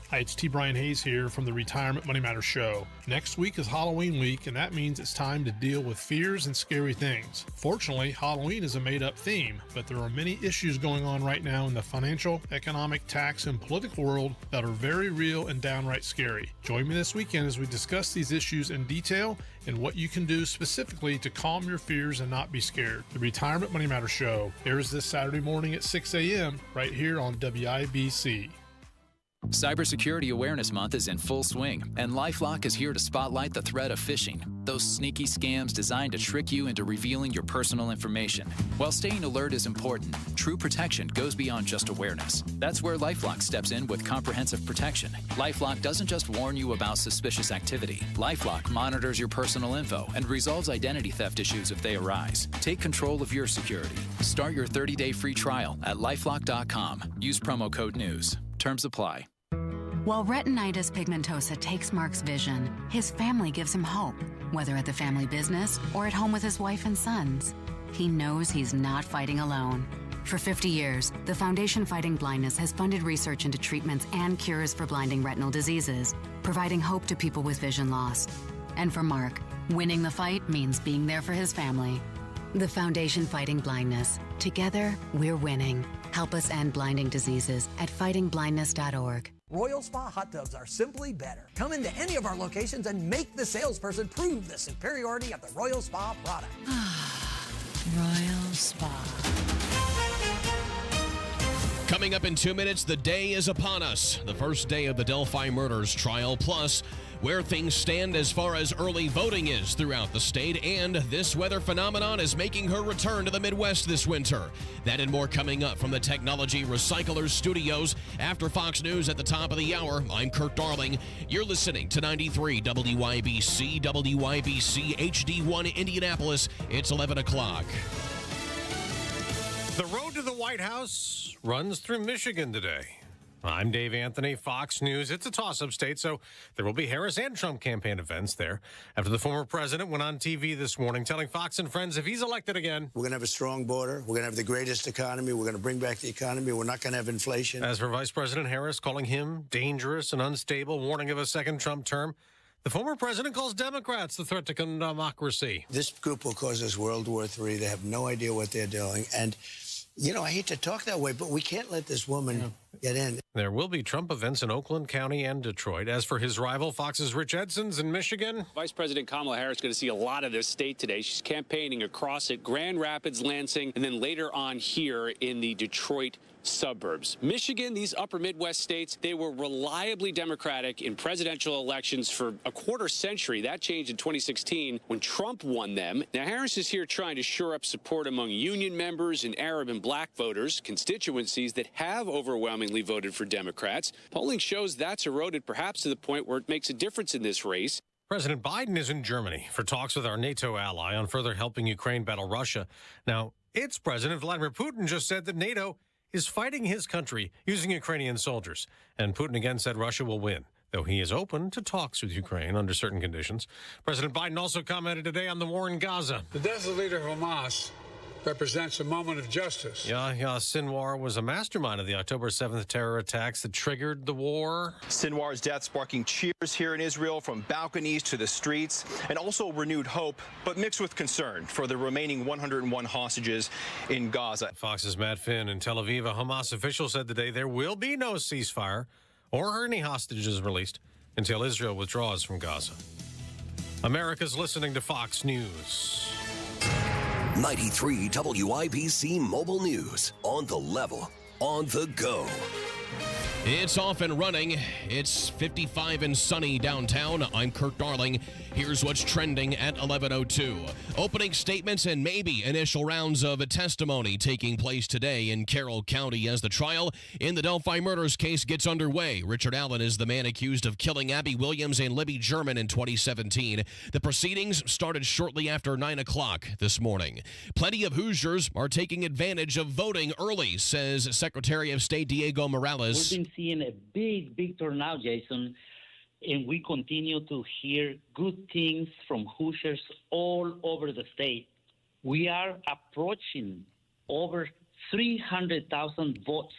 Hi, it's T. Brian Hayes here from the Retirement Money Matters Show. Next week is Halloween week, and that means it's time to deal with fears and scary things. Fortunately, Halloween is a made-up theme, but there are many issues going on right now in the financial, economic, tax, and political world that are very real and downright scary. Join me this weekend as we discuss these issues in detail and what you can do specifically to calm your fears and not be scared. The Retirement Money Matters Show airs this Saturday morning at 6 a.m. right here on WIBC. Cybersecurity Awareness Month is in full swing, and LifeLock is here to spotlight the threat of phishing, those sneaky scams designed to trick you into revealing your personal information. While staying alert is important, true protection goes beyond just awareness. That's where LifeLock steps in with comprehensive protection. LifeLock doesn't just warn you about suspicious activity. LifeLock monitors your personal info and resolves identity theft issues if they arise. Take control of your security. Start your 30-day free trial at LifeLock.com. Use promo code NEWS. Terms apply. While retinitis pigmentosa takes Mark's vision, his family gives him hope, whether at the family business or at home with his wife and sons. He knows he's not fighting alone. For 50 years, the Foundation Fighting Blindness has funded research into treatments and cures for blinding retinal diseases, providing hope to people with vision loss. And for Mark, winning the fight means being there for his family. The Foundation Fighting Blindness. Together, we're winning. Help us end blinding diseases at fightingblindness.org. Royal Spa hot tubs are simply better. Come into any of our locations and make the salesperson prove the superiority of the Royal Spa product. Royal Spa. Coming up in 2 minutes, the day is upon us. The first day of the Delphi murders trial, plus where things stand as far as early voting is throughout the state, and this weather phenomenon is making her return to the Midwest this winter. That and more coming up from the Technology Recyclers Studios after Fox News at the top of the hour. I'm Kurt Darling. You're listening to 93 WIBC, WIBC HD1 Indianapolis. It's 11 o'clock. The road to the White House runs through Michigan today. I'm Dave Anthony, Fox News. It's a toss-up state, so there will be Harris and Trump campaign events there after the former president went on TV this morning telling Fox and Friends if he's elected again, we're going to have a strong border. We're going to have the greatest economy. We're going to bring back the economy. We're not going to have inflation. As for Vice President Harris calling him dangerous and unstable, warning of a second Trump term, the former president calls Democrats the threat to democracy. This group will cause us World War III. They have no idea what they're doing. And, you know, I hate to talk that way, but we can't let this woman get in. There will be Trump events in Oakland County and Detroit. As for his rival, Fox's Rich Edson's in Michigan. Vice President Kamala Harris is going to see a lot of this state today. She's campaigning across it, Grand Rapids, Lansing, and then later on here in the Detroit suburbs. Michigan, these upper Midwest states, they were reliably Democratic in presidential elections for a quarter century. That changed in 2016 when Trump won them. Now, Harris is here trying to shore up support among union members and Arab and black voters, constituencies that have overwhelmingly voted for Democrats. Polling shows that's eroded perhaps to the point where it makes a difference in this race. President Biden is in Germany for talks with our NATO ally on further helping Ukraine battle Russia. Now, its President Vladimir Putin just said that NATO is fighting his country using Ukrainian soldiers. And Putin again said Russia will win, though he is open to talks with Ukraine under certain conditions. President Biden also commented today on the war in Gaza. The death of the leader of Hamas represents a moment of justice. Yahya Sinwar was a mastermind of the October 7th terror attacks that triggered the war. Sinwar's death sparking cheers here in Israel from balconies to the streets, and also renewed hope, but mixed with concern for the remaining 101 hostages in Gaza. Fox's Matt Finn in Tel Aviv, a Hamas official said today there will be no ceasefire or any hostages released until Israel withdraws from Gaza. America's listening to Fox News. 93 WIBC Mobile News. On the level, on the go. It's off and running. It's 55 and sunny downtown. I'm Kurt Darling. Here's what's trending at 11:02. Opening statements and maybe initial rounds of a testimony taking place today in Carroll County as the trial in the Delphi murders case gets underway. Richard Allen is the man accused of killing Abby Williams and Libby German in 2017. The proceedings started shortly after 9 o'clock this morning. Plenty of Hoosiers are taking advantage of voting early, says Secretary of State Diego Morales. We've been seeing a big turnout, Jason, and we continue to hear good things from Hoosiers all over the state. We are approaching over 300,000 votes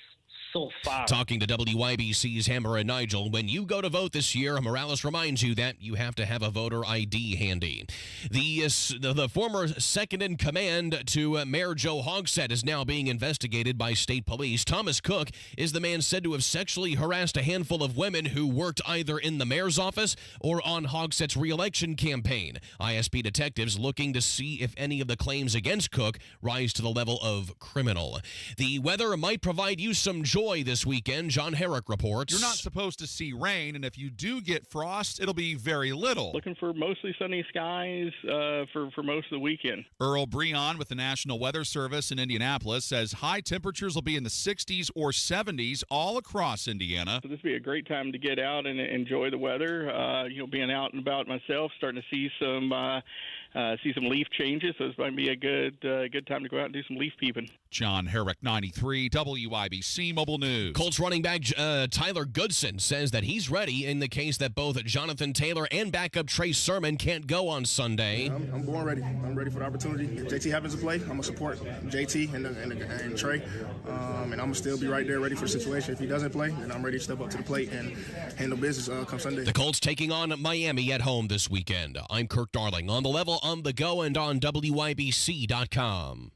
so far. Talking to WIBC's Hammer and Nigel, when you go to vote this year, Morales reminds you that you have to have a voter ID handy. The former second-in-command to Mayor Joe Hogsett is now being investigated by state police. Thomas Cook is the man said to have sexually harassed a handful of women who worked either in the mayor's office or on Hogsett's re-election campaign. ISP detectives looking to see if any of the claims against Cook rise to the level of criminal. The weather might provide you some joy this weekend. John Herrick reports. You're not supposed to see rain, and if you do get frost, it'll be very little. Looking for mostly sunny skies for most of the weekend. Earl Breon with the National Weather Service in Indianapolis says high temperatures will be in the 60s or 70s all across Indiana. So this will be a great time to get out and enjoy the weather. Being out and about myself, starting to see some leaf changes. So this might be a good time to go out and do some leaf peeping. John Herrick, 93 WIBC Mobile News. Colts running back Tyler Goodson says that he's ready in the case that both Jonathan Taylor and backup Trey Sermon can't go on Sunday. Yeah, I'm born ready. I'm ready for the opportunity. If JT happens to play, I'm going to support JT and Trey. And I'm going to still be right there ready for the situation. If he doesn't play, then I'm ready to step up to the plate and handle business come Sunday. The Colts taking on Miami at home this weekend. I'm Kirk Darling. On the level, on the go, and on WIBC.com.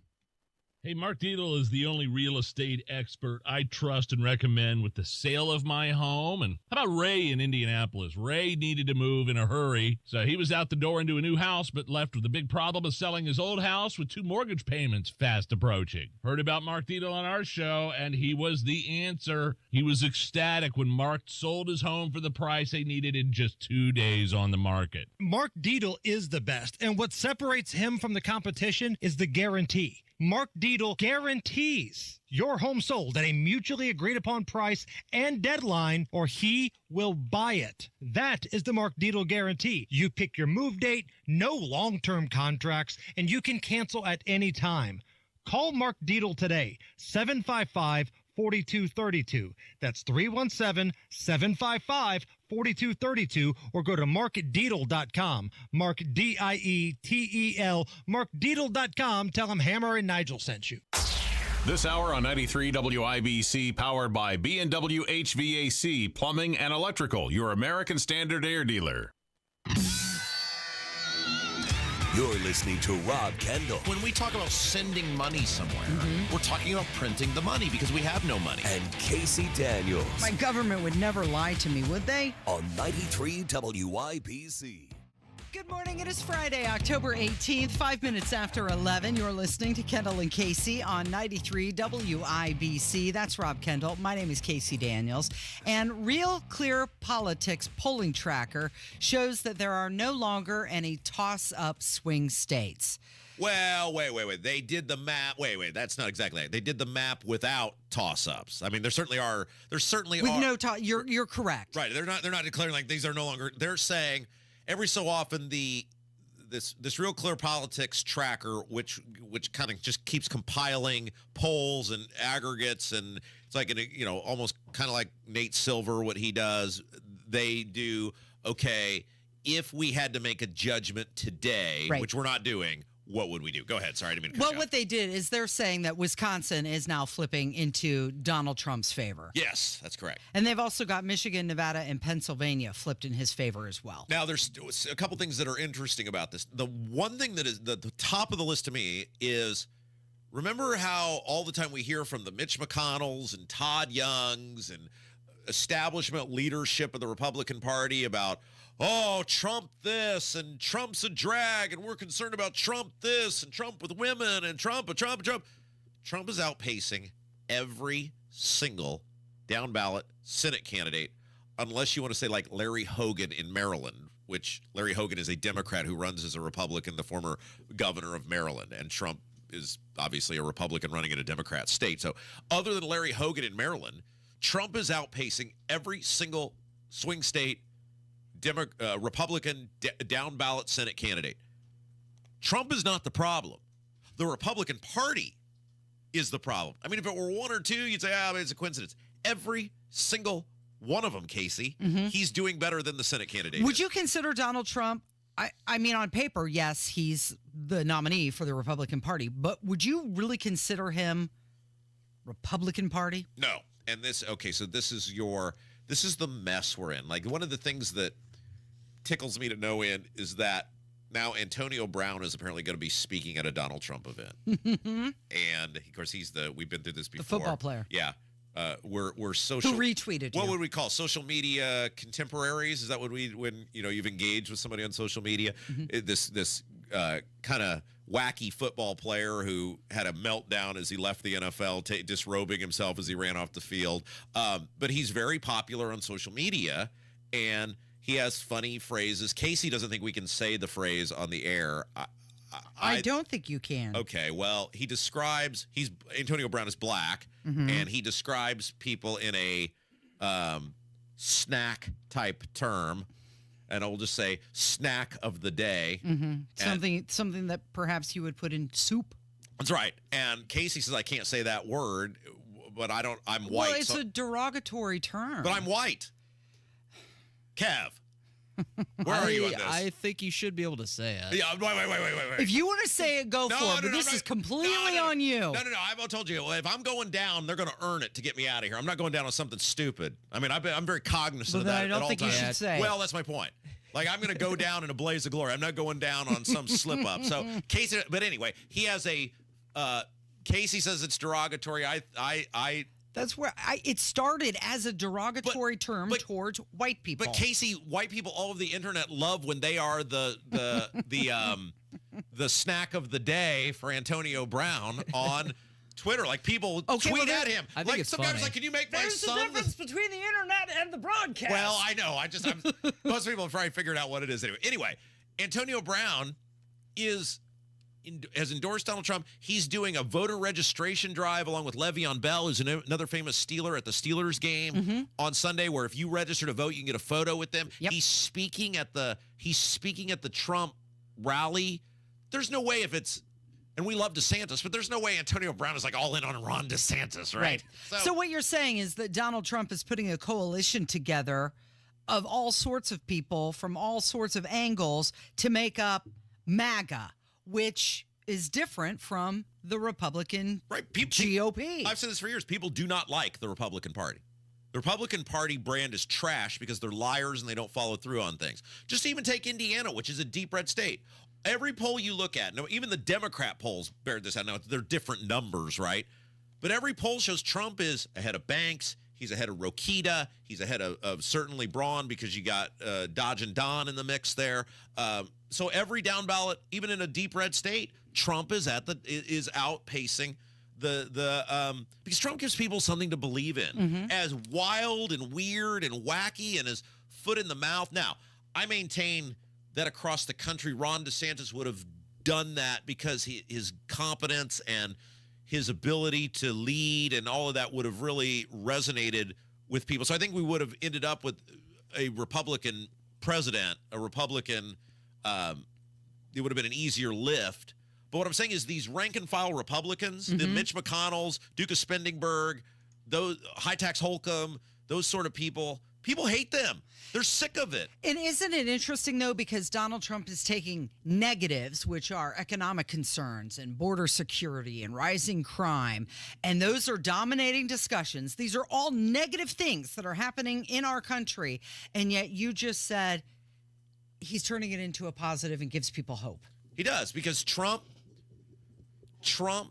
Hey, Mark Dietel is the only real estate expert I trust and recommend with the sale of my home. And how about Ray in Indianapolis? Ray needed to move in a hurry, so he was out the door into a new house, but left with a big problem of selling his old house with 2 mortgage payments fast approaching. Heard about Mark Dietel on our show, and he was the answer. He was ecstatic when Mark sold his home for the price they needed in just 2 days on the market. Mark Dietel is the best, and what separates him from the competition is the guarantee. Mark Dietel guarantees your home sold at a mutually agreed upon price and deadline, or he will buy it. That is the Mark Dietel guarantee. You pick your move date, no long-term contracts, and you can cancel at any time. Call Mark Dietel today, 755-4232. That's 317-755-4232, or go to markdietel.com. Mark Dietel, markdietel.com. Tell him Hammer and Nigel sent you. This hour on 93 WIBC, powered by B&W HVAC, Plumbing and Electrical, your American Standard air dealer. You're listening to Rob Kendall. When we talk about sending money somewhere, we're talking about printing the money because we have no money. And Casey Daniels. My government would never lie to me, would they? On 93 WIBC. Good morning. It is Friday, October 18th, 5 minutes after 11. You're listening to Kendall and Casey on 93 WIBC. That's Rob Kendall. My name is Casey Daniels. And Real Clear Politics polling tracker shows that there are no longer any toss-up swing states. Well, wait. They did the map. Wait. That's not exactly it. They did the map without toss-ups. I mean, there certainly are. With no toss. You're correct. Right. They're not declaring like these are no longer. They're saying every so often this Real Clear Politics tracker, which kind of just keeps compiling polls and aggregates, and it's like almost kind of like Nate Silver, what he does. They do if we had to make a judgment today, right, which we're not doing. What would we do? Go ahead. Sorry, I didn't mean to cut you off. What they did is they're saying that Wisconsin is now flipping into Donald Trump's favor. Yes, that's correct. And they've also got Michigan, Nevada, and Pennsylvania flipped in his favor as well. Now, there's a couple things that are interesting about this. The one thing that is the top of the list to me is, remember how all the time we hear from the Mitch McConnells and Todd Youngs and establishment leadership of the Republican Party about, Trump this, and Trump's a drag, and we're concerned about Trump this, and Trump with women, and Trump. Trump is outpacing every single down ballot Senate candidate, unless you want to say like Larry Hogan in Maryland, which Larry Hogan is a Democrat who runs as a Republican, the former governor of Maryland, and Trump is obviously a Republican running in a Democrat state. So other than Larry Hogan in Maryland, Trump is outpacing every single swing state Republican down ballot Senate candidate. Trump is not the problem. The Republican Party is the problem. I mean, if it were one or two, you'd say, it's a coincidence. Every single one of them, Casey, he's doing better than the Senate candidate. Would you consider Donald Trump? I mean, on paper, yes, he's the nominee for the Republican Party, but would you really consider him Republican Party? No. And this, okay, so this is the mess we're in. Like, one of the things that tickles me to no end is that now Antonio Brown is apparently going to be speaking at a Donald Trump event. And of course, we've been through this before. The football player. Yeah. We're social. Who retweeted What you. would we call social media contemporaries? Is that what when you've engaged with somebody on social media? This kind of wacky football player who had a meltdown as he left the NFL, disrobing himself as he ran off the field. But he's very popular on social media, and he has funny phrases. Casey doesn't think we can say the phrase on the air. I don't think you can. Okay, well, Antonio Brown is black, and he describes people in a snack type term, and I'll just say snack of the day. Something that perhaps you would put in soup. That's right. And Casey says I can't say that word, but I'm white. Well, it's a derogatory term. But I'm white. Kev, where are you on this? I think you should be able to say it. Yeah, wait. If you want to say it, go for it. But this is completely on you. No. I've told you, if I'm going down, they're going to earn it to get me out of here. I'm not going down on something stupid. I mean, I'm very cognizant of that. I don't think you should say. Well, that's my point. Like, I'm going to go down in a blaze of glory. I'm not going down on some slip up. So Casey, but anyway, he has a. Casey says it's derogatory. That's where it started as a derogatory term towards white people. But Casey, white people all over the internet love when they are the snack of the day for Antonio Brown on Twitter. Like, people tweet at him. I think it's some guy was funny. like, "Can you make my There's son?" a difference between the internet and the broadcast. Well, I know. Most people have probably figured out what it is anyway. Antonio Brown has endorsed Donald Trump. He's doing a voter registration drive along with Le'Veon Bell, who's another famous Steeler at the Steelers game on Sunday, where if you register to vote, you can get a photo with them. Yep. He's speaking at the Trump rally. There's no way and we love DeSantis, but there's no way Antonio Brown is like all in on Ron DeSantis, right? So what you're saying is that Donald Trump is putting a coalition together of all sorts of people from all sorts of angles to make up MAGA, which is different from the Republican GOP. I've said this for years. People do not like the Republican Party. The Republican Party brand is trash because they're liars and they don't follow through on things. Just even take Indiana, which is a deep red state. Every poll you look at, even the Democrat polls bear this out. Now, they're different numbers, right? But every poll shows Trump is ahead of Banks. He's ahead of Rokita. He's ahead of certainly Braun, because you got Dodge and Don in the mix there. So every down ballot, even in a deep red state, Trump is outpacing because Trump gives people something to believe in. As wild and weird and wacky and his foot in the mouth. Now, I maintain that across the country, Ron DeSantis would have done that because his competence and his ability to lead and all of that would have really resonated with people. So I think we would have ended up with a Republican president, it would have been an easier lift. But what I'm saying is these rank and file Republicans, the Mitch McConnells, Duke of Spendingburg, those High Tax Holcomb, those sort of people hate them. They're sick of it. And isn't it interesting, though, because Donald Trump is taking negatives, which are economic concerns and border security and rising crime, and those are dominating discussions. These are all negative things that are happening in our country, and yet you just said he's turning it into a positive and gives people hope. He does, because Trump kind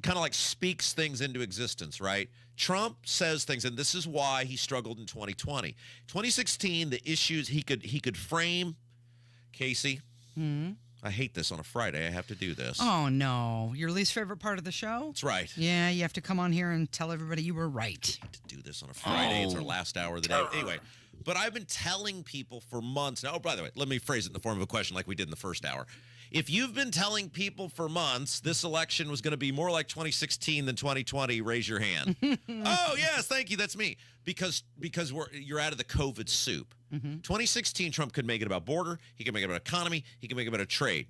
of like speaks things into existence, right? Trump says things, and this is why he struggled in 2020. 2016, the issues he could frame, Casey. I hate this on a Friday. I have to do this. Oh, no. Your least favorite part of the show? That's right. Yeah, you have to come on here and tell everybody you were right. I hate to do this on a Friday. It's our last hour of the day. Anyway, but I've been telling people for months now. Oh, by the way, let me phrase it in the form of a question like we did in the first hour. If you've been telling people for months this election was going to be more like 2016 than 2020, raise your hand. Oh, yes, thank you. That's me. Because you're out of the COVID soup. 2016, Trump could make it about border. He could make it about economy. He could make it about trade.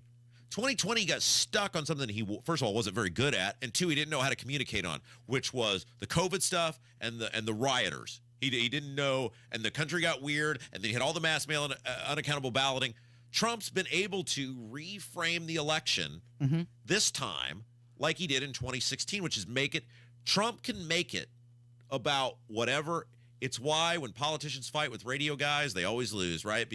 2020 got stuck on something he, first of all, wasn't very good at, and two, he didn't know how to communicate on, which was the COVID stuff and the rioters. He didn't know, and the country got weird, and then he had all the mass mail and unaccountable balloting. Trump's been able to reframe the election this time like he did in 2016, which is Trump can make it about whatever. It's why when politicians fight with radio guys, they always lose, right?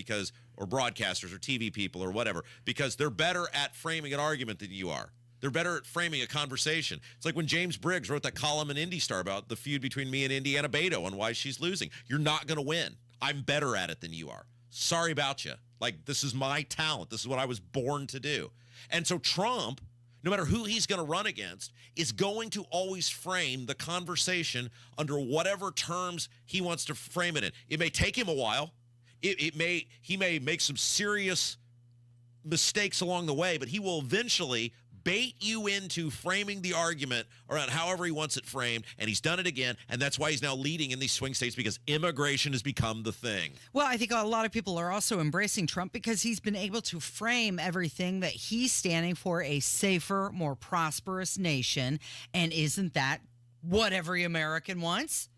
Or broadcasters or TV people or whatever, because they're better at framing an argument than you are. They're better at framing a conversation. It's like when James Briggs wrote that column in Indy Star about the feud between me and Indiana Beto and why she's losing. You're not going to win. I'm better at it than you are. Sorry about you. Like, this is my talent. This is what I was born to do. And so Trump, no matter who he's going to run against, is going to always frame the conversation under whatever terms he wants to frame it in. It may take him a while. He may make some serious mistakes along the way, but he will eventually bait you into framing the argument around however he wants it framed, and he's done it again, and that's why he's now leading in these swing states, because immigration has become the thing. Well, I think a lot of people are also embracing Trump because he's been able to frame everything that he's standing for, a safer, more prosperous nation, and isn't that what every American wants?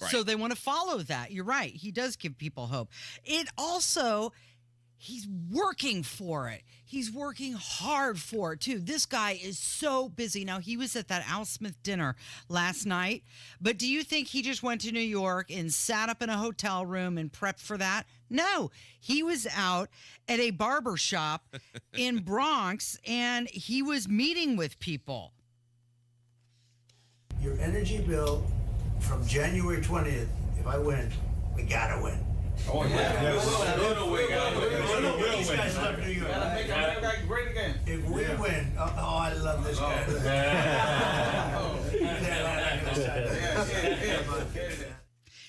Right. So they want to follow that. You're right. He does give people hope. It also... He's working for it. He's working hard for it, too. This guy is so busy. Now, he was at that Al Smith dinner last night, but do you think he just went to New York and sat up in a hotel room and prepped for that? No. He was out at a barber shop in Bronx, and he was meeting with people. Your energy bill from January 20th, if I win, we got to win. Oh, yeah. These guys love New York. Gotta make America great again. If we win, I love this guy.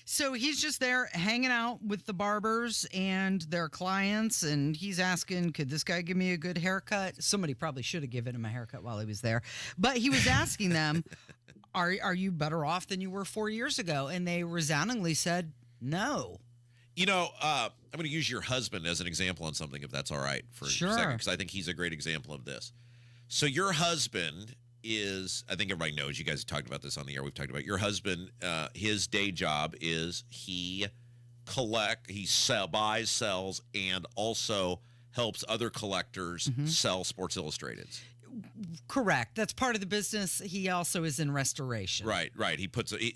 So he's just there hanging out with the barbers and their clients, and he's asking, could this guy give me a good haircut? Somebody probably should have given him a haircut while he was there. But he was asking them, are you better off than you were 4 years ago? And they resoundingly said, no. You know, I'm going to use your husband as an example on something, if that's all right, for a second, because I think he's a great example of this. So your husband is, I think everybody knows, you guys have talked about this on the air, we've talked about your husband, his day job is he buys, sells, and also helps other collectors sell Sports Illustrateds. Correct. That's part of the business. He also is in restoration. Right.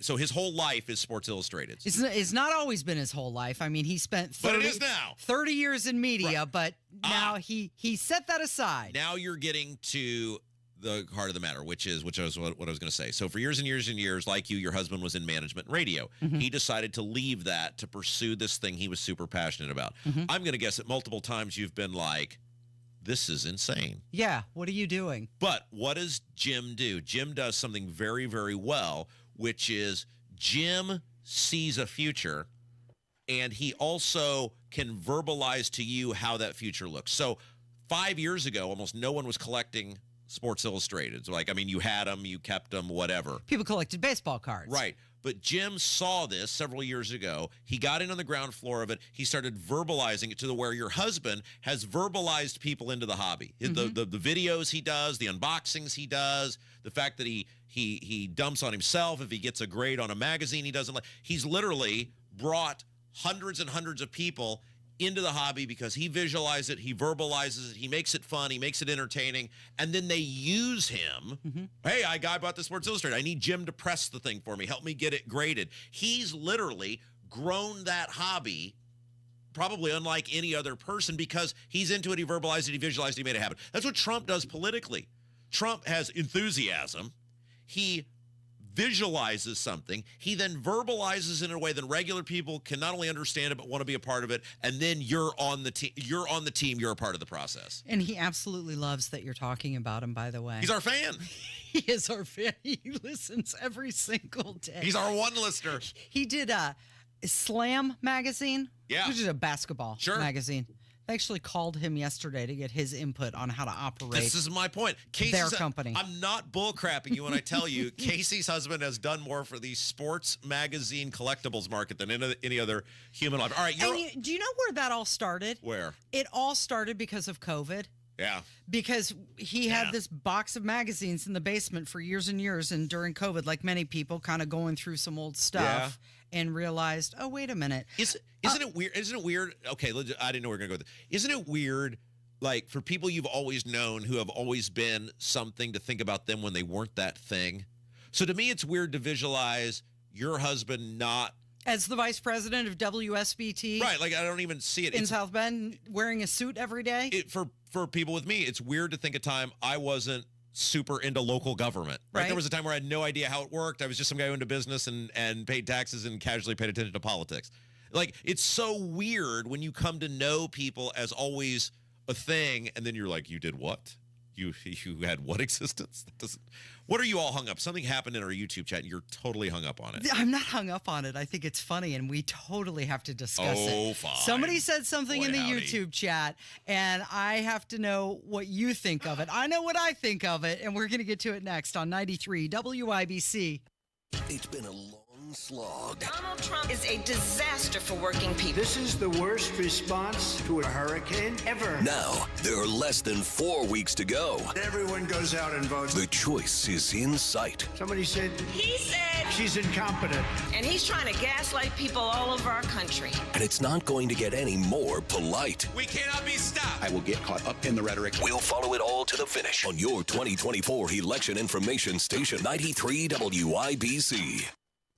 So his whole life is Sports Illustrated. It's not always been his whole life. I mean, he spent 30 years in media, but now he set that aside. Now you're getting to the heart of the matter, which is what I was going to say. So for years and years and years, like you, your husband was in management and radio. He decided to leave that to pursue this thing he was super passionate about. I'm going to guess that multiple times you've been like, this is insane. Yeah, what are you doing? But what does Jim do? Jim does something very, very well, which is Jim sees a future, and he also can verbalize to you how that future looks. So 5 years ago, almost no one was collecting Sports Illustrated. So like, I mean, you had them, you kept them, whatever. People collected baseball cards. Right. But Jim saw this several years ago. He got in on the ground floor of it. He started verbalizing it to the where your husband has verbalized people into the hobby. The videos he does, the unboxings he does, the fact that he dumps on himself if he gets a grade on a magazine he doesn't like. He's literally brought hundreds and hundreds of people into the hobby because he visualizes it, he verbalizes it, he makes it fun, he makes it entertaining, and then they use him. Hey, I bought the Sports Illustrated. I need Jim to press the thing for me. Help me get it graded. He's literally grown that hobby probably unlike any other person because he's into it, he verbalized it, he visualized it, he made it happen. That's what Trump does politically. Trump has enthusiasm. He visualizes something, he then verbalizes it in a way that regular people can not only understand it but want to be a part of it, and then you're on the team. You're a part of the process. And he absolutely loves that you're talking about him, by the way. He's our fan. He is our fan. He listens every single day. He's our one listener. He did a Slam magazine, which is a basketball magazine. I actually called him yesterday to get his input on how to operate. This is my point. Their company. I'm not bullcrapping you when I tell you Casey's husband has done more for the sports magazine collectibles market than any other human life. All right. Do you know where that all started? Where? It all started because of COVID. Yeah. Because he had this box of magazines in the basement for years and years, and during COVID, like many people, kind of going through some old stuff and realized, oh, wait a minute. Isn't it weird? Isn't it weird? Okay, I didn't know we were going to go with this. Isn't it weird, like, for people you've always known who have always been something to think about them when they weren't that thing? So to me, it's weird to visualize your husband not as the vice president of WSBT. Right, like I don't even see it. In South Bend, wearing a suit every day. For people with me, it's weird to think a time I wasn't super into local government. Right? There was a time where I had no idea how it worked. I was just some guy who owned a business and paid taxes and casually paid attention to politics. Like, it's so weird when you come to know people as always a thing, and then you're like, you did what? You had what existence? That doesn't. What are you all hung up? Something happened in our YouTube chat, and you're totally hung up on it. I'm not hung up on it. I think it's funny, and we totally have to discuss it. Oh, fine. Somebody said something in the YouTube chat, and I have to know what you think of it. I know what I think of it, and we're going to get to it next on 93 WIBC. It's been a long slog. Donald Trump is a disaster for working people. This is the worst response to a hurricane ever. Now, there are less than 4 weeks to go. Everyone goes out and votes. The choice is in sight. Somebody said... He said... She's incompetent. And he's trying to gaslight people all over our country. And it's not going to get any more polite. We cannot be stopped. I will get caught up in the rhetoric. We'll follow it all to the finish on your 2024 election information station, 93 WIBC.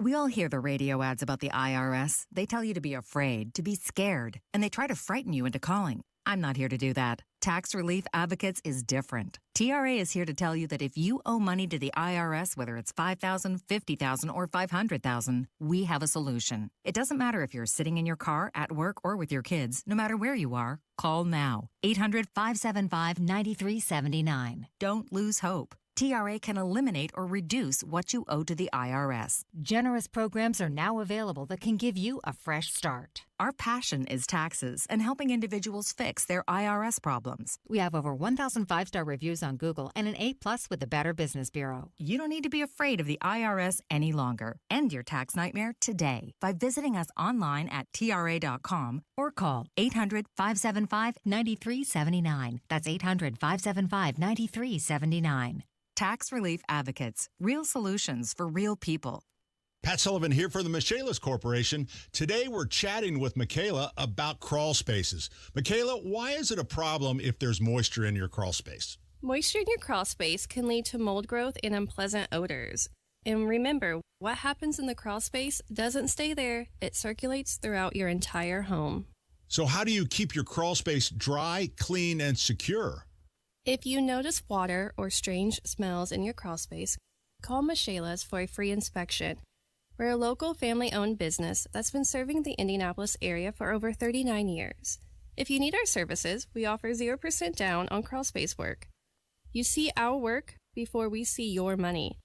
We all hear the radio ads about the IRS. They tell you to be afraid, to be scared, and they try to frighten you into calling. I'm not here to do that. Tax Relief Advocates is different. TRA is here to tell you that if you owe money to the IRS, whether it's $5,000, $50,000, or $500,000, we have a solution. It doesn't matter if you're sitting in your car, at work, or with your kids. No matter where you are, call now. 800-575-9379. Don't lose hope. TRA can eliminate or reduce what you owe to the IRS. Generous programs are now available that can give you a fresh start. Our passion is taxes and helping individuals fix their IRS problems. We have over 1,000 five-star reviews on Google and an A+ with the Better Business Bureau. You don't need to be afraid of the IRS any longer. End your tax nightmare today by visiting us online at TRA.com or call 800-575-9379. That's 800-575-9379. Tax Relief Advocates. Real solutions for real people. Pat Sullivan here for the Michaelis Corporation. Today we're chatting with Michaela about crawl spaces. Michaela, why is it a problem if there's moisture in your crawl space? Moisture in your crawl space can lead to mold growth and unpleasant odors. And remember, what happens in the crawl space doesn't stay there. It circulates throughout your entire home. So how do you keep your crawl space dry, clean, and secure? If you notice water or strange smells in your crawl space, call Michaelis for a free inspection. We're a local family-owned business that's been serving the Indianapolis area for over 39 years. If you need our services, we offer 0% down on crawl space work. You see our work before we see your money.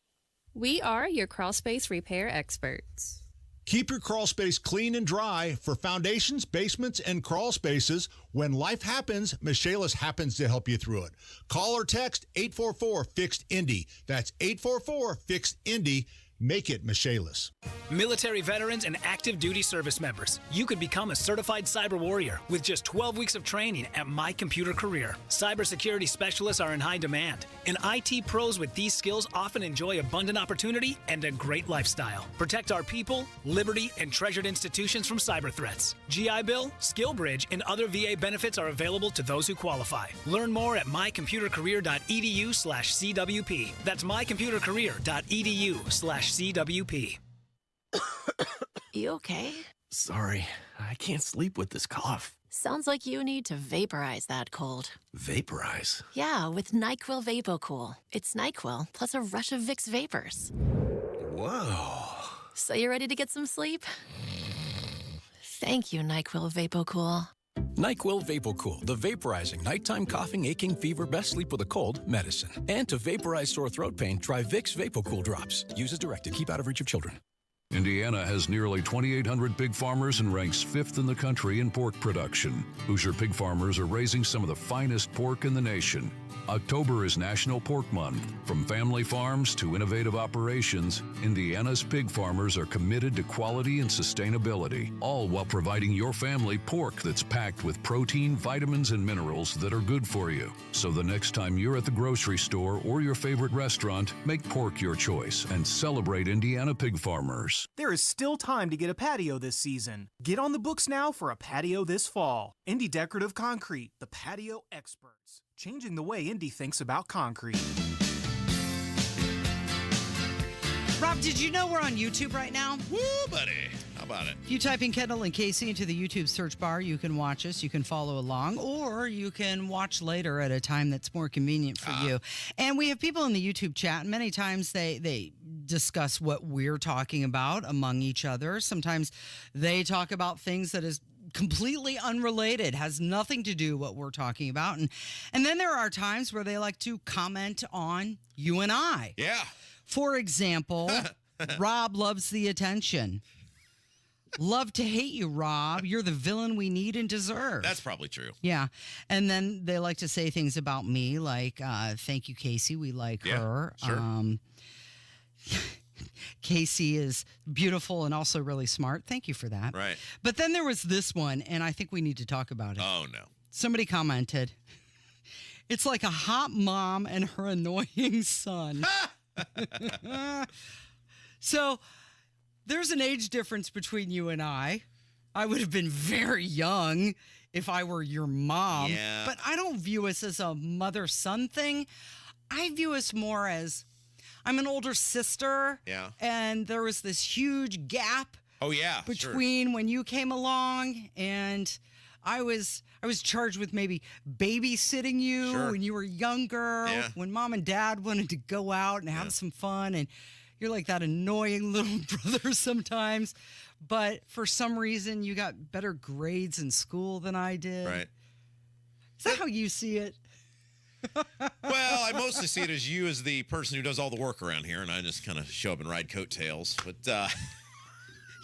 We are your crawl space repair experts. Keep your crawl space clean and dry for foundations, basements, and crawl spaces. When life happens, Michaelis happens to help you through it. Call or text 844-FIXED-INDY. That's 844-FIXED-INDY. Make it Michaelis. Military veterans and active duty service members, you could become a certified cyber warrior with just 12 weeks of training at My Computer Career. Cybersecurity specialists are in high demand, and IT pros with these skills often enjoy abundant opportunity and a great lifestyle. Protect our people, liberty, and treasured institutions from cyber threats. GI Bill, SkillBridge, and other VA benefits are available to those who qualify. Learn more at mycomputercareer.edu/CWP. That's mycomputercareer.edu/CWP. You okay? Sorry, I can't sleep with this cough. Sounds like you need to vaporize that cold. Vaporize? Yeah, with NyQuil VapoCool. It's NyQuil plus a rush of Vicks vapors. Whoa. So you ready to get some sleep? Thank you, NyQuil VapoCool. NyQuil VapoCool, the vaporizing nighttime coughing, aching, fever, best sleep with a cold medicine. And to vaporize sore throat pain, try Vicks VapoCool drops. Use as directed. Keep out of reach of children. Indiana has nearly 2,800 pig farmers and ranks 5th in the country in pork production. Hoosier pig farmers are raising some of the finest pork in the nation. October is National Pork Month. From family farms to innovative operations, Indiana's pig farmers are committed to quality and sustainability, all while providing your family pork that's packed with protein, vitamins, and minerals that are good for you. So the next time you're at the grocery store or your favorite restaurant, make pork your choice and celebrate Indiana pig farmers. There is still time to get a patio this season. Get on the books now for a patio this fall. Indy Decorative Concrete, the patio experts. Changing the way Indy thinks about concrete. Rob, did you know we're on YouTube right now? Woo, buddy. How about it? If you type in Kendall and Casey into the YouTube search bar, you can watch us, you can follow along, or you can watch later at a time that's more convenient for you. And we have people in the YouTube chat, and many times they discuss what we're talking about among each other. Sometimes they talk about things that is completely unrelated, has nothing to do what we're talking about. And then there are times where they like to comment on you and I. Yeah. For example, Rob loves the attention. Love to hate you, Rob. You're the villain we need and deserve. That's probably true. Yeah. And then they like to say things about me like, thank you, Casey. We like her. Sure. Casey is beautiful and also really smart. Thank you for that. Right. But then there was this one, and I think we need to talk about it. Oh, no. Somebody commented, it's like a hot mom and her annoying son. So there's an age difference between you and I. I would have been very young if I were your mom. Yeah. But I don't view us as a mother-son thing. I view us more as I'm an older sister. Yeah. And there was this huge gap between when you came along and I was charged with maybe babysitting you when you were younger, when mom and dad wanted to go out and have some fun, and you're like that annoying little brother sometimes. But for some reason, you got better grades in school than I did. Right. Is that how you see it? Well, I mostly see it as you as the person who does all the work around here, and I just kind of show up and ride coattails. But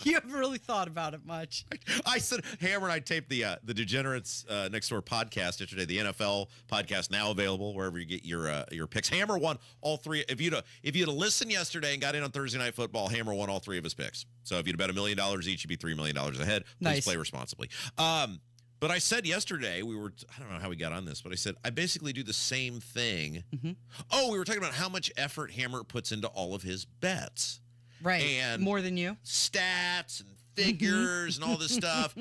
you haven't really thought about it much. I said, Hammer and I taped the Degenerates Next Door podcast yesterday. The NFL podcast now available wherever you get your picks. Hammer won all three. If you'd have listened yesterday and got in on Thursday Night Football, Hammer won all three of his picks. So if you'd bet $1 million each, you'd be $3 million ahead. Please play responsibly. But I said yesterday, I don't know how we got on this, but I said, I basically do the same thing. Mm-hmm. Oh, we were talking about how much effort Hammer puts into all of his bets. Right. And more than you. Stats and figures and all this stuff.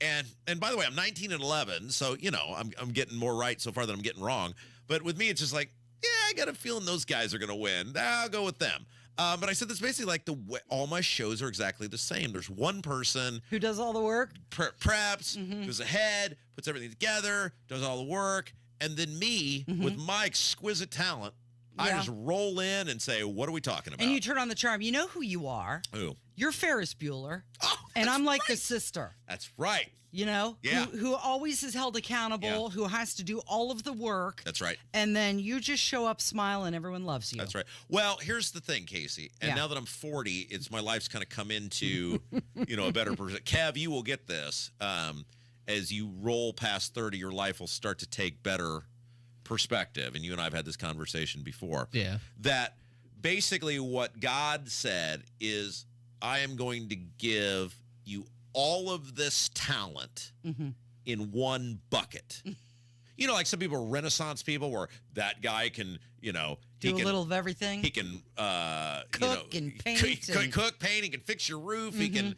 And by the way, I'm 19 and 11, so, I'm getting more right so far than I'm getting wrong. But with me, it's just like, I got a feeling those guys are going to win. I'll go with them. But I said that's basically like all my shows are exactly the same. There's one person who does all the work, preps, goes ahead, puts everything together, does all the work, and then me with my exquisite talent, I just roll in and say, "What are we talking about?" And you turn on the charm. You know who you are. Who? You're Ferris Bueller, and I'm like the sister. That's right. Yeah. Who always is held accountable, who has to do all of the work. That's right. And then you just show up, smile, and everyone loves you. That's right. Well, here's the thing, Casey. And now that I'm 40, my life's kind of come into, a better person. Kev, you will get this. As you roll past 30, your life will start to take better perspective. And you and I have had this conversation before. Yeah. That basically what God said is, I am going to give you all of this talent in one bucket. Like some people are Renaissance people where that guy can, do a little of everything. He can cook and paint. Cook, paint. He can fix your roof. He can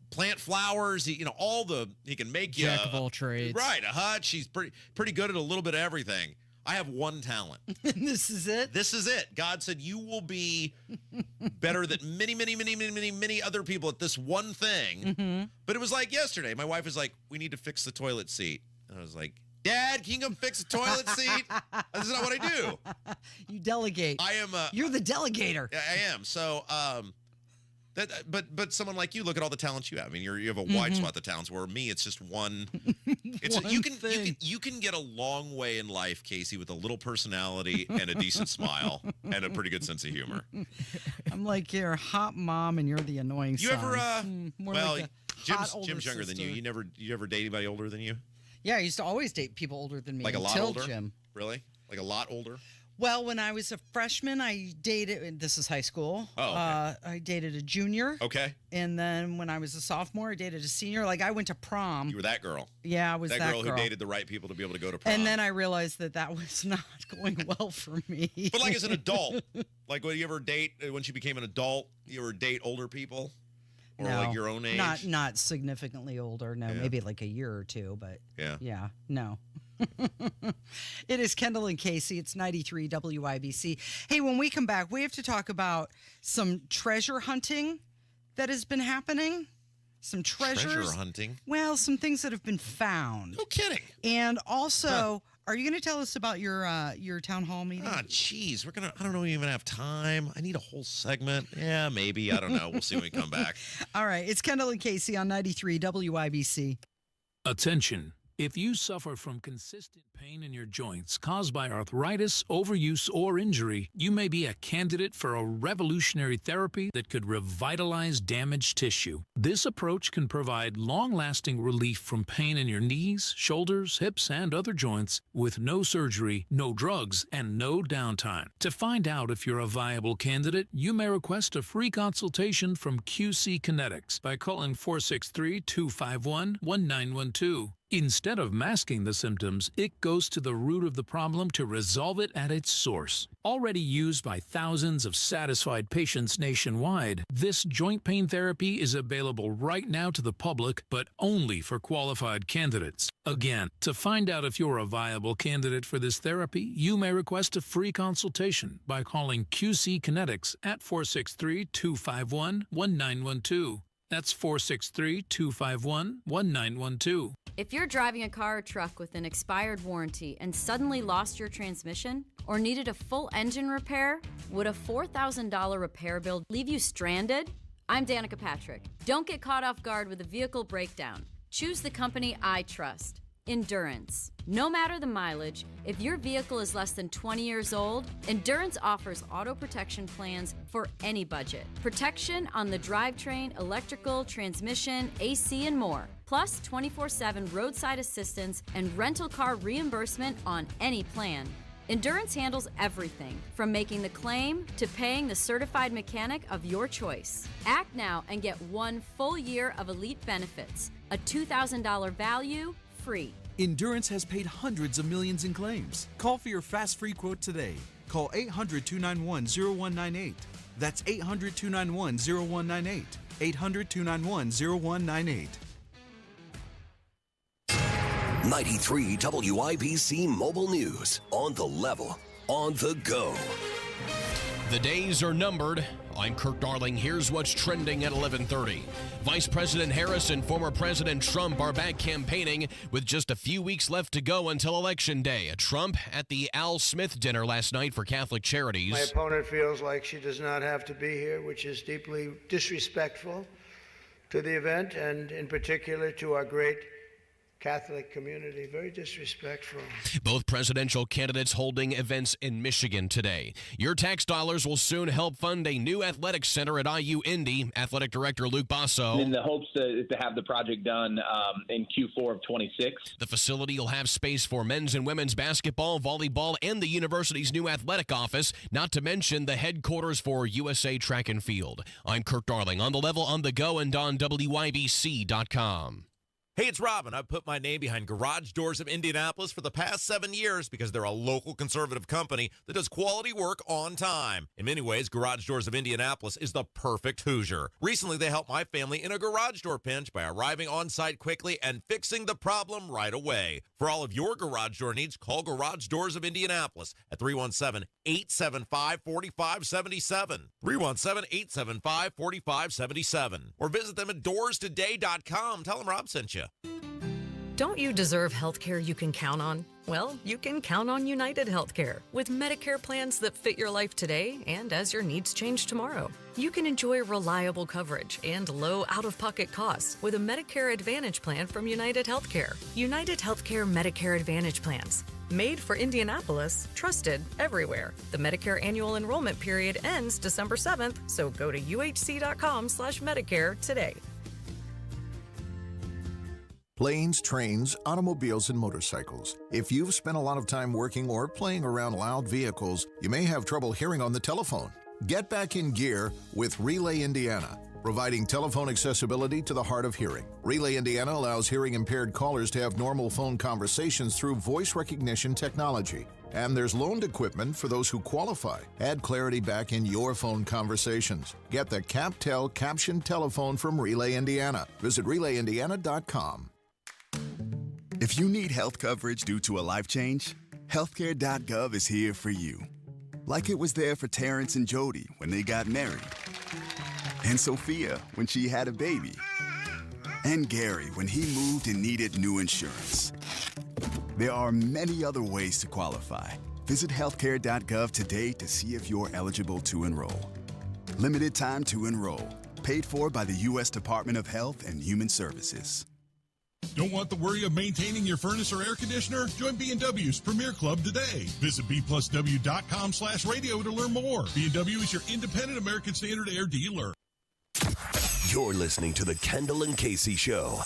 plant flowers. He can make you jack of all trades. Right, a hutch. He's pretty good at a little bit of everything. I have one talent. This is it? This is it. God said, you will be better than many, many, many, many, many, many other people at this one thing. But it was like yesterday. My wife was like, we need to fix the toilet seat. And I was like, Dad, can you come fix the toilet seat? This is not what I do. You delegate. You're the delegator. I am. So, but someone like you, look at all the talents you have. I mean, you have a wide swath of talents. Where me, it's just one. You can get a long way in life, Casey, with a little personality and a decent smile and a pretty good sense of humor. I'm like your hot mom, and you're the annoying son. You ever? Like Jim's younger than you. You ever date anybody older than you? Yeah, I used to always date people older than me. Like a lot older? Jim. Really? Like a lot older? Well, when I was a freshman, I dated, this is high school. Oh, okay. I dated a junior. Okay. And then when I was a sophomore, I dated a senior. Like I went to prom. You were that girl. Yeah, I was that girl. That girl who dated the right people to be able to go to prom. And then I realized that was not going well for me. But like as an adult, like when you ever date, when she became an adult, you ever date older people? Or no, like your own age? Not significantly older. No, maybe like a year or two, but yeah, no. It is Kendall and Casey. It's 93 WIBC. Hey, when we come back, we have to talk about some treasure hunting that has been happening. Some treasures. Treasure hunting? Well, some things that have been found. No kidding. And also, are you going to tell us about your town hall meeting? Ah, jeez. I don't know, even have time. I need a whole segment. Yeah, maybe. I don't know. We'll see when we come back. All right. It's Kendall and Casey on 93 WIBC. Attention. If you suffer from consistent pain in your joints caused by arthritis, overuse, or injury, you may be a candidate for a revolutionary therapy that could revitalize damaged tissue. This approach can provide long-lasting relief from pain in your knees, shoulders, hips, and other joints with no surgery, no drugs, and no downtime. To find out if you're a viable candidate, you may request a free consultation from QC Kinetics by calling 463-251-1912. Instead of masking the symptoms, it goes to the root of the problem to resolve it at its source. Already used by thousands of satisfied patients nationwide, this joint pain therapy is available right now to the public, but only for qualified candidates. Again, to find out if you're a viable candidate for this therapy, you may request a free consultation by calling QC Kinetics at 463-251-1912. That's 463-251-1912. If you're driving a car or truck with an expired warranty and suddenly lost your transmission or needed a full engine repair, would a $4,000 repair bill leave you stranded? I'm Danica Patrick. Don't get caught off guard with a vehicle breakdown. Choose the company I trust. Endurance. No matter the mileage, if your vehicle is less than 20 years old, Endurance offers auto protection plans for any budget. Protection on the drivetrain, electrical, transmission, AC, and more. Plus 24/7 roadside assistance and rental car reimbursement on any plan. Endurance handles everything, from making the claim to paying the certified mechanic of your choice. Act now and get 1 full year of elite benefits, a $2,000 value, free. Endurance has paid hundreds of millions in claims. Call for your fast free quote today. Call 800-291-0198. That's 800-291-0198. 800-291-0198. 93 WIBC Mobile News. On the level, on the go. The days are numbered. I'm Kirk Darling. Here's what's trending at 11:30. Vice President Harris and former President Trump are back campaigning with just a few weeks left to go until Election Day. Trump at the Al Smith dinner last night for Catholic Charities. My opponent feels like she does not have to be here, which is deeply disrespectful to the event and in particular to our great Catholic community. Very disrespectful. Both presidential candidates holding events in Michigan today. Your tax dollars will soon help fund a new athletic center at IU Indy. Athletic Director Luke Basso. In the hopes to have the project done in Q4 of 26. The facility will have space for men's and women's basketball, volleyball, and the university's new athletic office, not to mention the headquarters for USA Track and Field. I'm Kirk Darling, on the level, on the go, and on WIBC.com. Hey, it's Robin. I've put my name behind Garage Doors of Indianapolis for the past 7 years because they're a local conservative company that does quality work on time. In many ways, Garage Doors of Indianapolis is the perfect Hoosier. Recently, they helped my family in a garage door pinch by arriving on site quickly and fixing the problem right away. For all of your garage door needs, call Garage Doors of Indianapolis at 317-875-4577. 317-875-4577. Or visit them at doorstoday.com. Tell them Rob sent you. Don't you deserve health care you can count on? Well, you can count on United Healthcare with Medicare plans that fit your life today and as your needs change tomorrow. You can enjoy reliable coverage and low out-of-pocket costs with a Medicare Advantage plan from United Healthcare. United Healthcare Medicare Advantage plans. Made for Indianapolis, trusted everywhere. The Medicare annual enrollment period ends December 7th, so go to uhc.com/Medicare today. Planes, trains, automobiles, and motorcycles. If you've spent a lot of time working or playing around loud vehicles, you may have trouble hearing on the telephone. Get back in gear with Relay Indiana, providing telephone accessibility to the hard of hearing. Relay Indiana allows hearing-impaired callers to have normal phone conversations through voice recognition technology. And there's loaned equipment for those who qualify. Add clarity back in your phone conversations. Get the CapTel caption telephone from Relay Indiana. Visit RelayIndiana.com. If you need health coverage due to a life change, healthcare.gov is here for you. Like it was there for Terrence and Jody when they got married, and Sophia when she had a baby, and Gary when he moved and needed new insurance. There are many other ways to qualify. Visit healthcare.gov today to see if you're eligible to enroll. Limited time to enroll. Paid for by the U.S. Department of Health and Human Services. Don't want the worry of maintaining your furnace or air conditioner? Join B&W's Premier Club today. Visit bplusw.com/radio to learn more. B&W is your independent American Standard air dealer. You're listening to the Kendall and Casey Show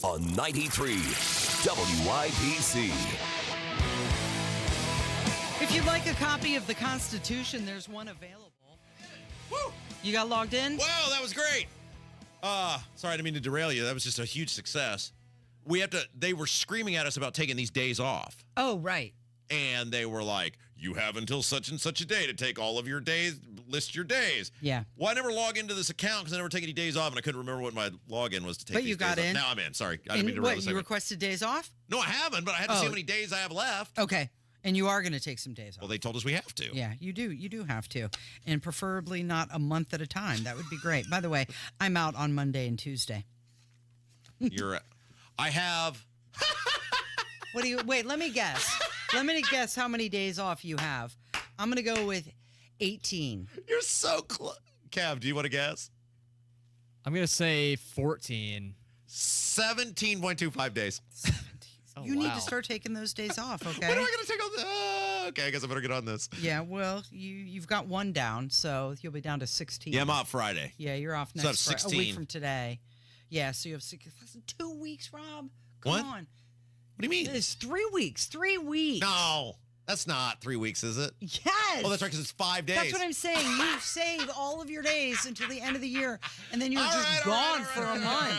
on 93 WIPC. If you'd like a copy of the Constitution, there's one available. Woo! You got logged in? Wow, that was great. Sorry, I didn't mean to derail you. That was just a huge success. They were screaming at us about taking these days off. Oh, right. And they were like, you have until such and such a day to take all of your days, list your days. Yeah. Well, I never log into this account because I never take any days off, and I couldn't remember what my login was to take. But you got in. Now I'm in. Sorry. I didn't mean to derail the you segment. requested days off? No, I haven't, but I had to see how many days I have left. Okay. And you are going to take some days off. Well, they told us we have to. Yeah, you do. You do have to. And preferably not a month at a time. That would be great. By the way, I'm out on Monday and Tuesday. I have. Wait, let me guess. Let me guess how many days off you have. I'm going to go with 18. You're so close. Cav, do you want to guess? I'm going to say 14. 17.25 days. Oh, you need to start taking those days off, okay? When am I going to take all the... okay, I guess I better get on this. Yeah, well, you've got one down, so you'll be down to 16. Yeah, I'm off Friday. Yeah, you're off So I have next Friday. 16. A week from today. Yeah, so you have 2 weeks, Rob. Come What? on. What do you mean? It's 3 weeks. 3 weeks. No, that's not 3 weeks, is it? Yes. Oh, that's right, because it's 5 days. That's what I'm saying. You save all of your days until the end of the year, and then you're just gone for a month.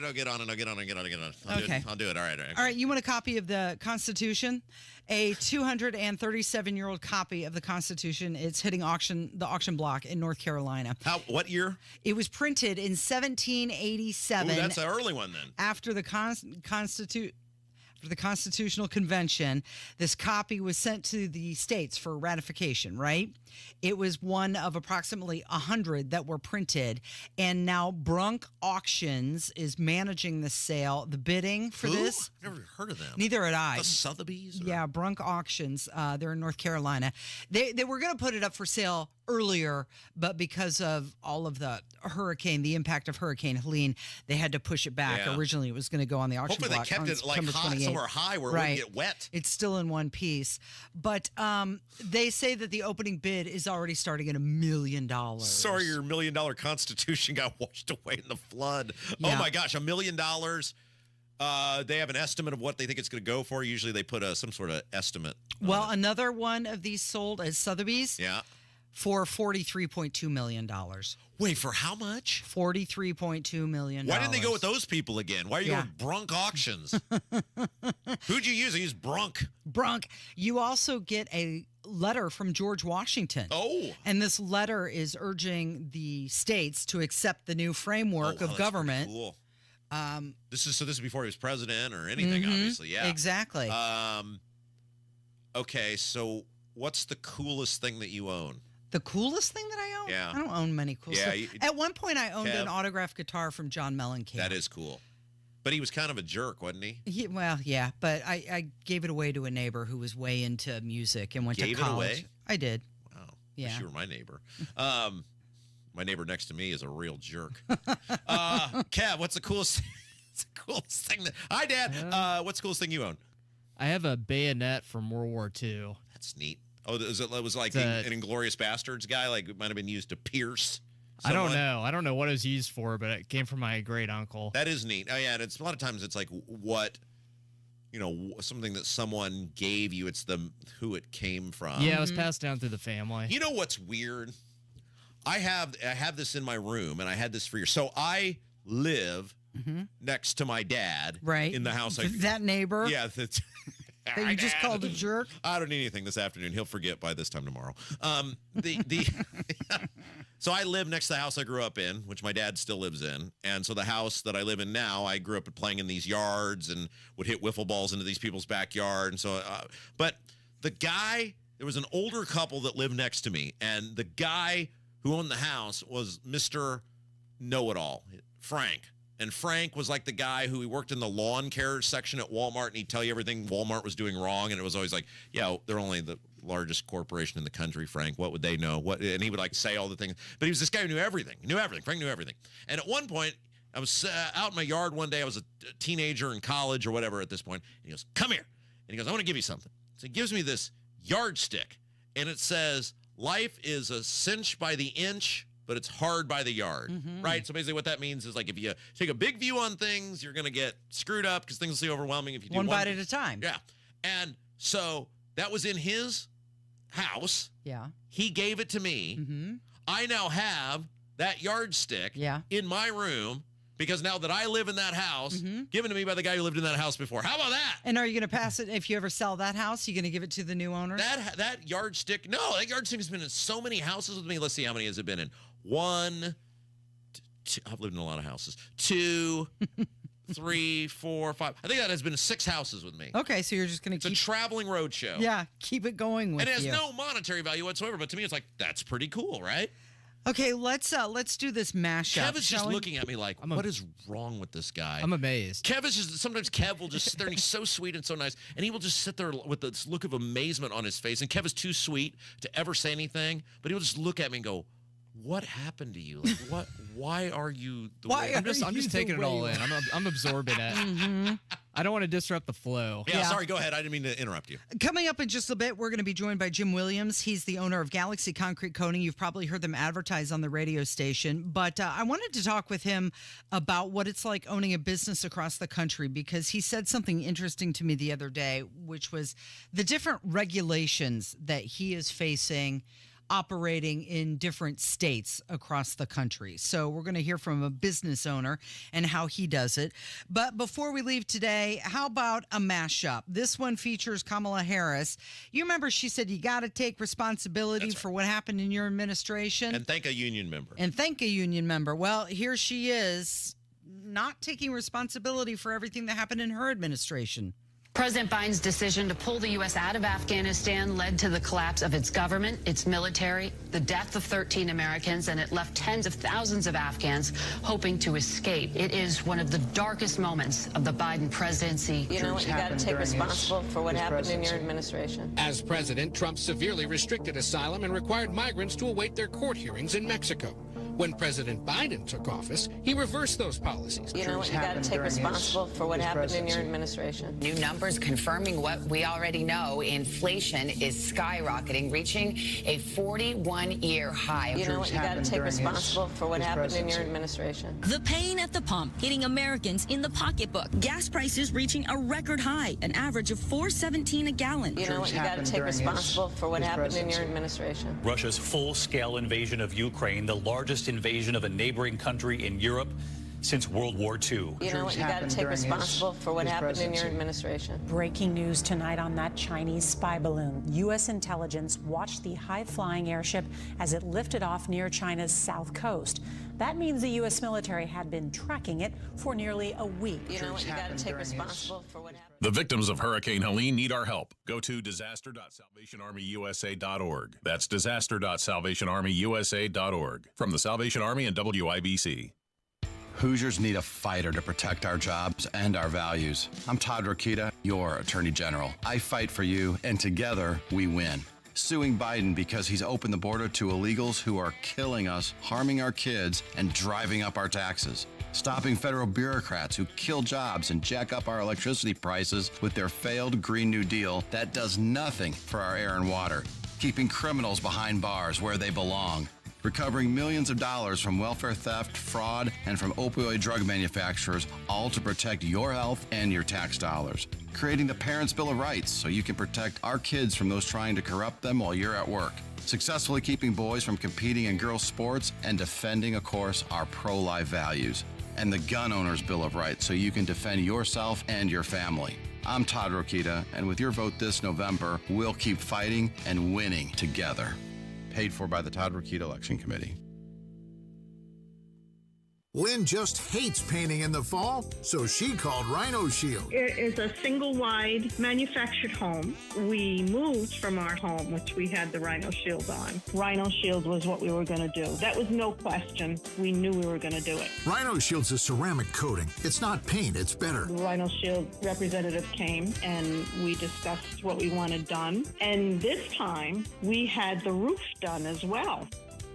No, get on it. Okay. I'll do it. All right. All right, you want a copy of the Constitution? A 237-year-old copy of the Constitution. It's hitting the auction block in North Carolina. What year? It was printed in 1787. Ooh, that's an early one then. After the Constitutional Convention, this copy was sent to the states for ratification, right? It was one of approximately 100 that were printed, and now Brunk Auctions is managing the sale, the bidding for this. I've never heard of them. Neither had I. The Sotheby's? Yeah, Brunk Auctions. They're in North Carolina. They were going to put it up for sale earlier, but because of all of the impact of Hurricane Helene, they had to push it back. Yeah. Originally, it was going to go on the auction Hopefully block. they kept on it like September high, 28th. somewhere high where it wouldn't get wet. It's still in one piece. But they say that the opening bid is already starting at $1 million. Sorry, your $1 million Constitution got washed away in the flood. Yeah. Oh my gosh, $1 million. They have an estimate of what they think it's going to go for. Usually they put some sort of estimate. Well, another one of these sold at Sotheby's. Yeah. For $43.2 million. Wait, for how much? $43.2 million. Why didn't they go with those people again? Why are you going Brunk Auctions? Who'd you use? I used Brunk. Brunk. You also get a letter from George Washington. Oh. And this letter is urging the states to accept the new framework of government. Cool. This is before he was president or anything, obviously. Yeah. Exactly. Okay, so what's the coolest thing that you own? The coolest thing that I own? Yeah. I don't own many cool stuff. At one point, I owned Kev? an autographed guitar from John Mellencamp. That is cool. But he was kind of a jerk, wasn't he? Well, yeah, but I gave it away to a neighbor who was way into music and went to college. Gave it away? I did. Wow. Yeah. Wish you were my neighbor. My neighbor next to me is a real jerk. Kev, what's the coolest thing Hi, Dad. What's the coolest thing you own? I have a bayonet from World War II. That's neat. Oh, it was like an Inglourious Bastards guy? Like it might have been used to pierce someone? I don't know. I don't know what it was used for, but it came from my great uncle. That is neat. Oh, yeah. And it's a lot of times it's like something that someone gave you. It's who it came from. Yeah, it was passed down through the family. You know what's weird? I have this in my room, and I had this for years. So I live next to my dad, right, in the house. That neighbor, yeah. That you just called a jerk. I don't need anything this afternoon. He'll forget by this time tomorrow. So I live next to the house I grew up in, which my dad still lives in. And so the house that I live in now, I grew up playing in these yards and would hit wiffle balls into these people's backyard. And so, but the guy, there was an older couple that lived next to me. And the guy who owned the house was Mr. Know-It-All, Frank. And Frank was like the guy who he worked in the lawn care section at Walmart, and he'd tell you everything Walmart was doing wrong. And it was always like, yeah, they're only the largest corporation in the country, Frank. What would they know? And he would like say all the things. But he was this guy who knew everything. He knew everything. Frank knew everything. And at one point, I was out in my yard one day. I was a teenager in college or whatever at this point. And he goes, come here. And he goes, I want to give you something. So he gives me this yardstick, and it says, life is a cinch by the inch, but it's hard by the yard, right? So basically what that means is like if you take a big view on things, you're going to get screwed up because things will be overwhelming if you do one bite at a time. Yeah. And so that was in his house. Yeah. He gave it to me. I now have that yardstick in my room because now that I live in that house, given to me by the guy who lived in that house before. How about that? And are you going to pass it if you ever sell that house? You going to give it to the new owner? That yardstick, no, that yardstick has been in so many houses with me. Let's see, how many has it been in? 1, 2, I've lived in a lot of houses. 2, 3, 4, 5. I think that has been 6 houses with me. Okay, so you're just going to keep... It's a traveling roadshow. Yeah, keep it going with you. It has no monetary value whatsoever, but to me it's like, that's pretty cool, right? Okay, let's do this mashup. Kev is just looking at me like, what is wrong with this guy? I'm amazed. Sometimes Kev will just sit there and he's so sweet and so nice, and he will just sit there with this look of amazement on his face, and Kev is too sweet to ever say anything, but he'll just look at me and go, what happened to you? Like, why are you the way? I'm just taking it all in. I'm absorbing it. I don't want to disrupt the flow. Yeah, sorry, go ahead. I didn't mean to interrupt you. Coming up in just a bit, we're going to be joined by Jim Williams. He's the owner of Galaxy Concrete Coating. You've probably heard them advertise on the radio station. But I wanted to talk with him about what it's like owning a business across the country, because he said something interesting to me the other day, which was the different regulations that he is facing operating in different states across the country. So we're going to hear from a business owner and how he does it. But before we leave today, how about a mashup? This one features Kamala Harris. You remember she said you got to take responsibility for what happened in your administration. And thank a union member. Well, here she is, not taking responsibility for everything that happened in her administration. President Biden's decision to pull the U.S. out of Afghanistan led to the collapse of its government, its military, the death of 13 Americans, and it left tens of thousands of Afghans hoping to escape. It is one of the darkest moments of the Biden presidency. You know what? You got to take responsible for what happened in your administration. As president, Trump severely restricted asylum and required migrants to await their court hearings in Mexico. When President Biden took office, he reversed those policies. You know what? You got to take responsible for what happened in your administration. New numbers confirming what we already know. Inflation is skyrocketing, reaching a 41-year high. You know what? You got to take responsible for what happened in your administration. The pain at the pump hitting Americans in the pocketbook. Gas prices reaching a record high, an average of $4.17 a gallon. You know what? You got to take responsible for what happened in your administration. Russia's full-scale invasion of Ukraine, the largest invasion of a neighboring country in Europe since World War II. You know what? You got to take responsible for what happened in your administration. Breaking news tonight on that Chinese spy balloon. U.S. intelligence watched the high-flying airship as it lifted off near China's south coast. That means the U.S. military had been tracking it for nearly a week. You know what? You got to take responsible for what happened. The victims of Hurricane Helene need our help. Go to disaster.salvationarmyusa.org. That's disaster.salvationarmyusa.org. From the Salvation Army and WIBC. Hoosiers need a fighter to protect our jobs and our values. I'm Todd Rokita, your Attorney General. I fight for you, and together we win. Suing Biden because he's opened the border to illegals who are killing us, harming our kids, and driving up our taxes. Stopping federal bureaucrats who kill jobs and jack up our electricity prices with their failed Green New Deal that does nothing for our air and water. Keeping criminals behind bars where they belong. Recovering millions of dollars from welfare theft, fraud, and from opioid drug manufacturers, all to protect your health and your tax dollars. Creating the Parents' Bill of Rights so you can protect our kids from those trying to corrupt them while you're at work. Successfully keeping boys from competing in girls' sports and defending, of course, our pro-life values. And the Gun Owners' Bill of Rights so you can defend yourself and your family. I'm Todd Rokita, and with your vote this November, we'll keep fighting and winning together. Paid for by the Todd Rokita Election Committee. Lynn just hates painting in the fall, so she called Rhino Shield. It is a single-wide manufactured home. We moved from our home, which we had the Rhino Shield on. Rhino Shield was what we were going to do. That was no question. We knew we were going to do it. Rhino Shield's a ceramic coating. It's not paint, it's better. The Rhino Shield representative came, and we discussed what we wanted done. And this time, we had the roof done as well.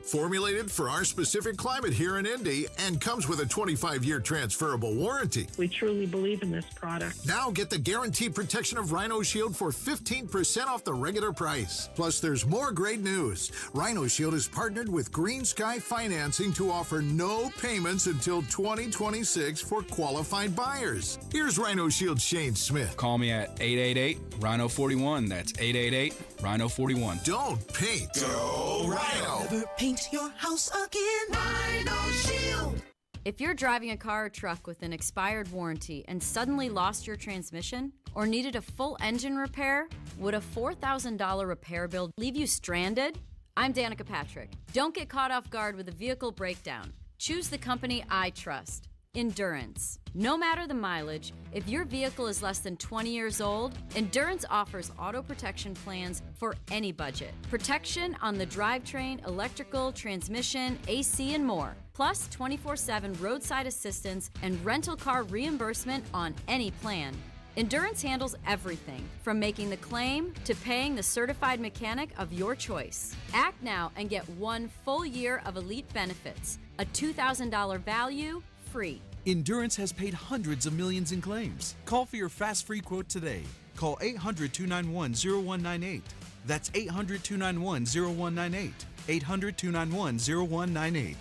Formulated for our specific climate here in Indy and comes with a 25-year transferable warranty. We truly believe in this product. Now get the guaranteed protection of Rhino Shield for 15% off the regular price. Plus, there's more great news. Rhino Shield is partnered with Green Sky Financing to offer no payments until 2026 for qualified buyers. Here's Rhino Shield Shane Smith. Call me at 888-RHINO-41. That's 888-RHINO-41. Don't paint. Go Rhino. Never paint your house again. Rhino Shield. If you're driving a car or truck with an expired warranty and suddenly lost your transmission or needed a full engine repair, would a $4,000 repair bill leave you stranded? I'm Danica Patrick. Don't get caught off guard with a vehicle breakdown. Choose the company I trust. Endurance. No matter the mileage, if your vehicle is less than 20 years old, Endurance offers auto protection plans for any budget. Protection on the drivetrain, electrical, transmission, AC, and more. Plus 24/7 roadside assistance and rental car reimbursement on any plan. Endurance handles everything, from making the claim to paying the certified mechanic of your choice. Act now and get 1 full year of elite benefits, a $2,000 value, free. Endurance has paid hundreds of millions in claims. Call for your fast free quote today. Call 800-291-0198. That's 800-291-0198. 800-291-0198.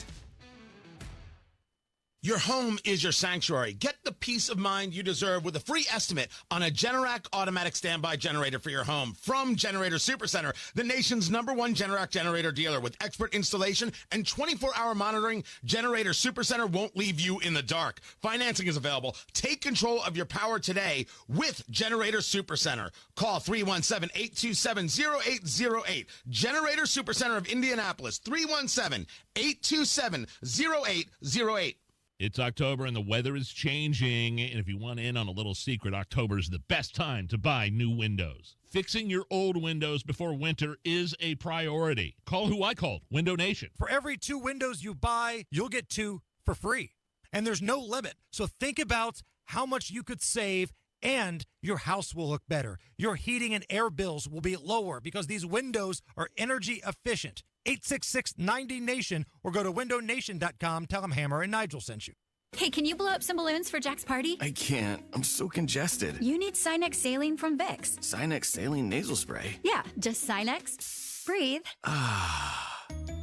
Your home is your sanctuary. Get the peace of mind you deserve with a free estimate on a Generac automatic standby generator for your home from Generator Supercenter, the nation's #1 Generac generator dealer. With expert installation and 24-hour monitoring, Generator Supercenter won't leave you in the dark. Financing is available. Take control of your power today with Generator Supercenter. Call 317-827-0808. Generator Supercenter of Indianapolis, 317-827-0808. It's October and the weather is changing, and if you want in on a little secret, October is the best time to buy new windows. Fixing your old windows before winter is a priority. Call who I called, Window Nation. For every 2 windows you buy, you'll get 2 for free. And there's no limit. So think about how much you could save, and your house will look better. Your heating and air bills will be lower because these windows are energy efficient. 866-90-NATION or go to windownation.com. Tell them Hammer and Nigel sent you. Hey, can you blow up some balloons for Jack's party? I can't. I'm so congested. You need Sinex Saline from Vicks. Sinex Saline Nasal Spray. Yeah, just Sinex. Breathe.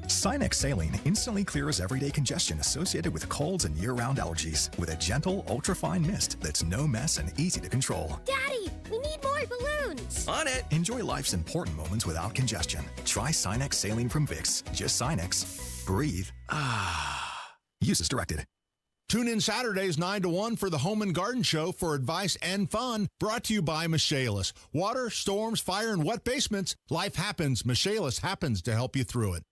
Sinex Saline instantly clears everyday congestion associated with colds and year-round allergies with a gentle, ultra-fine mist that's no mess and easy to control. Daddy, we need more balloons. On it. Enjoy life's important moments without congestion. Try Sinex Saline from Vicks. Just Sinex. Breathe. Use as directed. Tune in Saturdays 9 to 1 for the Home and Garden Show for advice and fun. Brought to you by Michaelis. Water, storms, fire, and wet basements. Life happens. Michaelis happens to help you through it.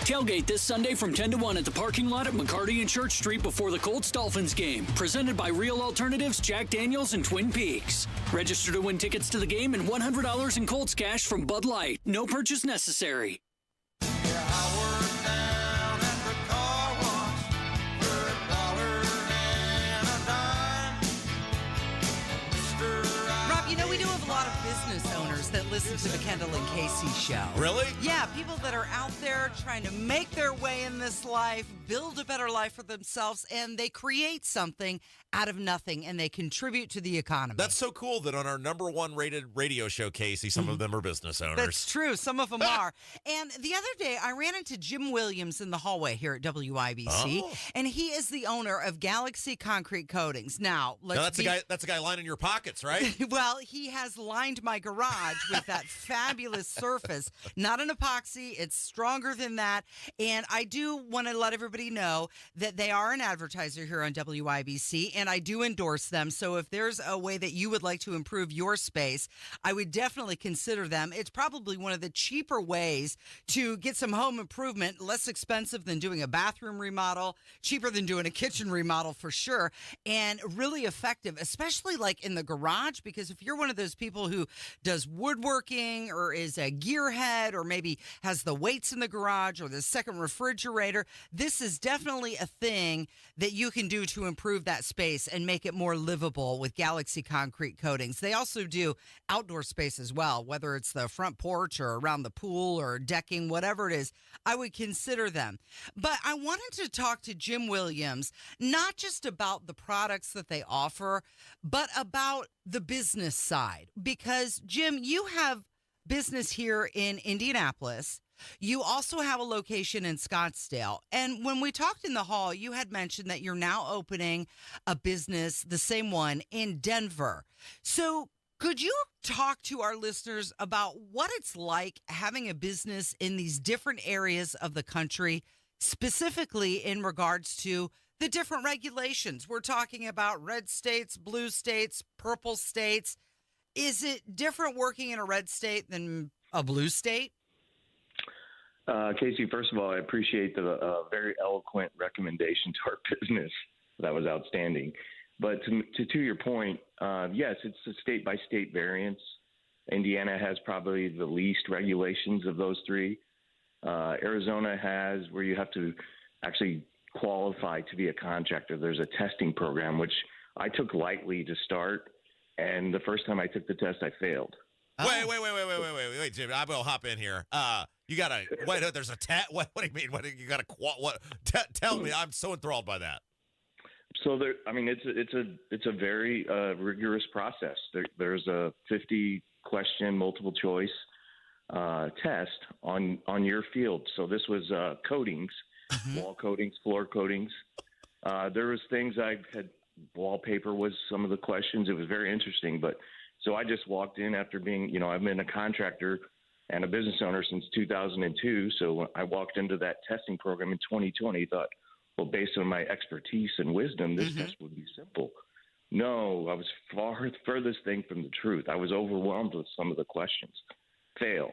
Tailgate this Sunday from 10 to 1 at the parking lot at McCarty and Church Street before the Colts-Dolphins game. Presented by Real Alternatives, Jack Daniels, and Twin Peaks. Register to win tickets to the game and $100 in Colts cash from Bud Light. No purchase necessary. That listen to the Kendall and Casey show. Really? Yeah, people that are out there trying to make their way in this life, build a better life for themselves, and they create something out of nothing, and they contribute to the economy. That's so cool that on our #1 rated radio show, Casey, some of them are business owners. That's true. Some of them are. And the other day, I ran into Jim Williams in the hallway here at WIBC, and he is the owner of Galaxy Concrete Coatings. Now, that's the guy lining your pockets, right? Well, he has lined my garage with that fabulous surface. Not an epoxy. It's stronger than that. And I do want to let everybody know that they are an advertiser here on WIBC, and I do endorse them. So if there's a way that you would like to improve your space, I would definitely consider them. It's probably one of the cheaper ways to get some home improvement, less expensive than doing a bathroom remodel, cheaper than doing a kitchen remodel for sure, and really effective, especially like in the garage, because if you're one of those people who does woodworking or is a gearhead or maybe has the weights in the garage or the second refrigerator, this is definitely a thing that you can do to improve that space and make it more livable with Galaxy concrete coatings. They also do outdoor space as well, whether it's the front porch or around the pool or decking, whatever it is, I would consider them. But I wanted to talk to Jim Williams, not just about the products that they offer, but about the business side. Because, Jim, you have business here in Indianapolis. You also have a location in Scottsdale. And when we talked in the hall, you had mentioned that you're now opening a business, the same one, in Denver. So could you talk to our listeners about what it's like having a business in these different areas of the country, specifically in regards to the different regulations? We're talking about red states, blue states, purple states. Is it different working in a red state than a blue state? Casey, first of all, I appreciate the very eloquent recommendation to our business. That was outstanding. But to your point, yes, it's a state-by-state variance. Indiana has probably the least regulations of those three. Arizona has where you have to actually qualify to be a contractor. There's a testing program, which I took lightly to start. And the first time I took the test, I failed. Wait, Jim. I will hop in here. You gotta wait. There's a test. What do you mean? What you gotta? What? Tell me. I'm so enthralled by that. So there. I mean, it's a very rigorous process. There's a 50-question multiple choice test on your field. So this was coatings, wall coatings, floor coatings. There was things I had. Wallpaper was some of the questions. It was very interesting. But so I just walked in after being, I've been a contractor and a business owner since 2002. So when I walked into that testing program in 2020, thought, well, based on my expertise and wisdom, this test would be simple. No, I was furthest thing from the truth. I was overwhelmed with some of the questions. Fail.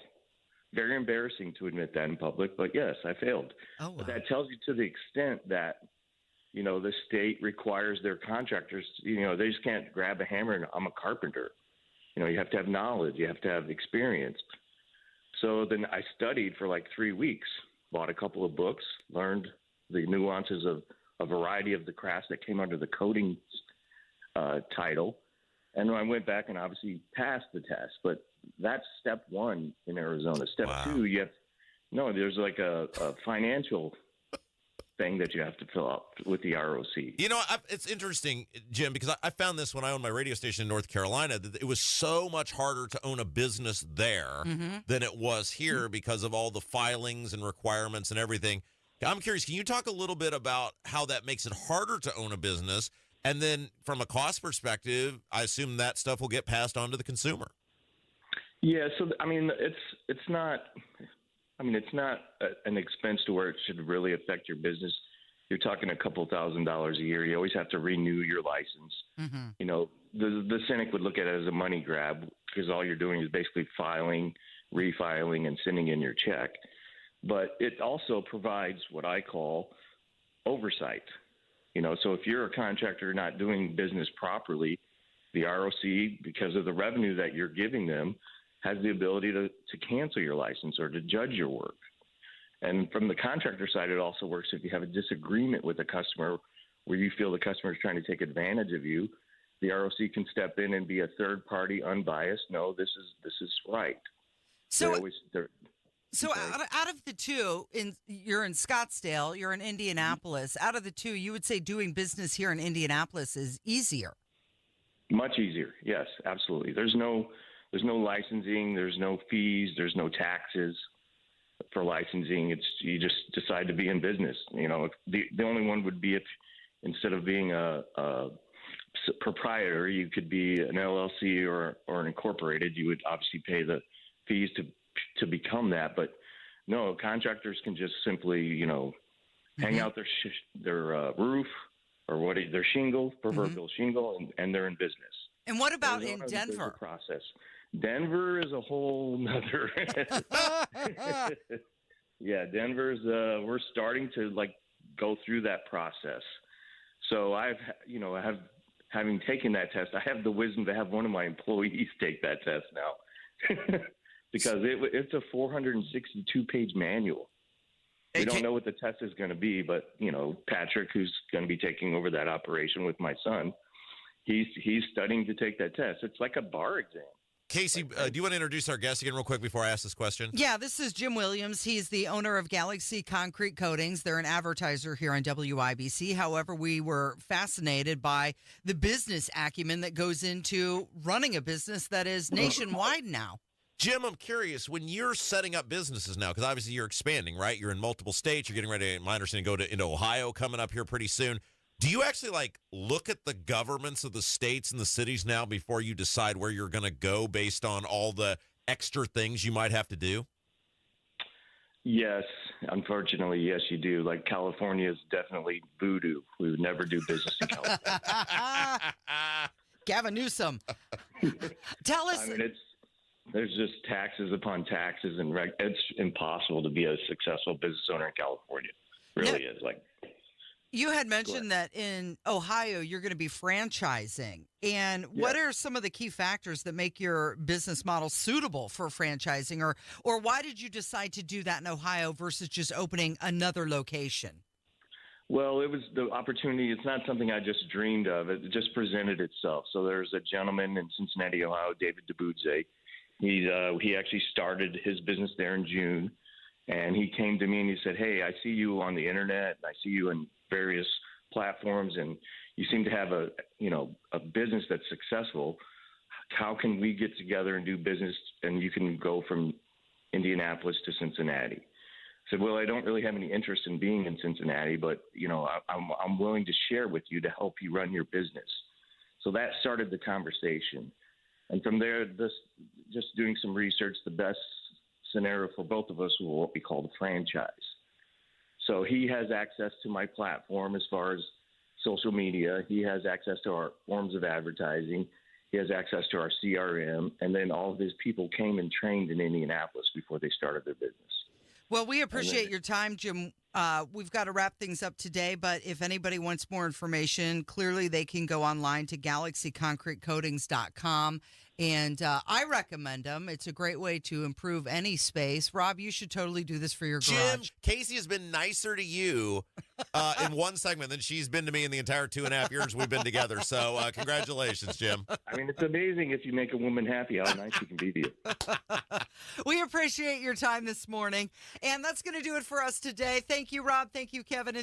Very embarrassing to admit that in public, but yes, I failed. Oh, wow. But that tells you to the extent that the state requires their contractors, they just can't grab a hammer and I'm a carpenter. You have to have knowledge. You have to have experience. So then I studied for like 3 weeks, bought a couple of books, learned the nuances of a variety of the crafts that came under the coatings title. And I went back and obviously passed the test. But that's step one in Arizona. Step two, there's like a financial thing that you have to fill out with the ROC. It's interesting, Jim, because I found this when I owned my radio station in North Carolina, that it was so much harder to own a business there than it was here because of all the filings and requirements and everything. I'm curious, can you talk a little bit about how that makes it harder to own a business? And then from a cost perspective, I assume that stuff will get passed on to the consumer. Yeah, so, it's not... it's not an expense to where it should really affect your business. You're talking a couple $1,000s a year. You always have to renew your license. The cynic would look at it as a money grab because all you're doing is basically filing, refiling, and sending in your check. But it also provides what I call oversight. So if you're a contractor not doing business properly, the ROC, because of the revenue that you're giving them, has the ability to cancel your license or to judge your work. And from the contractor side, it also works if you have a disagreement with a customer where you feel the customer is trying to take advantage of you, the ROC can step in and be a third party, unbiased. No, this is right. So out of the two, you're in Scottsdale, you're in Indianapolis. Out of the two, you would say doing business here in Indianapolis is easier. Much easier. Yes, absolutely. There's no licensing, there's no fees, there's no taxes for licensing. You just decide to be in business. The only one would be if instead of being a proprietor, you could be an LLC or an incorporated. You would obviously pay the fees to become that. But no, contractors can just simply, hang out their roof or their shingle, proverbial shingle, and they're in business. And what about in There's Denver? a process. Denver is a whole nother. Yeah, Denver's. We're starting to go through that process. So having taken that test, I have the wisdom to have one of my employees take that test now, because it's a 462-page manual. We don't know what the test is going to be, but Patrick, who's going to be taking over that operation with my son, he's studying to take that test. It's like a bar exam. Casey, do you want to introduce our guest again real quick before I ask this question? Yeah, this is Jim Williams. He's the owner of Galaxy Concrete Coatings. They're an advertiser here on WIBC. However, we were fascinated by the business acumen that goes into running a business that is nationwide now. Jim, I'm curious, when you're setting up businesses now, because obviously you're expanding, right? You're in multiple states. You're getting ready, in my understanding, to go into Ohio coming up here pretty soon. Do you actually look at the governments of the states and the cities now before you decide where you're going to go based on all the extra things you might have to do? Yes, unfortunately, yes, you do. California is definitely voodoo. We would never do business in California. Gavin Newsom, tell us. There's just taxes upon taxes, and it's impossible to be a successful business owner in California. It really is. You had mentioned that in Ohio, you're going to be franchising. And what are some of the key factors that make your business model suitable for franchising? Or why did you decide to do that in Ohio versus just opening another location? Well, it was the opportunity. It's not something I just dreamed of. It just presented itself. So there's a gentleman in Cincinnati, Ohio, David DeBudze. He actually started his business there in June. And he came to me and he said, "Hey, I see you on the internet. And I see you in various platforms, and you seem to have a business that's successful. How can we get together and do business, and you can go from Indianapolis to Cincinnati?" I said, "Well, I don't really have any interest in being in Cincinnati, but I'm willing to share with you to help you run your business." So that started the conversation, and from there, just doing some research, the best scenario for both of us was what we call the franchise. So he has access to my platform as far as social media. He has access to our forms of advertising. He has access to our CRM. And then all of his people came and trained in Indianapolis before they started their business. Well, we appreciate your time, Jim. We've got to wrap things up today, but if anybody wants more information, clearly they can go online to galaxyconcretecoatings.com. And I recommend them. It's a great way to improve any space. Rob, you should totally do this for your garage. Jim, Casey has been nicer to you in one segment than she's been to me in the entire 2.5 years we've been together. So congratulations, Jim. It's amazing if you make a woman happy how nice she can be to you. We appreciate your time this morning. And that's going to do it for us today. Thank you, Rob. Thank you, Kevin. And